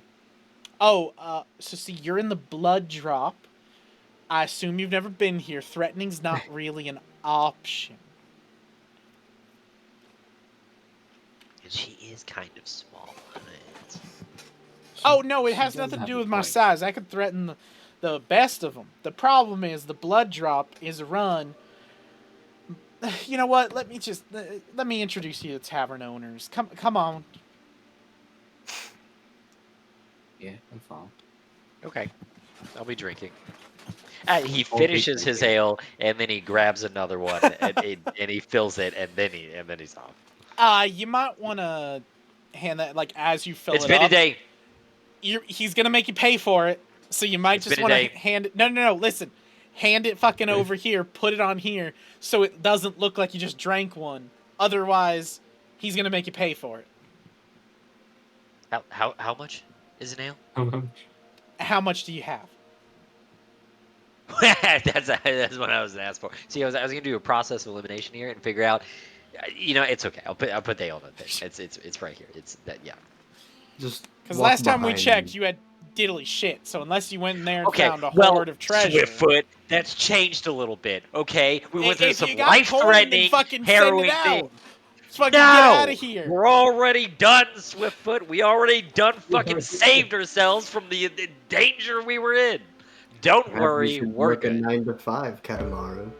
Oh, so see, you're in the blood drop. I assume you've never been here. Threatening's not really an option. And she is kind of small. Right? Oh, no, it has does nothing to have do a with my point. size. I could threaten the best of them. The problem is the blood drop is run... You know what? Let me introduce you to tavern owners. Come on. Yeah, I'm fine. Okay, I'll be drinking. He finishes his ale, and then he grabs another one, and he fills it, and then he's off. You might want to hand that, as you fill It's it been up. a day. He's going to make you pay for it, so you might It's just been a want to day. hand it... No, listen. Hand it fucking over here, put it on here, so it doesn't look like you just drank one. Otherwise, he's going to make you pay for it. How much is an ale? How much do you have? That's what I was gonna ask for. See, I was gonna do a process of elimination here and figure out. It's okay. I'll put the ale on the thing. It's right here. It's that yeah. Just Because walk last time we behind checked, me. you had diddly shit. So unless you went in there and Okay, found a well, hoard of treasure... Swiftfoot, that's changed a little bit. Okay, we went through If some you got coin, then life-threatening, fucking send harrowing it out. things. Let's fucking No, get out of here. we're already done, Swiftfoot. We already done fucking saved ourselves from the danger we were in. Don't Perhaps you worry, should we're work a good. 9 to 5, Katamaru.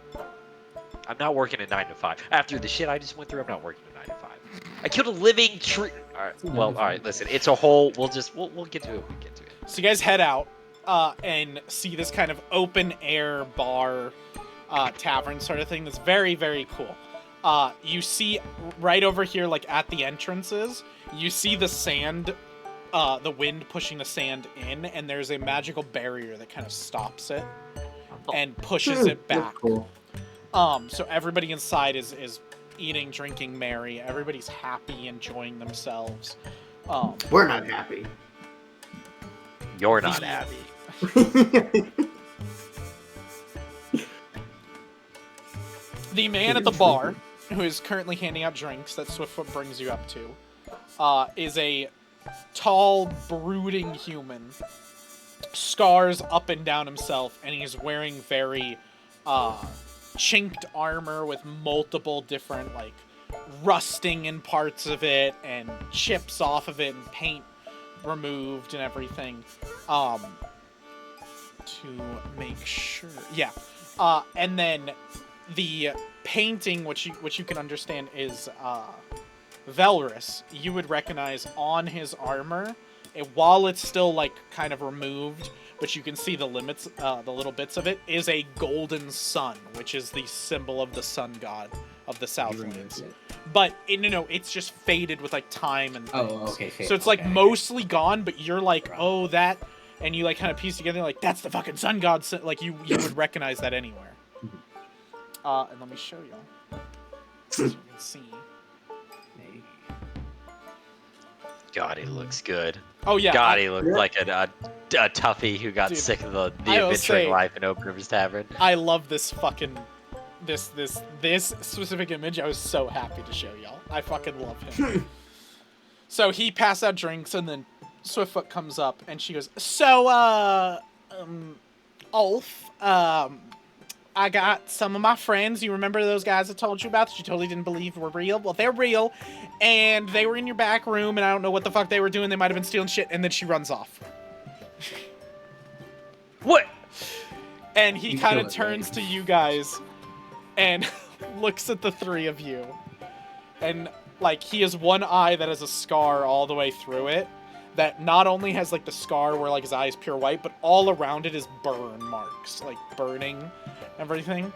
I'm not working a 9 to 5. After the shit I just went through, I'm not working a 9 to 5. I killed a living tree. All right, well, all right. Listen, it's a whole. We'll get to it. We'll get to it. So you guys head out and see this kind of open air bar tavern sort of thing that's very, very cool. You see right over here, at the entrances, you see the sand the wind pushing the sand in, and there's a magical barrier that kind of stops it and pushes it That's back. cool. So everybody inside is eating, drinking, merry. Everybody's happy, enjoying themselves. We're not happy. You're not The- happy. The man at the bar, who is currently handing out drinks that Swiftfoot brings you up to, is a tall, brooding human. Scars up and down himself, and he's wearing very chinked armor with multiple different, like, rusting in parts of it, and chips off of it, and paint removed and everything. To make sure. Yeah. And then the painting, which you can understand is Velrus, you would recognize on his armor, while it's still like kind of removed, but you can see the limits, the little bits of it, is a golden sun, which is the symbol of the sun god of the Southlands. But no, it's just faded with like time and things. Oh, okay. So it's like mostly gone, but you're like, oh, that, and you like kind of piece together like that's the fucking sun god. Like you would recognize that anywhere. And let me show you, so you can see. God, he looks good. Oh yeah. God, he looked like a toughie who got Dude, sick of the I will adventuring say- life in Open Rivers Tavern. I love this fucking this specific image. I was so happy to show y'all. I fucking love him. So he passed out drinks, and then Swiftfoot comes up, and she goes, "So, Ulf, I got some of my friends. You remember those guys I told you about that you totally didn't believe were real? Well, they're real, and they were in your back room, and I don't know what the fuck they were doing. They might have been stealing shit." And then she runs off. What? And he You kind kill of it, turns right? to you guys and looks at the three of you. And, like, he has one eye that has a scar all the way through it. That not only has, like, the scar where, like, his eye is pure white, but all around it is burn marks. Like, burning everything.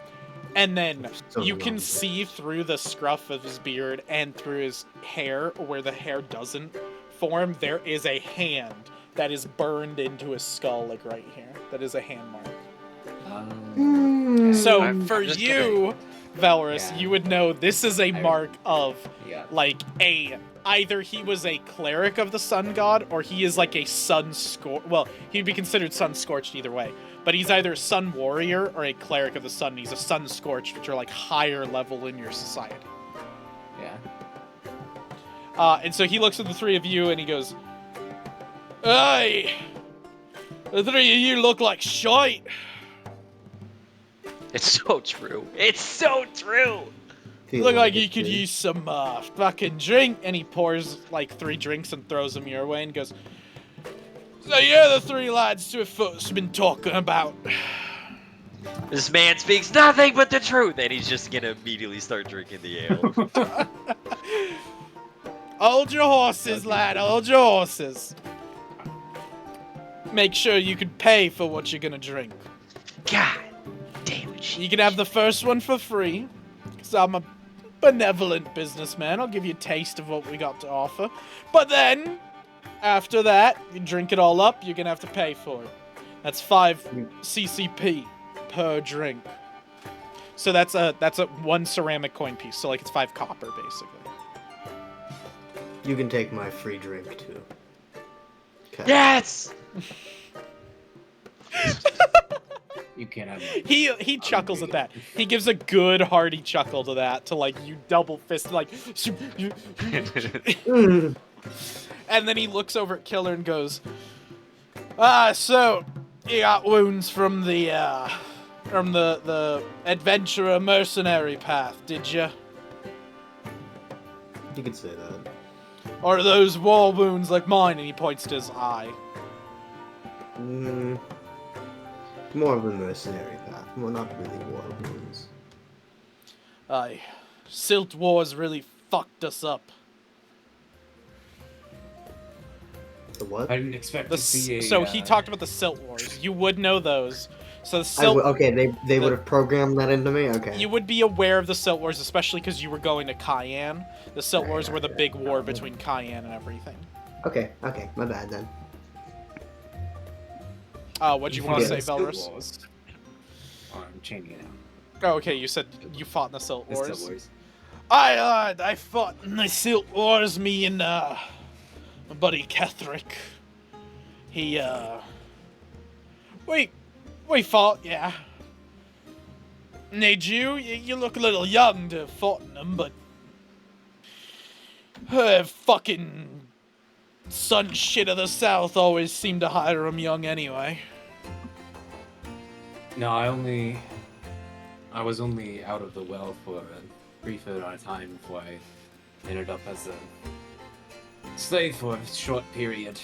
And then So you can wrong. see through the scruff of his beard and through his hair, where the hair doesn't form, there is a hand that is burned into his skull, like, right here. That is a hand mark. So I'm for just you, Velrus, Yeah. you would know this is a mark of Yeah. like either he was a cleric of the sun god or he is like a sun scorched. Well, he'd be considered sun scorched either way, but he's either a sun warrior or a cleric of the sun. He's a sun scorched, which are like higher level in your society. Yeah. And so he looks at the three of you and he goes, "Hey, the three of you look like shite." It's so true. It's so true. You look like you could use some fucking drink. And he pours like 3 drinks and throws them your way and goes, "So you're the 3 lads Swiftfoot's been talking about." This man speaks nothing but the truth, and he's just gonna immediately start drinking the ale. Hold your horses, lad. Hold your horses. Make sure you can pay for what you're gonna drink. God damn it. You can have the first one for free, because I'm a benevolent businessman. I'll give you a taste of what we got to offer. But then, after that, you drink it all up, you're going to have to pay for it. That's 5 CCP per drink. So that's a 1 ceramic coin piece. So like it's 5 copper, basically. You can take my free drink too. Okay. Yes! You can't have. He chuckles at that. He gives a good hearty chuckle to that, to like you double fist like Mm. and then he looks over at Killer and goes, so you got wounds from the adventurer mercenary path, did you? You could say that. Or are those war wounds like mine? And he points to his eye. Mm. More of a mercenary path. Well, not really war wounds. Aye. Silt Wars really fucked us up. The what? I didn't expect to see a. So he talked about the Silt Wars. You would know those. So the I Silt... okay, they would have programmed that into me? Okay. You would be aware of the Silt Wars, especially because you were going to Cayenne. The Silt Right, Wars were the right, big right. war between Cayenne and everything. Okay, my bad then. What'd you want to say, Belrus? Oh, I'm changing it out. Oh, okay, you said you fought in the Silt The Wars. Still Wars. I fought in the Silt Wars, me and, my buddy Kethric. He, we fought, yeah. Need you? You look a little young to have fought in them, but... fucking... Sun shit of the South always seem to hire them young anyway. No, I was only out of the well for a brief amount of time before I ended up as a slave for a short period.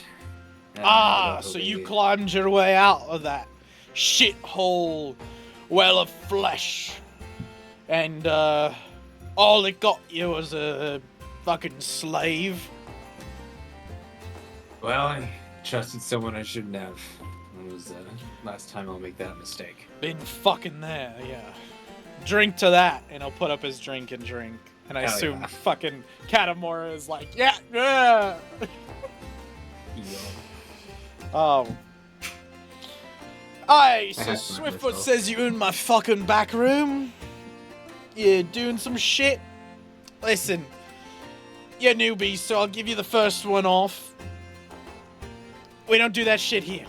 And So you climbed your way out of that shithole well of flesh. And, all it got you was a fucking slave. Well, I trusted someone I shouldn't have. It was the last time I'll make that mistake. Been fucking there, yeah. Drink to that, and he'll put up his drink and drink. And I Hell assume yeah. fucking Katamora is like, yeah. Oh. Aye, so have to Swiftfoot myself. says you in my fucking back room. You're doing some shit. Listen, you're newbies, so I'll give you the first one off. We don't do that shit here.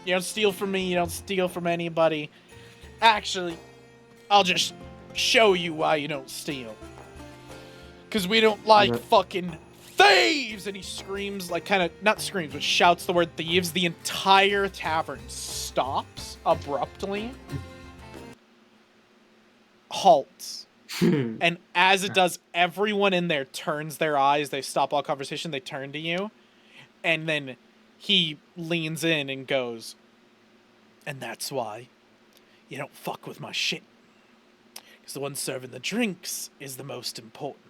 You don't steal from me, you don't steal from anybody. Actually, I'll just show you why you don't steal. Because we don't like Yeah. fucking thieves! And he screams, like, kind of, not screams, but shouts the word thieves. The entire tavern stops abruptly, halts. And as it does, everyone in there turns their eyes. They stop all conversation. They turn to you. And then he leans in and goes, and that's why you don't fuck with my shit. Because the one serving the drinks is the most important.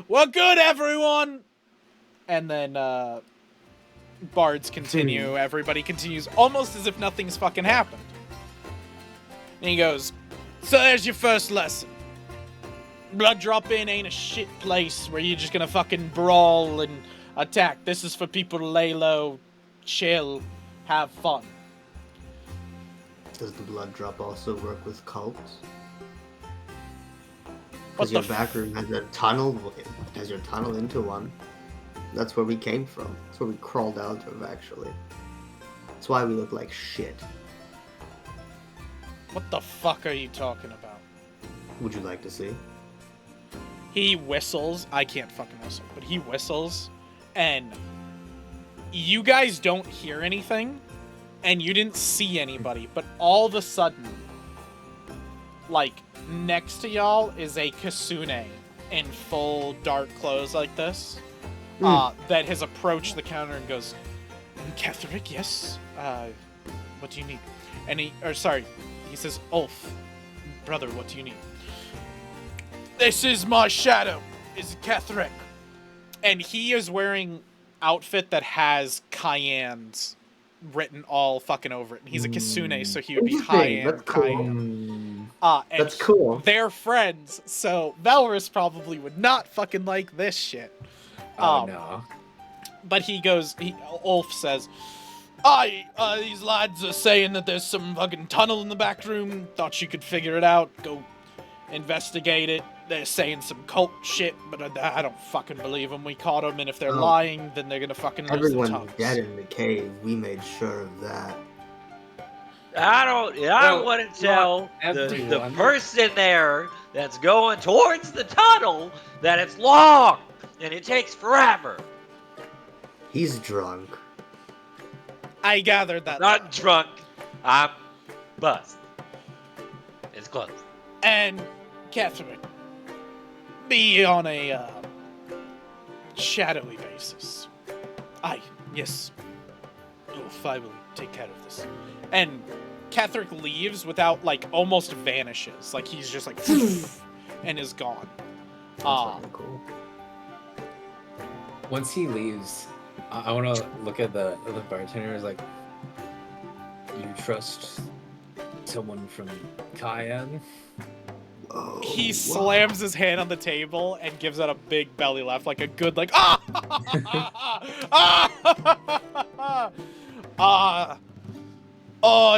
Well, good, everyone! And then, bards continue. Everybody continues almost as if nothing's fucking happened. And he goes, so there's your first lesson. Blood Drop Inn ain't a shit place where you're just gonna fucking brawl and attack. This is for people to lay low, chill, have fun. Does the blood drop also work with cults? What Because the your back room has a tunnel. Has your tunnel into one. That's where we came from. That's where we crawled out of, actually. That's why we look like shit. What the fuck are you talking about? Would you like to see? He whistles. I can't fucking whistle, but he whistles, and you guys don't hear anything, and you didn't see anybody, but all of a sudden, like, next to y'all is a Kasune in full dark clothes like this, that has approached the counter and goes, Kethric, yes? What do you need? And he says, Ulf, brother, what do you need? This is my shadow, is Kethric. And he is wearing outfit that has Cayenne's written all fucking over it. And he's a Kasune, so he would be Cayenne. That's cool. Cayenne. And That's cool. They're friends, so Valorous probably would not fucking like this shit. Oh, no. But Ulf says, these lads are saying that there's some fucking tunnel in the back room. Thought you could figure it out. Go investigate it. They're saying some cult shit, but I don't fucking believe them. We caught them, and if they're lying, then they're gonna fucking lose their Everyone's tongues. dead in the cave. We made sure of that. I want to tell the person there that's going towards the tunnel that it's long and it takes forever. He's drunk. I gathered that. Not drunk. I'm buzzed. It's close. And Catherine, be on a shadowy basis. Yes. Oof, I will take care of this. And Kethric leaves without, like, almost vanishes. Like, he's just like, and is gone. That's fucking cool. Once he leaves, I want to look at the bartender. Is like, do you trust someone from Cayenne? he slams his hand on the table and gives out a big belly laugh, like a good, like, oh,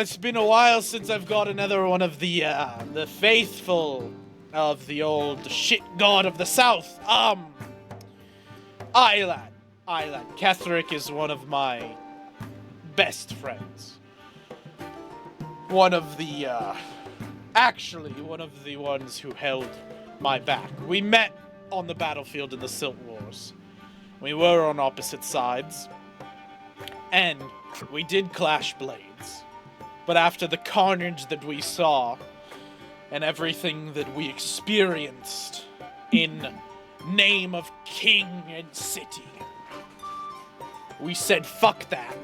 it's been a while since I've got another one of the faithful of the old shit god of the south. Island. Ketherick is one of my best friends. One of the ones who held my back. We met on the battlefield in the Silt Wars. We were on opposite sides, and we did clash blades. But after the carnage that we saw, and everything that we experienced in name of king and city, we said fuck that,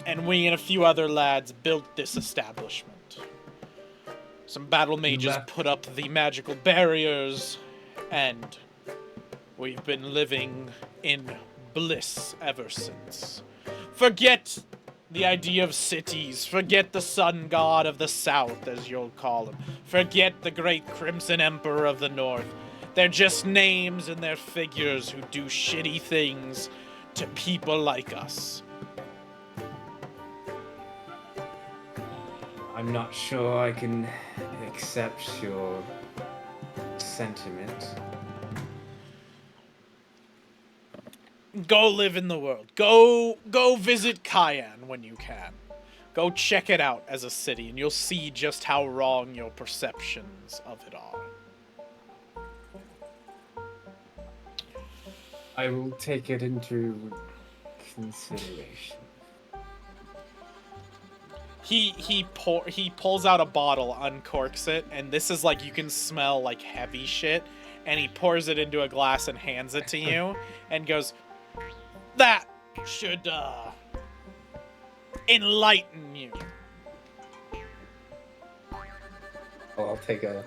and we and a few other lads built this establishment. Some battle mages put up the magical barriers, and we've been living in bliss ever since. Forget the idea of cities. Forget the sun god of the south, as you'll call him. Forget the great Crimson Emperor of the north. They're just names and they're figures who do shitty things to people like us. I'm not sure I can accept your sentiment. Go live in the world. Go visit Cayenne when you can. Go check it out as a city, and you'll see just how wrong your perceptions of it are. I will take it into consideration. He pulls out a bottle, uncorks it, and this is like, you can smell like heavy shit, and he pours it into a glass and hands it to you, and goes, that should enlighten you. Oh, I'll take a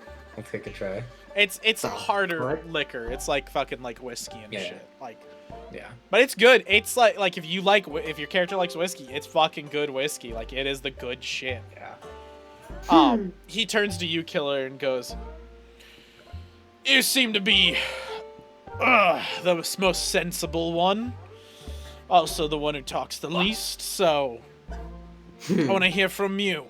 try. It's harder liquor. It's like fucking like whiskey and shit. Like, yeah. But it's good. It's like if your character likes whiskey, it's fucking good whiskey. Like, it is the good shit. Yeah. He turns to you, Killer, and goes, you seem to be the most sensible one. Also the one who talks the least, so I want to hear from you.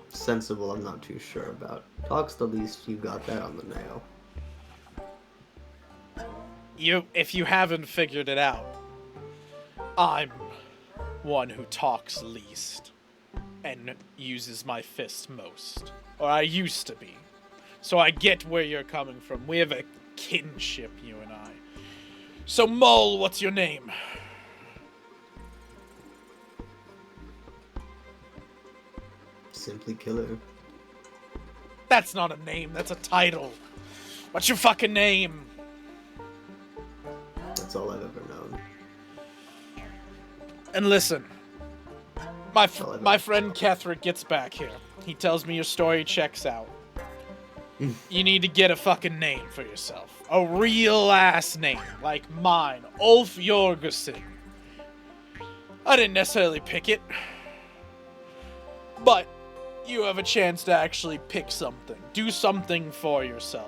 Sensible, I'm not too sure about. Talks the least, you got that on the nail. If you haven't figured it out, I'm one who talks least and uses my fist most. Or I used to be. So I get where you're coming from. We have a kinship, you and I. So, Mole, what's your name? Simply Killer. That's not a name, that's a title. What's your fucking name? That's all I've ever known. And listen, my friend Ketherick gets back here. He tells me your story checks out. You need to get a fucking name for yourself. A real ass name, like mine, Ulf Jorgensen. I didn't necessarily pick it, but you have a chance to actually pick something. Do something for yourself.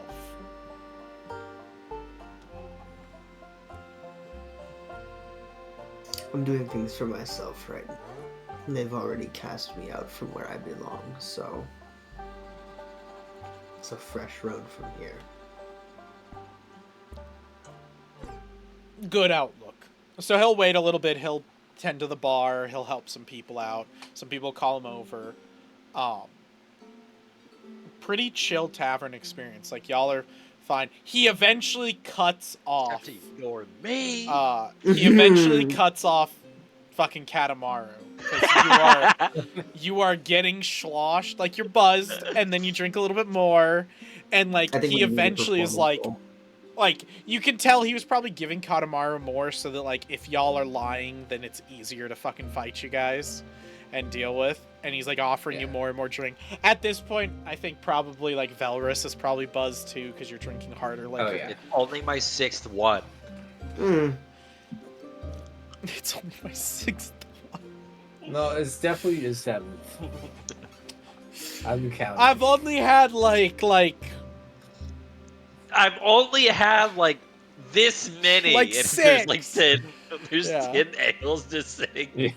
I'm doing things for myself right now. They've already cast me out from where I belong, so it's a fresh road from here. Good outlook. So he'll wait a little bit, he'll tend to the bar, he'll help some people out. Some people call him over. Pretty chill tavern experience. Like, y'all are fine. He eventually cuts off. Have to ignore me. He eventually cuts off fucking Katamaru. Because you are getting sloshed. Like, you're buzzed, and then you drink a little bit more. And, like, he eventually is like, you can tell he was probably giving Katamaru more so that, like, if y'all are lying, then it's easier to fucking fight you guys and deal with. And he's, like, offering you more and more drink. At this point, I think probably, like, Velrus is probably buzzed, too, because you're drinking harder liquor. Oh, yeah. It's only my 6th one. It's only my 6th one. No, it's definitely his 7th. I'm counting. I've only had like I've only had like this many, Like and there's like six. 10. There's Yeah. 10 ales just sitting. Yeah.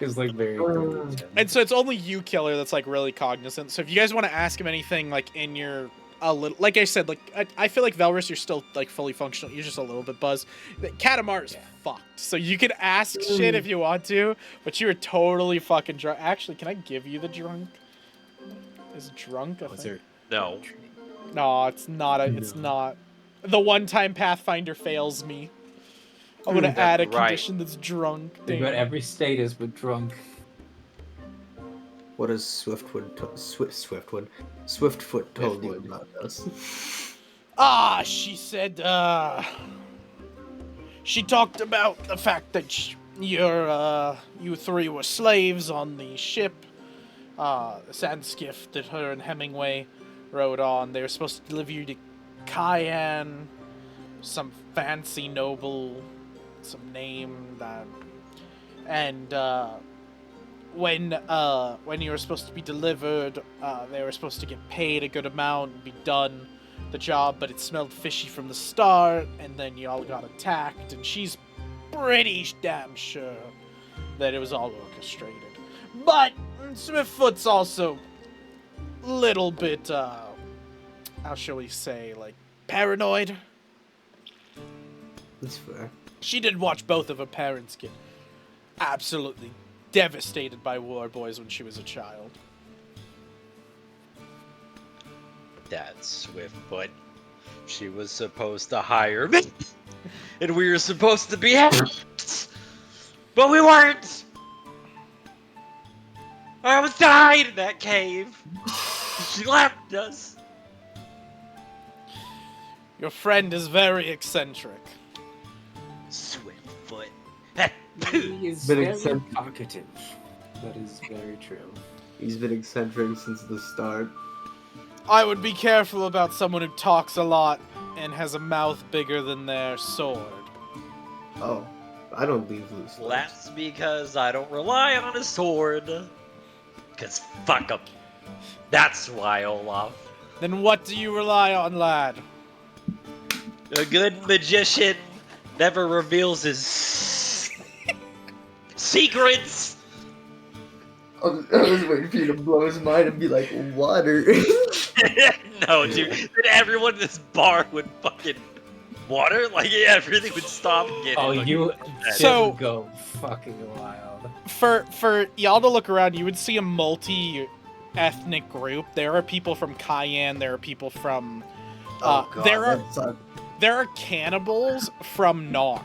It's like very good. And so it's only you, Killer, that's like really cognizant. So if you guys want to ask him anything, like in your a little, like I said, like I feel like Velrus, you're still like fully functional. You're just a little bit buzzed. Katamar is fucked. So you can ask shit if you want to, but you are totally fucking drunk. Actually, can I give you the drunk? Is drunk a What's thing? her? No. No, it's not. It's No. not. The one time Pathfinder fails me. I'm gonna That's add a right. condition that's drunk. They've got Damn. every status but drunk. What has Swiftfoot told you Swiftwood. about us? She said, she talked about the fact that you three were slaves on the ship, the sand skiff that her and Hemingway rode on. They were supposed to deliver you to Cayenne, some fancy noble, some name that, and, when you were supposed to be delivered, they were supposed to get paid a good amount and be done the job, but it smelled fishy from the start, and then y'all got attacked, and she's pretty damn sure that it was all orchestrated. But Swiftfoot's also a little bit, how shall we say, like, paranoid. That's fair. She did watch both of her parents get absolutely devastated by war boys when she was a child. That's Swiftfoot. She was supposed to hire me, and we were supposed to be hacked, but we weren't. I almost died in that cave. She left us. Your friend is very eccentric. Swiftfoot. He is Been very eccentric. talkative. That is very true. He's been eccentric since the start. I would be careful about someone who talks a lot and has a mouth bigger than their sword. Oh, I don't leave loose. Well, that's because I don't rely on a sword. Cause fuck 'em. That's why, Olaf. Then what do you rely on, lad? A good magician never reveals his secrets. I was waiting for you to blow his mind and be like, water. No, dude. Then everyone in this bar would fucking water. Like, yeah, everything would stop and get. Oh, fucking you dead. So- did go fucking wild. For y'all to look around, you would see a multi-ethnic group. There are people from Cayenne. There are people from. Oh, God, There are cannibals from Nar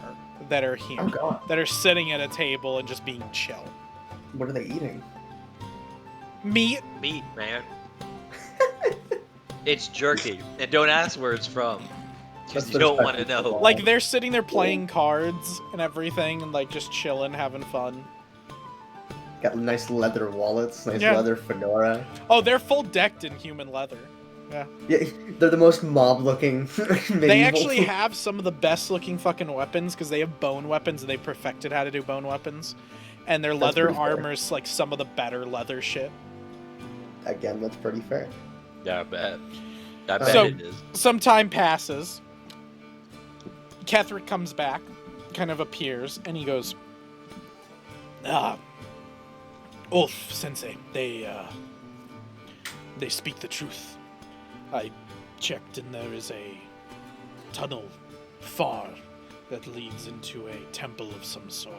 that are here. Oh, God. That are sitting at a table and just being chill. What are they eating? Meat. Meat, man. It's jerky, and don't ask where it's from, because That's you don't want to disrespectful. know. Like, they're sitting there playing cards and everything, and like just chilling, having fun. Got nice leather wallets, nice Yeah. leather fedora. Oh, they're full decked in human leather. Yeah, they're the most mob-looking. They actually have some of the best looking fucking weapons because they have bone weapons and they perfected how to do bone weapons. And their That's leather pretty fair. armor's like some of the better leather shit. Again, that's pretty fair. Yeah, I bet. I bet So- it is. Some time passes. Ketherick comes back, kind of appears, and he goes, Ulf, Sensei, they speak the truth. I checked and there is a tunnel far that leads into a temple of some sort.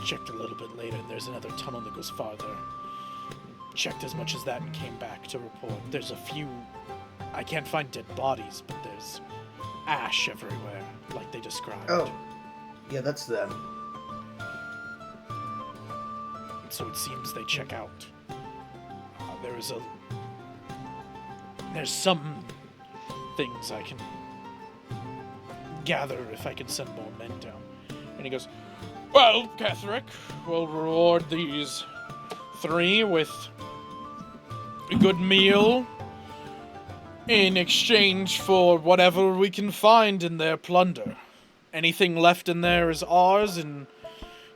Checked a little bit later and there's another tunnel that goes farther. Checked as much as that and came back to report. There's a few... I can't find dead bodies, but there's ash everywhere, like they described. Oh, yeah, that's them. So it seems they check out. There's some things I can gather if I can send more men down. And he goes, well, Ketherick, we'll reward these three with a good meal in exchange for whatever we can find in their plunder. Anything left in there is ours, and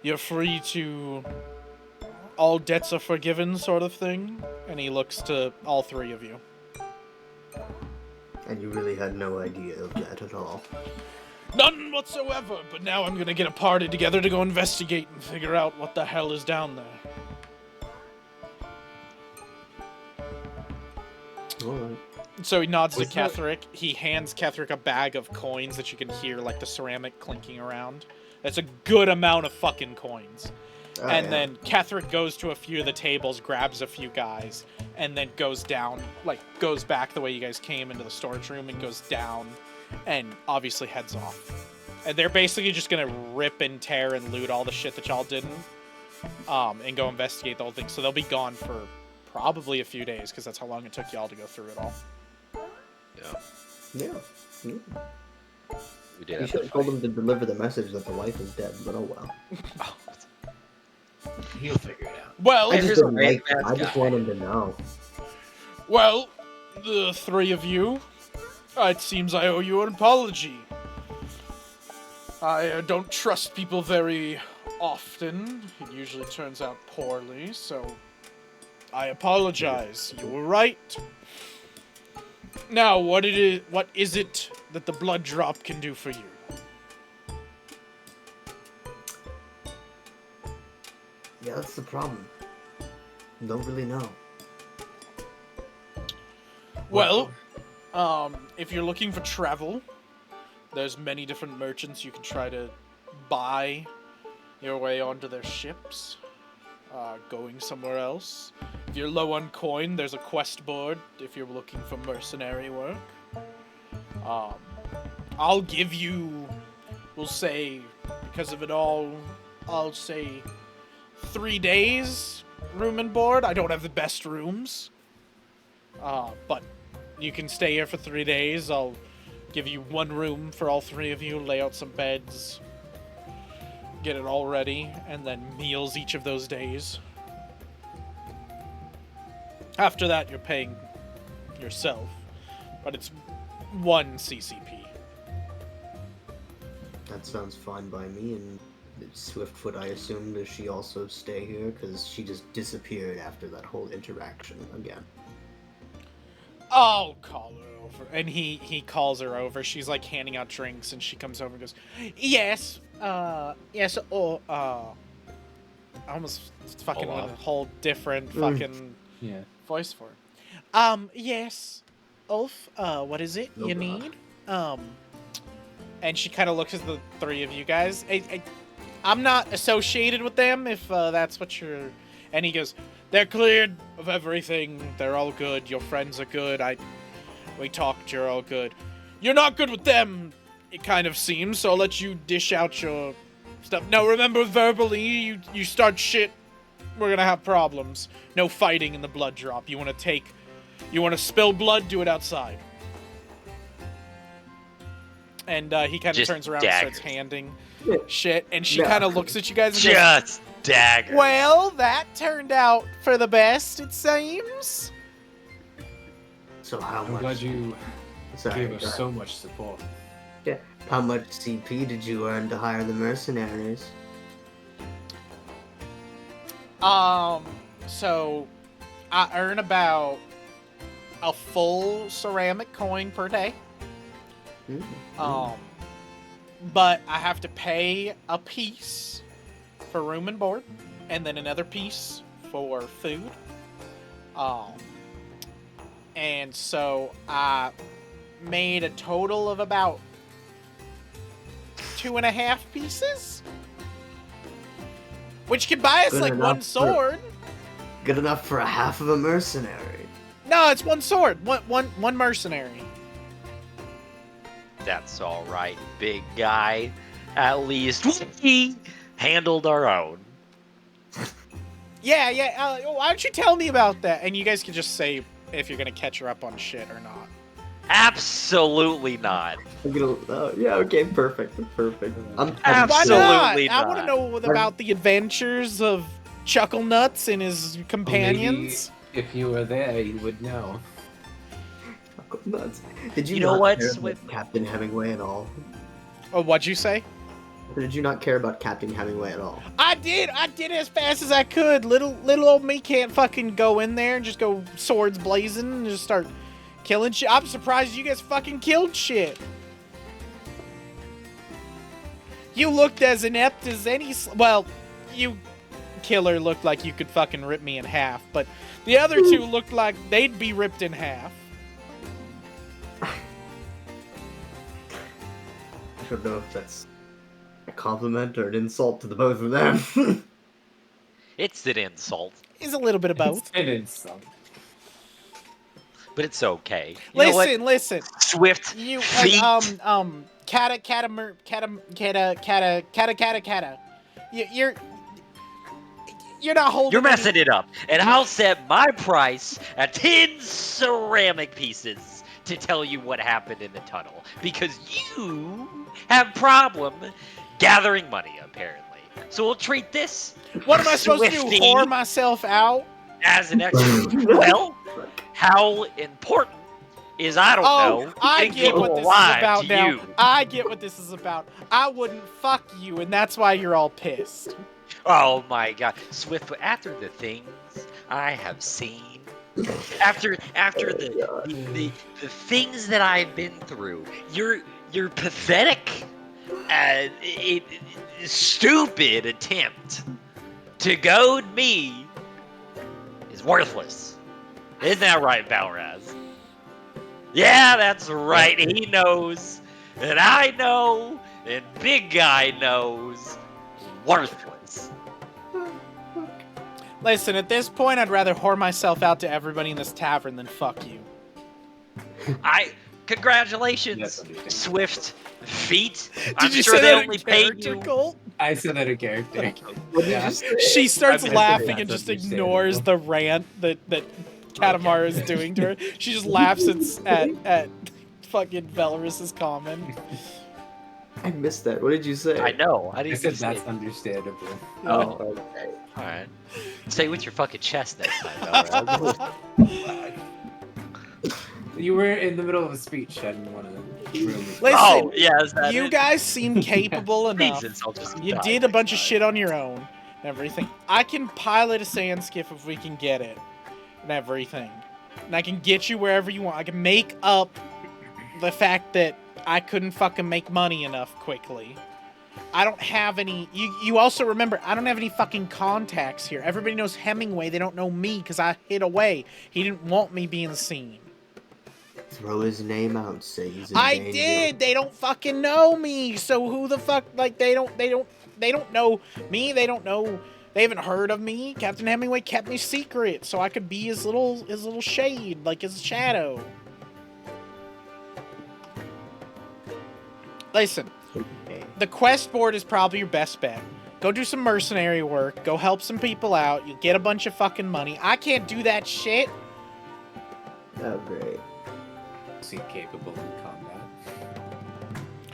you're free to all debts are forgiven sort of thing. And he looks to all three of you. And you really had no idea of that at all. None whatsoever, but now I'm gonna get a party together to go investigate and figure out what the hell is down there. Alright. So he nods to Was that- Ketherick. He hands Ketherick a bag of coins that you can hear, like, the ceramic clinking around. That's a good amount of fucking coins. And then Ketherick goes to a few of the tables, grabs a few guys, and then goes down, like, goes back the way you guys came into the storage room and goes down and obviously heads off. And they're basically just gonna rip and tear and loot all the shit that y'all didn't, and go investigate the whole thing. So they'll be gone for probably a few days, because that's how long it took y'all to go through it all. Yeah. Yeah. We did You have should to have told fight. him to deliver the message that the wife is dead, but oh well. He'll figure it out. Well, I just Here's a don't very like bad I just guy. want him to know. well, the three of you, it seems I owe you an apology. I don't trust people very often. It usually turns out poorly, so I apologize. You were right. Now, what is it that the blood drop can do for you? Yeah, that's the problem. Don't really know. Well, if you're looking for travel, there's many different merchants you can try to buy your way onto their ships, going somewhere else. If you're low on coin, there's a quest board if you're looking for mercenary work. I'll give you, we'll say, because of it all, I'll say 3 days room and board. I don't have the best rooms, but you can stay here for 3 days. I'll give you one room for all three of you, lay out some beds, get it all ready, and then meals each of those days. After that, you're paying yourself, but it's 1 CCP. That sounds fine by me, and Swiftfoot, I assume, does she also stay here? Because she just disappeared after that whole interaction again. I'll call her over. And he calls her over. She's like handing out drinks, and she comes over and goes, yes, yes, I almost fucking Olaf. with a whole different fucking Yeah. voice for her. Yes, Ulf, what is it Oh, you God. need? And she kind of looks at the three of you guys. I'm not associated with them, if that's what you're... And he goes, they're cleared of everything. They're all good. Your friends are good. We talked. You're all good. You're not good with them, it kind of seems, so I'll let you dish out your stuff. Now, remember, verbally, you start shit, we're gonna have problems. No fighting in the blood drop. You want to spill blood, do it outside. And he kind of Just turns around and daggers. starts handing Yeah. shit, and she Yeah. kind of looks at you guys and goes, Just dagger. well, that turned out for the best, it seems. So how I'm much? glad you Sorry, gave us so much support. yeah. How much CP did you earn to hire the mercenaries? So I earn about a full ceramic coin per day. Mm. But I have to pay a piece for room and board, and then another piece for food. And so I made a total of about 2.5 pieces, which can buy us Good like enough one for- sword. Good enough for a half of a mercenary. No, it's one sword, one mercenary. That's all right, big guy. At least we handled our own. Yeah. Why don't you tell me about that? And you guys can just say if you're gonna catch her up on shit or not. Absolutely not. I'm gonna, yeah, okay, perfect. I'm Absolutely Why not? I want to not. know about the adventures of Chuckle Nuts and his companions. Maybe if you were there, you would know. nuts. Did you, You know not what, care Swift- about Captain Hemingway at all? Oh, what'd you say? Or did you not care about Captain Hemingway at all? I did it as fast as I could. Little old me can't fucking go in there and just go swords blazing and just start killing shit. I'm surprised you guys fucking killed shit. You looked as inept as any... Well, you killer looked like you could fucking rip me in half, but the other two looked like they'd be ripped in half. I don't know if that's a compliment or an insult to the both of them. It's an insult, Is a little bit of both. It is some. but it's okay. You know what? Listen. Swift You feet. Cata. You're not holding. You're messing it up, and I'll set my price at 10 ceramic pieces to tell you what happened in the tunnel, because you have problem gathering money, apparently. So we'll treat this. What am I supposed to do? Swifty Whore myself out? as an extra. Well, how important is I don't know. I getting get people what this is alive about to now. you. I get what this is about. I wouldn't fuck you, and that's why you're all pissed. Oh my God, Swift! But after the things I have seen, after the things that I've been through, your pathetic, stupid attempt to goad me is worthless. Isn't that right, Balraz? Yeah, that's right. He knows, and I know, and Big Guy knows. Worthless. Listen, at this point, I'd rather whore myself out to everybody in this tavern than fuck you. Congratulations, Yes, understand. Swift feet. Did I'm you sure say they that only in paid character, you. Colt? I said that in character. What did Yeah. you say? She starts I mean, laughing that's and just understandable. ignores the rant that Katamara is doing to her. She just laughs at fucking Velarus's comment. I missed that. What did you say? I know. I I didn't said say. that's understandable. Oh, okay. All right. Say it with your fucking chest next time, Balraz. You were in the middle of a speech. I didn't want to ruin it. Listen, Oh, yeah, is that you it? guys seem capable enough. Jesus, I'll just You die did a next bunch of time. shit on your own and everything. I can pilot a sand skiff if we can get it and everything. And I can get you wherever you want. I can make up the fact that I couldn't fucking make money enough quickly. I don't have any... You also remember, I don't have any fucking contacts here. Everybody knows Hemingway. They don't know me because I hid away. He didn't want me being seen. Throw his name out, say he's in I danger. did. They don't fucking know me. So who the fuck? Like they don't know me. They don't know. They haven't heard of me. Captain Hemingway kept me secret, so I could be his little shade, like his shadow. Listen, Okay. the quest board is probably your best bet. Go do some mercenary work. Go help some people out. You get a bunch of fucking money. I can't do that shit. Oh, great. Is he capable in combat?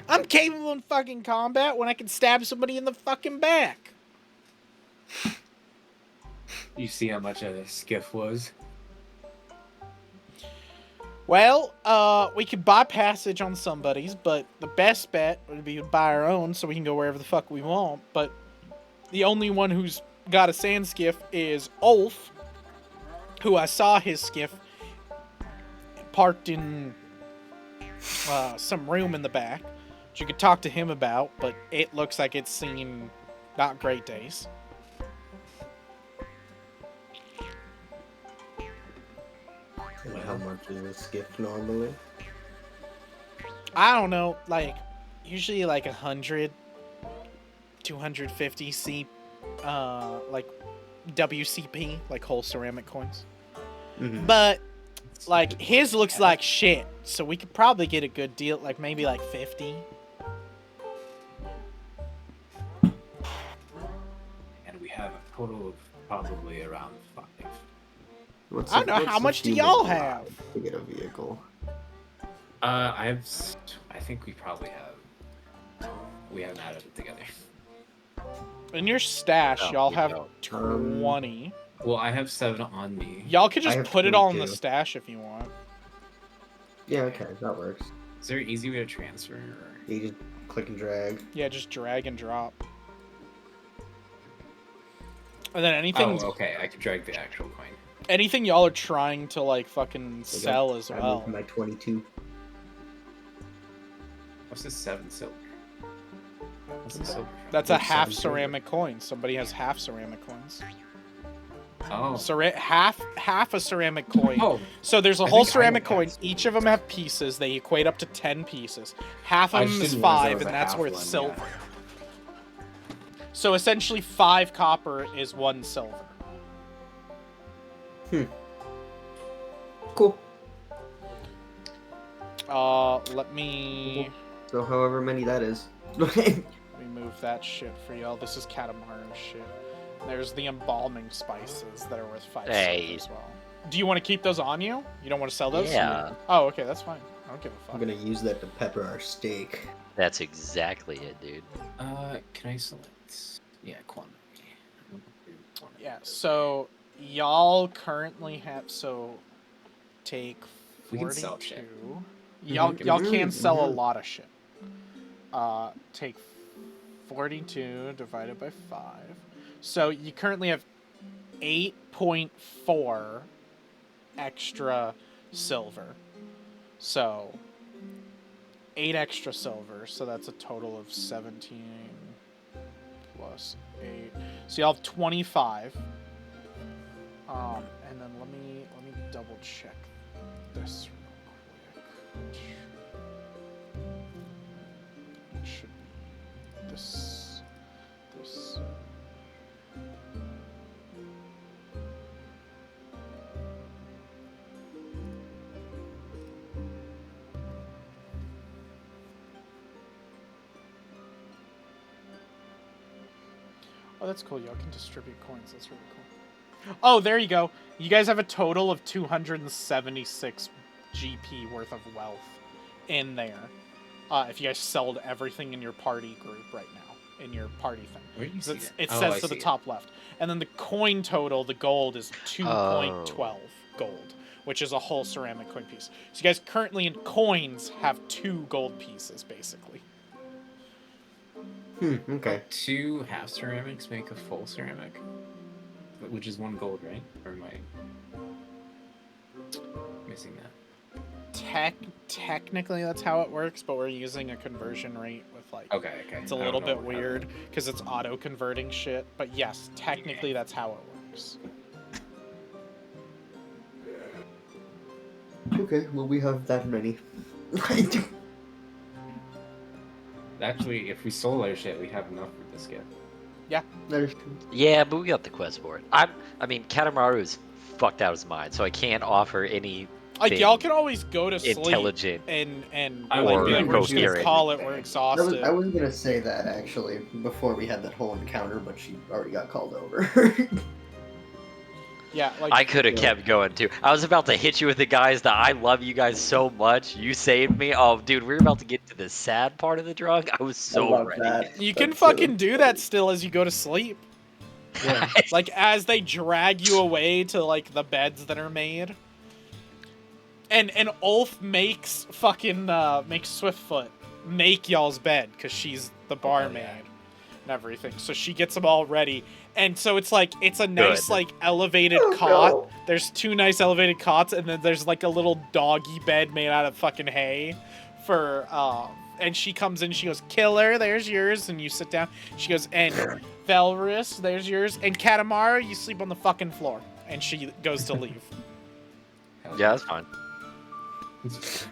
I'm capable in fucking combat when I can stab somebody in the fucking back. You see how much a skiff was? Well, we could buy passage on somebody's, but the best bet would be to buy our own so we can go wherever the fuck we want. But the only one who's got a sand skiff is Ulf, who I saw his skiff parked in some room in the back, which you could talk to him about, but it looks like it's seen not great days. And how much is a skiff normally? I don't know, like, usually like 100, 250 C, like WCP, like whole ceramic coins. Mm-hmm. But, like, his looks like shit, so we could probably get a good deal, like maybe like 50. And we have a total of probably around 5. I don't know, how much do y'all have? To get a vehicle. I think we probably have. We haven't added it together. In your stash, No, y'all we have don't. 20. Well, I have 7 on me. Y'all could I just have put it all in the 22. stash if you want. Yeah, okay, that works. Is there an easy way to transfer? Or... You just click and drag. Yeah, just drag and drop. And then anything. Oh, okay. I can drag the actual coin. Anything y'all are trying to like fucking sell as I well. moved my 22. What's this 7 silver? What's this silver? That's a It's half 7 silver. ceramic coin. Somebody has half ceramic coins. Oh. Half a ceramic coin. Oh. So there's a I whole think I ceramic have coin. half. Each of them have pieces. They equate up to 10 pieces. Half I of just them is didn't realize that 5, was and a that's half worth one, silver. yeah. So essentially 5 copper is 1 silver. Cool. Let me So however many that is. let me move that shit for y'all. This is Katamaru shit. There's the embalming spices that are worth 5 Hey. silver as well. Do you want to keep those on you? You don't want to sell those? Yeah, Oh, okay, that's fine. I don't give a I'm fuck. gonna use that to pepper our steak. that's exactly it, dude. Can I select? Yeah, quantity. Yeah, so y'all currently have take 42. We can sell shit. Y'all Mhm. y'all can sell a Mhm. lot of shit. Take 42 divided by 5. So you currently have 8.4 extra silver. So 8 extra silver, so that's a total of 17 plus 8. So y'all have 25. And then let me double check this real quick. It should be this. Oh, that's cool. Y'all can distribute coins. That's really cool. Oh, there you go. You guys have a total of 276 GP worth of wealth in there. If you guys sold everything in your party group right now, in your party thing. Where do you see that? It Oh, says I to the see it. top left. And then the coin total, the gold, is 2.12 gold, which is a whole ceramic coin piece. So you guys currently in coins have 2 gold pieces, basically. Okay. 2 half ceramics make a full ceramic, which is 1 gold, right? Or am I missing that? Technically, that's how it works, but we're using a conversion rate with like. Okay. It's a I don't little know bit what weird because it's auto converting shit. But yes, technically that's how it works. Okay, well we have that many. Actually, if we sold our shit, we'd have enough for this gift. That is true. Yeah, but we got the quest for it. I mean, Katamaru is fucked out of his mind, so I can't offer any Like y'all can always go to sleep intelligent. and I like would be like be we're just gonna coherent. call it. We're I exhausted. was gonna say that actually before we had that whole encounter, but she already got called over. Yeah, like I could have Yeah. kept going too. I was about to hit you with the guys that I love you guys so much. You saved me. Oh, dude, we were about to get to the sad part of the drug. I was I so love ready. that. you can That's fucking do that still as you go to sleep. Yeah. Like as they drag you away to like the beds that are made. And Ulf makes Swiftfoot make y'all's bed because she's the barmaid and everything. So she gets them all ready. And so it's like it's a nice Good. like elevated Oh, cot. no. There's 2 nice elevated cots, and then there's like a little doggy bed made out of fucking hay for and she comes in, she goes, "Killer, there's yours," and you sit down. She goes, "And Valrus, there's yours, and Katamaru, you sleep on the fucking floor." And she goes to leave. Yeah, that's fine. I'm just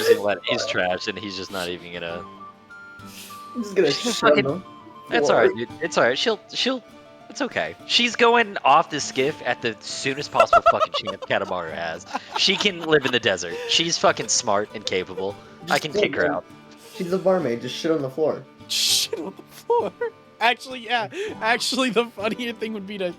gonna let he's trash, and he's just not even gonna. I'm just gonna She's shut fucking- them. It's alright, dude. It's alright. She'll. It's okay. She's going off the skiff at the soonest possible fucking chance Katamaru has. She can live in the desert. She's fucking smart and capable. I can kick her out. She's a barmaid. Just shit on the floor. Shit on the floor. Actually, yeah. Actually, the funnier thing would be to,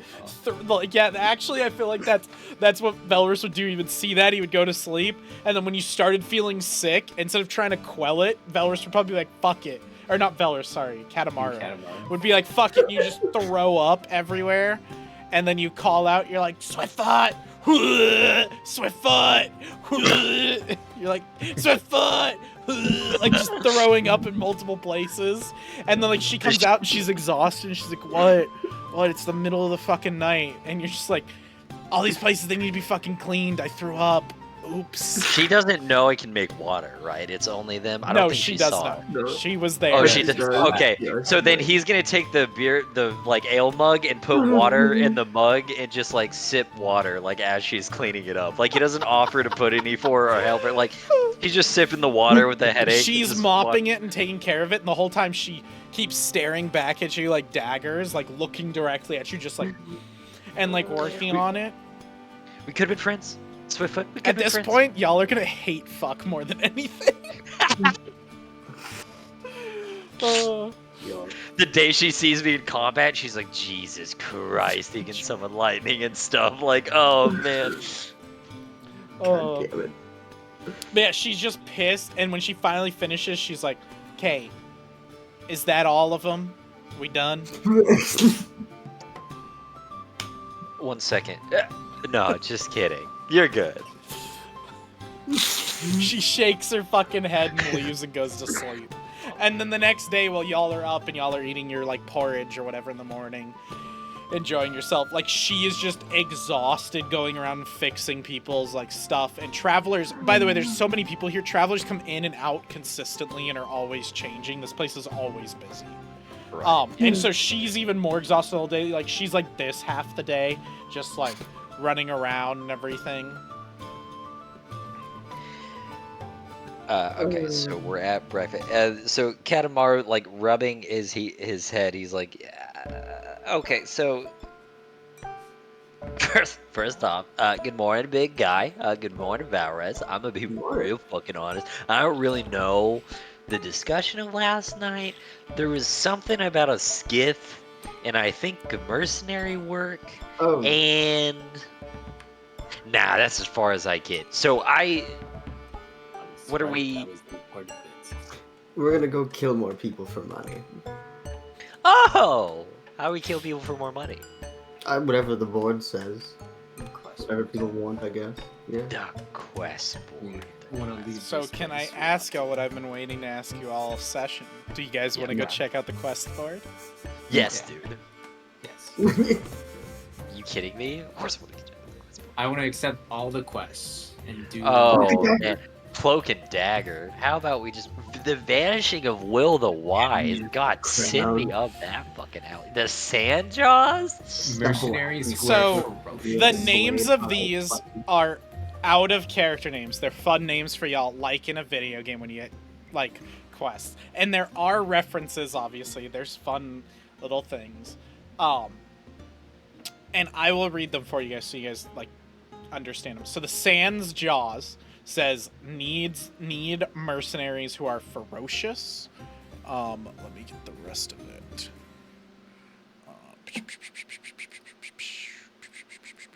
actually, I feel like that's what Belrus would do. He would see that, he would go to sleep, and then when you started feeling sick, instead of trying to quell it, Belrus would probably be like, "Fuck it," or not Belrus, sorry, Katamaru would be like, "Fuck it," you just throw up everywhere, and then you call out, you're like, "Swiftfoot, Swiftfoot," you're like, "Swiftfoot, like just throwing up in multiple places. And then like she comes out and she's exhausted and she's like, what? It's the middle of the fucking night. And you're just like, all these places, they need to be fucking cleaned. I threw up. Oops. She doesn't know it can make water, right? It's only them. I don't No, think she she does saw know. it. No. She was there. Oh, she Yeah, does. she Okay, does. Yeah, so she then does. he's gonna take the beer, the like ale mug, and put water in the mug and just like sip water, like as she's cleaning it up. Like he doesn't offer to put any for her or help her. Like he's just sipping the water with a headache. She's just mopping it and taking care of it, and the whole time she keeps staring back at you like daggers, like looking directly at you, just like, and like working on it. We could have been friends. Swiftfoot. We could At have been this friends. point, y'all are gonna hate fuck more than anything. Oh. The day she sees me in combat, she's like, Jesus Christ, he can summon lightning and stuff. Like, oh man. Oh. God damn it. But yeah, she's just pissed, and when she finally finishes, she's like, "Okay, is that all of them? We done?" 1 second. No, just kidding. You're good. She shakes her fucking head and leaves and goes to sleep. And then the next day, while y'all are up and y'all are eating your like porridge or whatever in the morning, enjoying yourself, like she is just exhausted going around and fixing people's like stuff. And travelers, by the way, there's so many people here. Travelers come in and out consistently and are always changing. This place is always busy. Right. And so she's even more exhausted all day. Like she's like this half the day, just like running around and everything. Okay, so we're at breakfast. So Katamaru, like, rubbing his head, he's like, okay, so first off, good morning, big guy. Good morning, Valrez. I'm gonna be real fucking honest. I don't really know the discussion of last night. There was something about a skiff, and I think mercenary work, Oh, and nah, that's as far as I get. So What are we- That was the important bits. we're gonna go kill more people for money. Oh, how we kill people for more money? Whatever the board says. Quest. Whatever people want, I guess. Yeah. The quest board. One of these. So can I ask y'all what I've been waiting to ask you all session? Do you guys want to go Yeah. check out the quest board? Yes, Yeah. dude. Yes. You kidding me? Of course we'll get to the quest board. I want to accept all the quests and do. Oh, man. Cloak and Dagger. How about we just... The Vanishing of Will the Wise. God, send me up that fucking alley. The Sandjaws? Mercenaries. who So, are The ferocious. names of these are out of character names. They're fun names for y'all, like in a video game when you get, like, quests. And there are references, obviously. There's fun little things. And I will read them for you guys so you guys, like, understand them. So the Sans Jaws says, need mercenaries who are ferocious. Let me get the rest of it.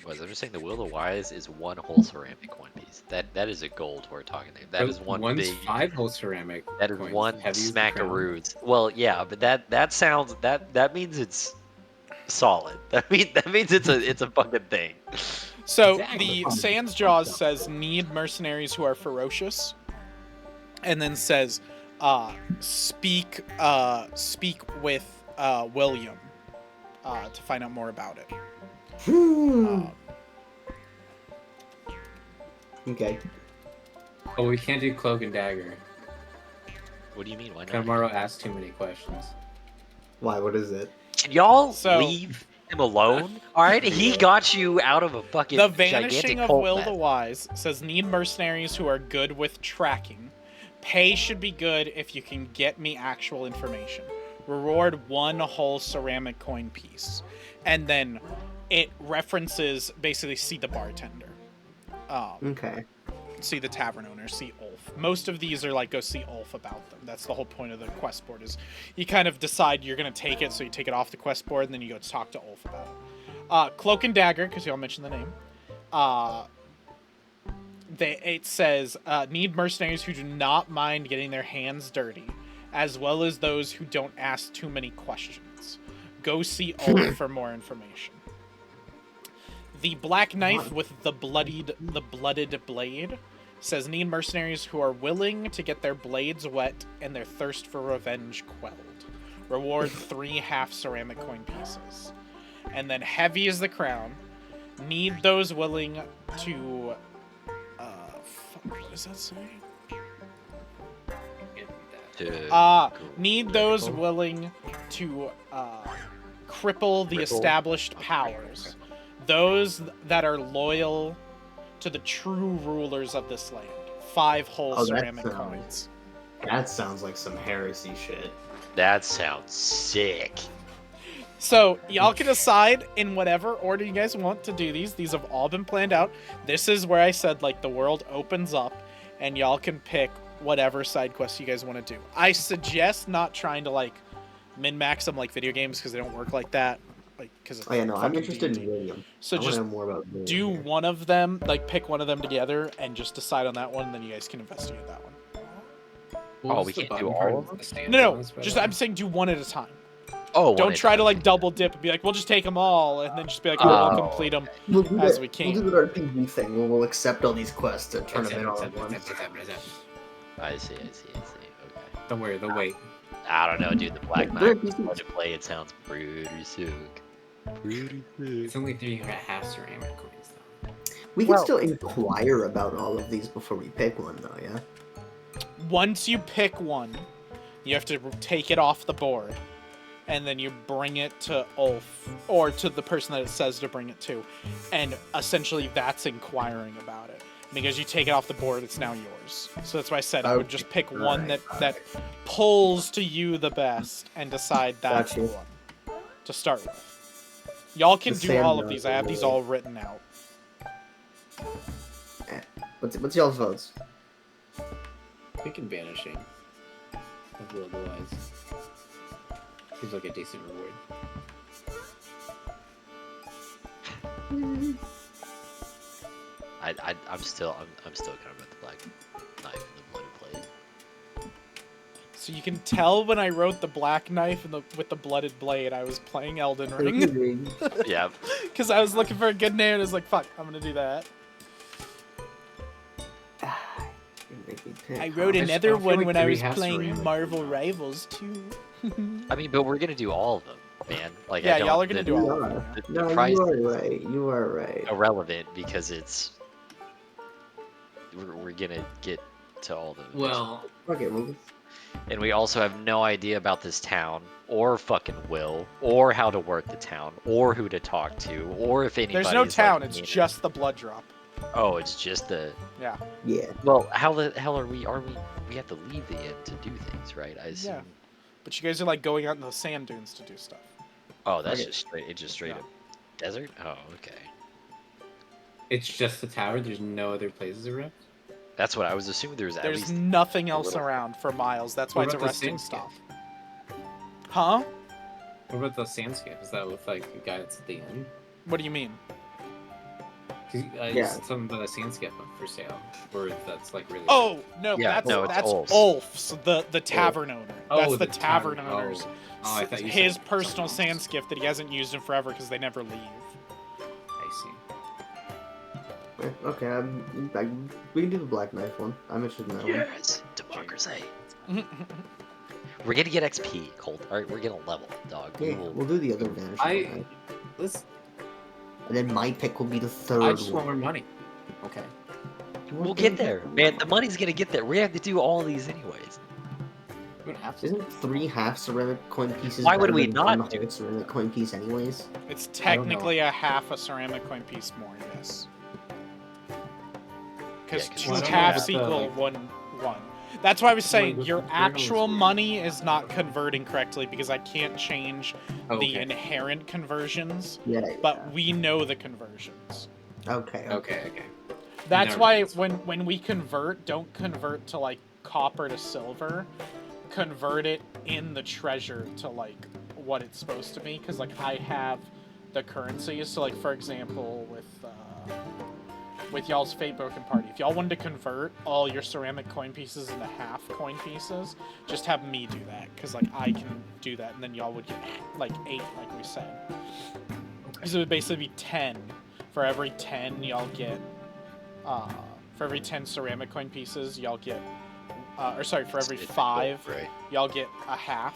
Was I just saying the Will the Wise is one whole ceramic one piece. That is a gold we're talking there. That is one One's big... 5 whole ceramic. That is coins, one heavy as the crown. smackaroos. Well, yeah, but that sounds... That means it's solid. That means it's a fucking thing. So Exactly. the Sans Jaws says need mercenaries who are ferocious, and then says speak with William to find out more about it. Okay. Oh, we can't do cloak and dagger. What do you mean? Why not? Kamaro asked too many questions. Why? What is it? Can y'all So- leave him alone? All right, he got you out of a fucking The gigantic Vanishing of cult Will mess. the Wise says need mercenaries who are good with tracking. Pay should be good if you can get me actual information. Reward 1 whole ceramic coin piece. And then it references, basically, see the bartender. Okay. See the tavern owner, see Ulf. Most of these are like, go see Ulf about them. That's the whole point of the quest board, is you kind of decide you're going to take it, so you take it off the quest board, and then you go talk to Ulf about it. Cloak and Dagger, because y'all mentioned the name. It says, need mercenaries who do not mind getting their hands dirty, as well as those who don't ask too many questions. Go see Ulf for more information. The Black Knife with the blooded blade Says need mercenaries who are willing to get their blades wet and their thirst for revenge quelled. Reward 3 half ceramic coin pieces. And then heavy is the crown. Need those willing to what does that say? Need those willing to cripple the established powers. Those that are loyal to the true rulers of this land. 5 whole ceramic coins. That sounds like some heresy shit. That sounds sick. So, y'all can decide in whatever order you guys want to do these. These have all been planned out. This is where I said, like, the world opens up, and y'all can pick whatever side quests you guys want to do. I suggest not trying to, like, min-max them like video games, because they don't work like that. Like, because Oh, yeah, no, I'm interested D&D. in William. So I just want to know more about William do here. one of them, like, pick one of them together, and just decide on that one, and then you guys can investigate that one. Oh, we can't do all of them? No, just I'm saying do one at a time. Oh, Don't try to like double dip and be like, we'll just take them all, and then just be like, we'll complete them We'll do as that. we can. We'll do the RPG thing where we'll accept all these quests and turn them in all at once. I see. Okay. Don't worry, they'll wait. I don't know, dude. The Black They're Knight pieces. to play, it sounds pretty sick. Pretty It's sick. only 3 half ceramic coins, though. We can still inquire about all of these before we pick one, though, yeah? Once you pick one, you have to take it off the board, and then you bring it to Ulf, or to the person that it says to bring it to, and essentially that's inquiring about it. Because you take it off the board, it's now yours. So that's why I said I would just pick one that pulls to you the best, and decide that's the one to start with. Y'all can do all of these. I have these all written out. What's y'all's votes? Picking Vanishing of Will the Wise. Seems like a decent reward. I'm still kind of at the Black Knife and the Bloody Blade. So you can tell when I wrote the Black Knife and with the blooded blade, I was playing Elden Ring. Yeah. Because I was looking for a good name, and I was like, fuck, I'm gonna do that. I wrote another one when I was playing Marvel Rivals too. I mean, but we're gonna do all of them, man. Like, Yeah, I don't, y'all are gonna do all of them. The price you are right. You are right. is irrelevant because we're gonna get to all of them. Well, Okay, well, And we also have no idea about this town, or fucking Will, or how to work the town, or who to talk to, or if anybody. There's no town, it's just the blood drop. Oh, it's just the. Yeah. yeah. Well, how the hell are we? We have to leave the inn to do things, right? I assume. Yeah. But you guys are like going out in the sand dunes to do stuff. Oh, that's Okay. just straight. It's just straight up desert. Oh, okay. it's just the tower. There's no other places around. That's what I was assuming. There's at There's least. nothing else little- around for miles. That's why What it's a about the resting sandscape? stop. Huh? What about the sandscape? Is that with like the guy that's at the end? What do you mean? Yeah. Something about a sandscape up for sale, or that's like really. Oh no, Yeah, no, it's that's Ulf's. Ulf's, the tavern owner. Oh, That's the tavern tavern- owner's. Oh, I thought you his said personal something sand else. skiff that he hasn't used in forever because they never leave. I see. Okay, we can do the Black Knife one. I'm interested in that one. Yes, democracy. We're gonna get XP, Colt. All right, we're gonna level, dog. Yeah, we'll do the other Vanishing one. Listen, And then my pick will be the third I just want one. more money. Okay. We'll get there, man. The money's gonna get there. We have to do all these anyways. We don't have to. Isn't 3 half ceramic coin pieces? Why would better we than not one do whole it? ceramic coin piece, anyways? It's don't know. technically a half a ceramic coin piece more, yes. Because Yeah, 'cause two it's halves two halves. equal one. That's why I was saying with your the journals actual we- money is not converting correctly because I can't change the Okay. inherent conversions, Yeah. but we know the conversions. Okay. Okay. That's Never why mind. when we convert, don't convert to like copper to silver. Convert it in the treasure to like what it's supposed to be. Because like I have the currencies. So like for example with y'all's Fatebroken party, if y'all wanted to convert all your ceramic coin pieces into half coin pieces, just have me do that. Because like I can do that, and then y'all would get like 8, like we said. So it would basically be 10. For every 10, y'all get For every 10 ceramic coin pieces, y'all get, or sorry, for every It's 5, gold, right? y'all get a half.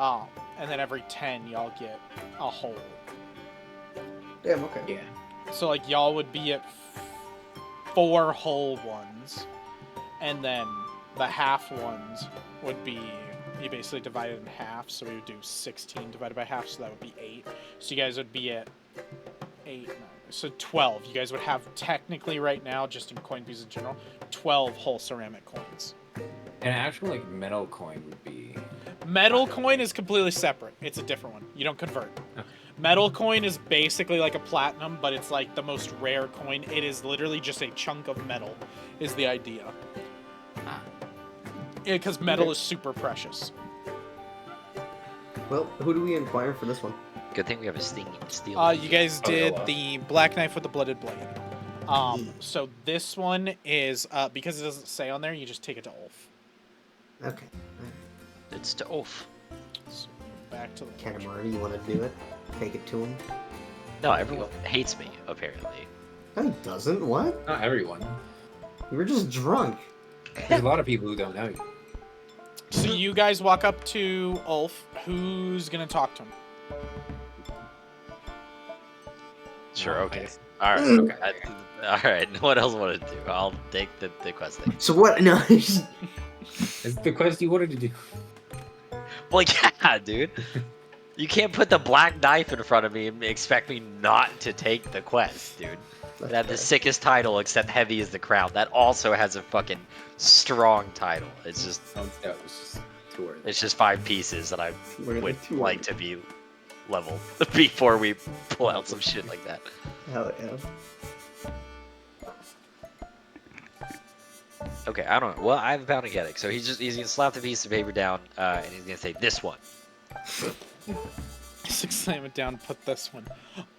And then every 10, y'all get a whole. Damn, okay. Yeah. So like y'all would be at 4 whole ones, and then the half ones would be, you basically divide it in half. So we would do 16 divided by half, so that would be 8. So you guys would be at 8, 9, so 12. You guys would have technically right now, just in coin pieces in general, 12 whole ceramic coins. An actual like metal coin would be. Metal coin is completely separate. It's a different one. You don't convert. Okay. Metal coin is basically like a platinum, but it's like the most rare coin. It is literally just a chunk of metal, is the idea. Ah. Yeah, because metal is super precious. Well, who do we inquire for this one? Good thing we have a stinging steel. You guys Oh, yeah, did well. the black knife with the blooded blade. So this one is, because it doesn't say on there, you just take it to Ulf. Okay. It's to Ulf. So back to the Katamari, you want to do it? Take it to him? No, everyone hates me, apparently. No, he doesn't. What? Not everyone. You were just drunk. There's a lot of people who don't know you. So you guys walk up to Ulf. Who's gonna talk to him? Sure, okay. Yes. Alright. Okay. Alright, what else want to do? I'll take the quest thing. So what? No. It's the quest you wanted to do. Well, yeah, dude. You can't put the black knife in front of me and expect me not to take the quest, dude. That had the sickest title, except heavy is the crown. That also has a fucking strong title. It's just, Sounds dope. It's just too early. it's just 5 pieces that I We're would too like to be leveled before we pull out some shit like that. Hell yeah. Okay, I don't know. Well, I have a bounty getting, so he's gonna slap the piece of paper down, and he's gonna say this one. Slam it down, put this one.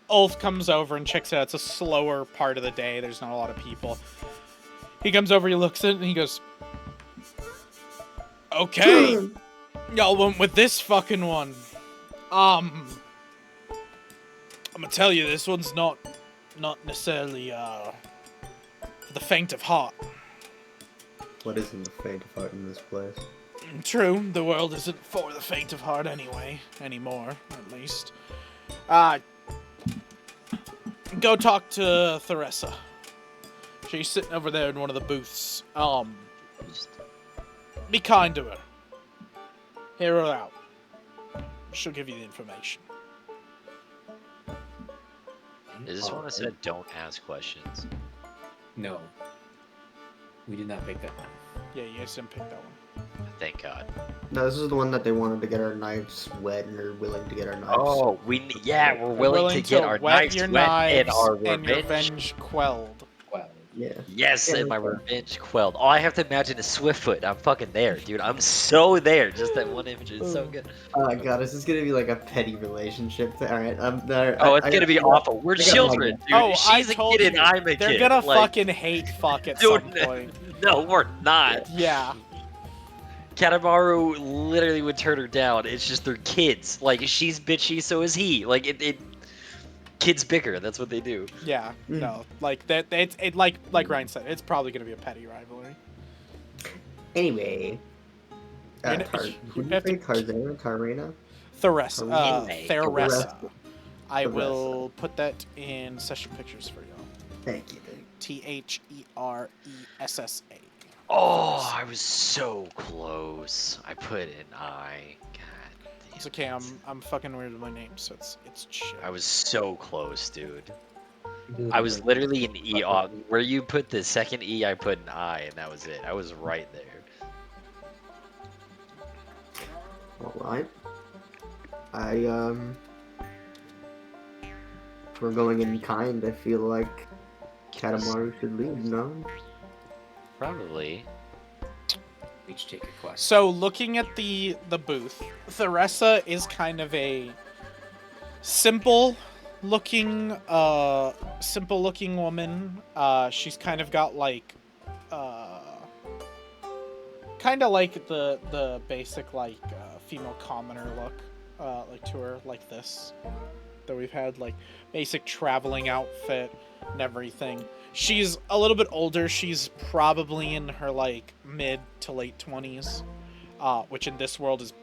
Ulf comes over and checks it out. It's a slower part of the day. There's not a lot of people. He comes over, he looks at it, and he goes, okay, y'all went with this fucking one. I'm gonna tell you, this one's not necessarily, for the faint of heart. What is in the faint of heart in this place? True, the world isn't for the faint of heart anymore, at least. Go talk to Theresa. She's sitting over there in one of the booths. Be kind to her. Hear her out. She'll give you the information. Is this one that said don't ask questions? No. We did not pick that one. Yeah, you guys didn't pick that one. Thank God. No, this is the one that they wanted to get our knives wet and are willing to get our knives. Oh, we're They're willing to get our wet knives your wet and knives our and your revenge. revenge quelled. Well, Yeah. Yes, Yeah, and my that's fine. revenge quelled. All I have to imagine is Swiftfoot. I'm fucking there, dude. I'm so there. Just that one image is so good. Oh my god, is this gonna be like a petty relationship? Alright, Oh, it's gonna be awful. We're I got children, mine. dude. Oh, I She's a told kid and you. I'm a They're kid. gonna Like, fucking hate fuck at dude, some point. No, we're not. Yeah. Katamaru literally would turn her down. It's just they're kids. Like, she's bitchy, so is he. Like, kids bicker. That's what they do. Yeah, Mm. no, like that. It's like Ryan said, it's probably gonna be a petty rivalry. Anyway. You know- Who you do you have to- say? Tarzana? Tarena? Theresa. Anyway, Theresa. I Theresa. will put that in session pictures for y'all. Thank you, dude. Theressa. Oh, I was so close. I put an I. God damn. It's okay. I'm fucking weird with my name, so it's chill. I was so close, dude. I was literally an E off. Where you put the second E, I put an I, and that was it. I was right there. Alright. If we're going in kind, I feel like Katamaru should lead, no? Probably. each take a quest. So looking at the booth, Theresa is kind of a simple looking woman. She's kind of got like kind of like the basic like female commoner look like to her, like this. that we've had, like basic traveling outfit and everything. She's a little bit older. She's probably in her like mid to late 20s, which in this world is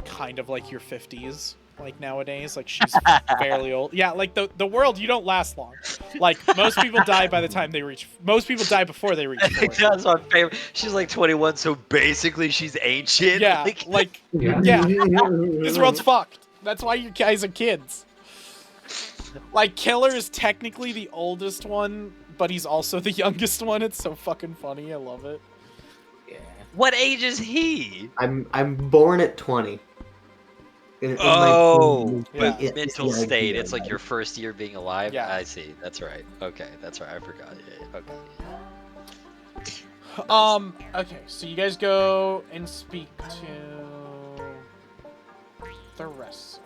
kind of like your 50s. Like nowadays, like she's fairly old. Yeah, like the world, you don't last long. Like most people die by the time they reach. Most people die before they reach 40. That's my favorite. She's like 21, so basically she's ancient. Yeah, like Yeah. yeah, this world's fucked. That's why you guys are kids. Like Killer is technically the oldest one, but he's also the youngest one. It's so fucking funny. I love it. Yeah. What age is he? I'm born at 20. In Oh, Yeah. mental state. It's like your first year being alive. Yeah. I see. That's right. Okay, that's right. I forgot. Yeah, okay. Okay, so you guys go and speak to the rest.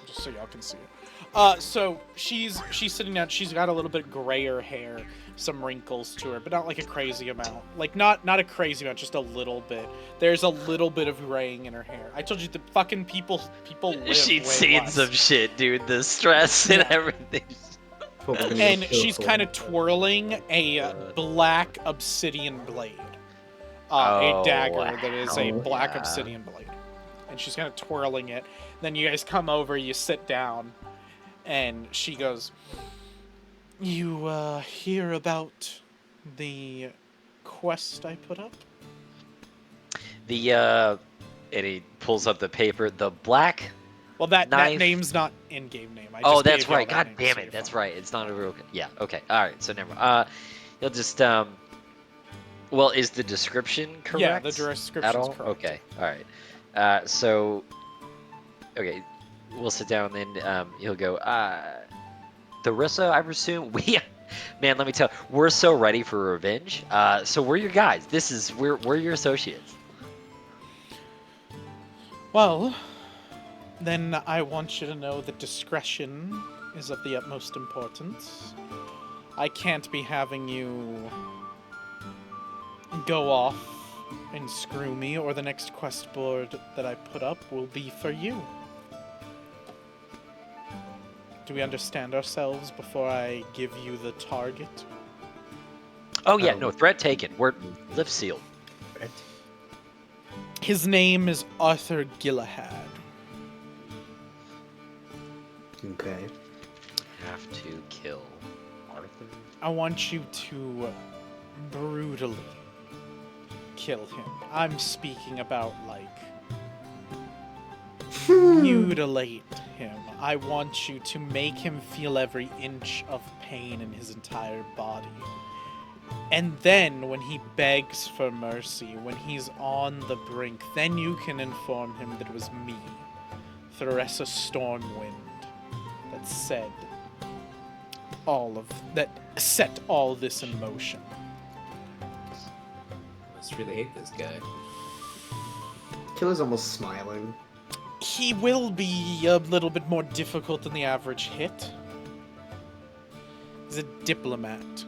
Just so y'all can see it. So she's sitting down. She's got a little bit grayer hair, some wrinkles to her, but not like a crazy amount. Like not a crazy amount, just a little bit. There's a little bit of graying in her hair. I told you the fucking people live She'd way seen less. some shit, dude. The stress and Yeah. everything. And she's kind of twirling a black obsidian blade. A dagger that is a black yeah. obsidian blade. And she's kind of twirling it. Then you guys come over, you sit down, and she goes, "You hear about the quest I put up?" And he pulls up the paper. The black. Well, that Knife. name's not in-game name. I Oh, just that's gave y'all right. that God name, damn so it. you're That's fine. right. It's not a real. Yeah. Okay. All right. So never. You'll just Well, is the description correct? Yeah, the description's at all? correct. Okay. All right. So. Okay. We'll sit down. Then he'll go. Tharissa, I presume we. Man, let me tell. We're so ready for revenge. So we're your guys. We're your associates. Well, then I want you to know that discretion is of the utmost importance. I can't be having you go off and screw me, or the next quest board that I put up will be for you. Do we understand ourselves before I give you the target? Oh yeah. No threat taken. We're lift sealed. His name is Arthur Gillahad. Okay. Have to kill Arthur. I want you to brutally kill him. I'm speaking about, like, mutilate him. I want you to make him feel every inch of pain in his entire body. And then, when he begs for mercy, when he's on the brink, then you can inform him that it was me, Tharissa Stormwind, that said that set all this in motion. Must really hate this guy. Killer's almost smiling. He will be a little bit more difficult than the average hit. He's a diplomat.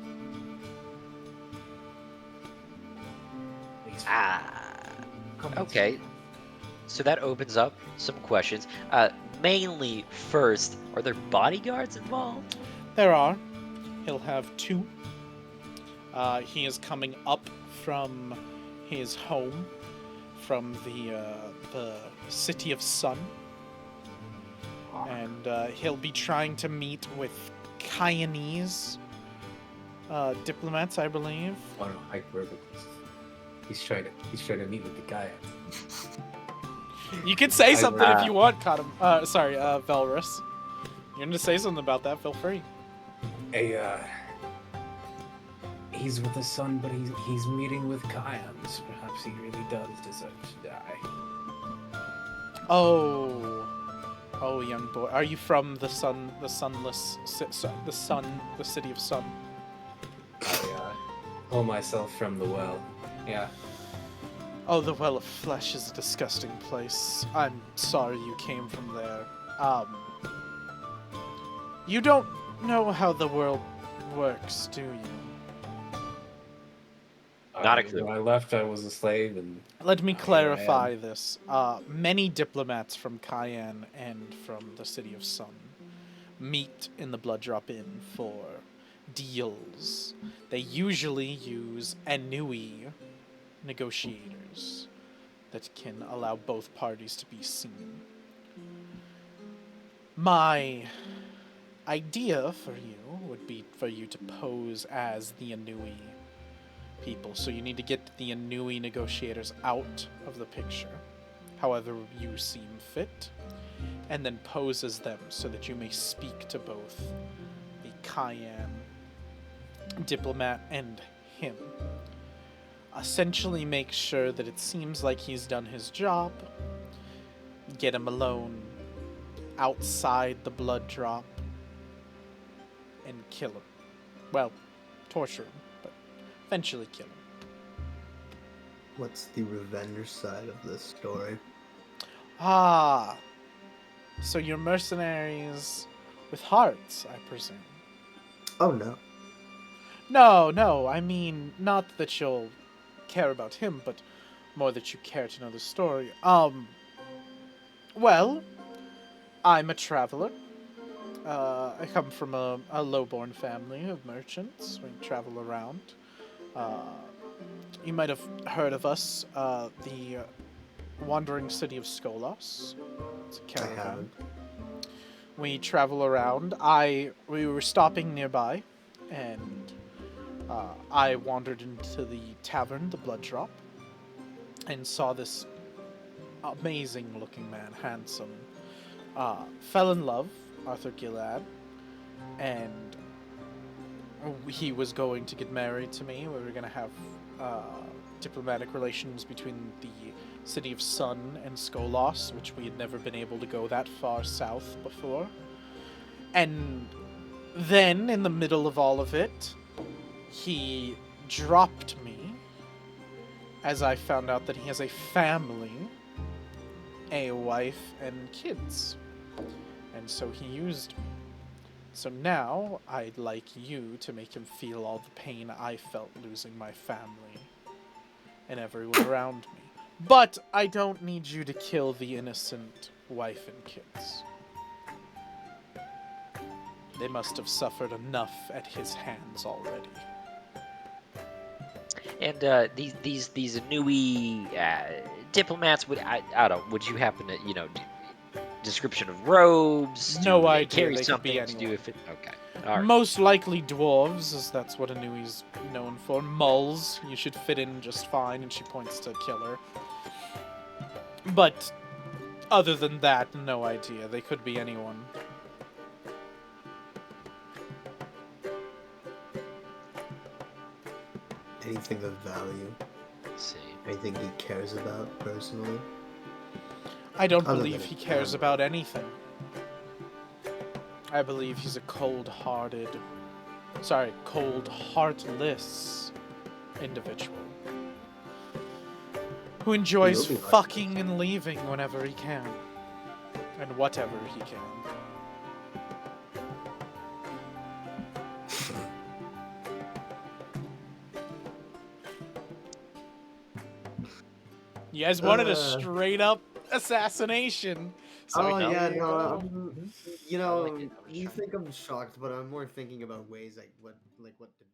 Okay. So that opens up some questions. Mainly, first, are there bodyguards involved? There are. He'll have 2. He is coming up from his home, from the City of Sun. And he'll be trying to meet with Kyanese diplomats, I believe. Oh no, hyperbole. He's trying to meet with the guy. You can say something if you want, Velrus. You're gonna say something about that, feel free. He's with the sun, but he's meeting with Kayans. Perhaps he really does deserve to die. Oh, young boy. Are you from the sun, the sunless, the city of sun? I pull myself from the well. Yeah. Oh, the Well of Flesh is a disgusting place. I'm sorry you came from there. You don't know how the world works, do you? Not a clue. When I left, I was a slave, and Let me here I clarify am. this. Many diplomats from Cayenne and from the City of Sun meet in the Blood Drop Inn for deals. They usually use Anui negotiators that can allow both parties to be seen. My idea for you would be for you to pose as the Anui people. So you need to get the Anui negotiators out of the picture, however you seem fit, and then pose as them so that you may speak to both the Cayenne diplomat and him. Essentially make sure that it seems like he's done his job, get him alone outside the blood drop, and kill him. Well, torture him, but eventually kill him. What's the revenge side of this story? Ah, so you're mercenaries with hearts, I presume. Oh no. No, I mean, not that you'll care about him, but more that you care to know the story. Well, I'm a traveler. I come from a low-born family of merchants. We travel around. You might have heard of us, the Wandering City of Skolos. It's a I caravan. haven't. We travel around. We were stopping nearby, and I wandered into the tavern, the Blood Drop, and saw this amazing-looking man, handsome. Fell in love, Arthur Gilad, and he was going to get married to me. We were going to have diplomatic relations between the City of Sun and Skolos, which we had never been able to go that far south before. And then, in the middle of all of it, he dropped me as I found out that he has a family, a wife, and kids. And so he used me. So now I'd like you to make him feel all the pain I felt losing my family and everyone around me. But I don't need you to kill the innocent wife and kids. They must have suffered enough at his hands already. And these Nui diplomats, I don't. Would you happen to description of robes? No Do they idea. carry They could something be to do anyone. with it? Okay. All right. Most likely dwarves, as that's what Anui's known for. Mulls, you should fit in just fine, and she points to Killer. But other than that, no idea. They could be anyone. Anything of value? Let's see. Anything he cares about personally? I don't Other believe than he his cares family. about anything. I believe he's a cold-heartless individual who enjoys He will be fucking and leaving whenever he can, and whatever he can. You guys wanted a straight-up assassination. So Oh here yeah, you no, go. you know, I like it. you think I'm shocked, but I'm more thinking about ways what to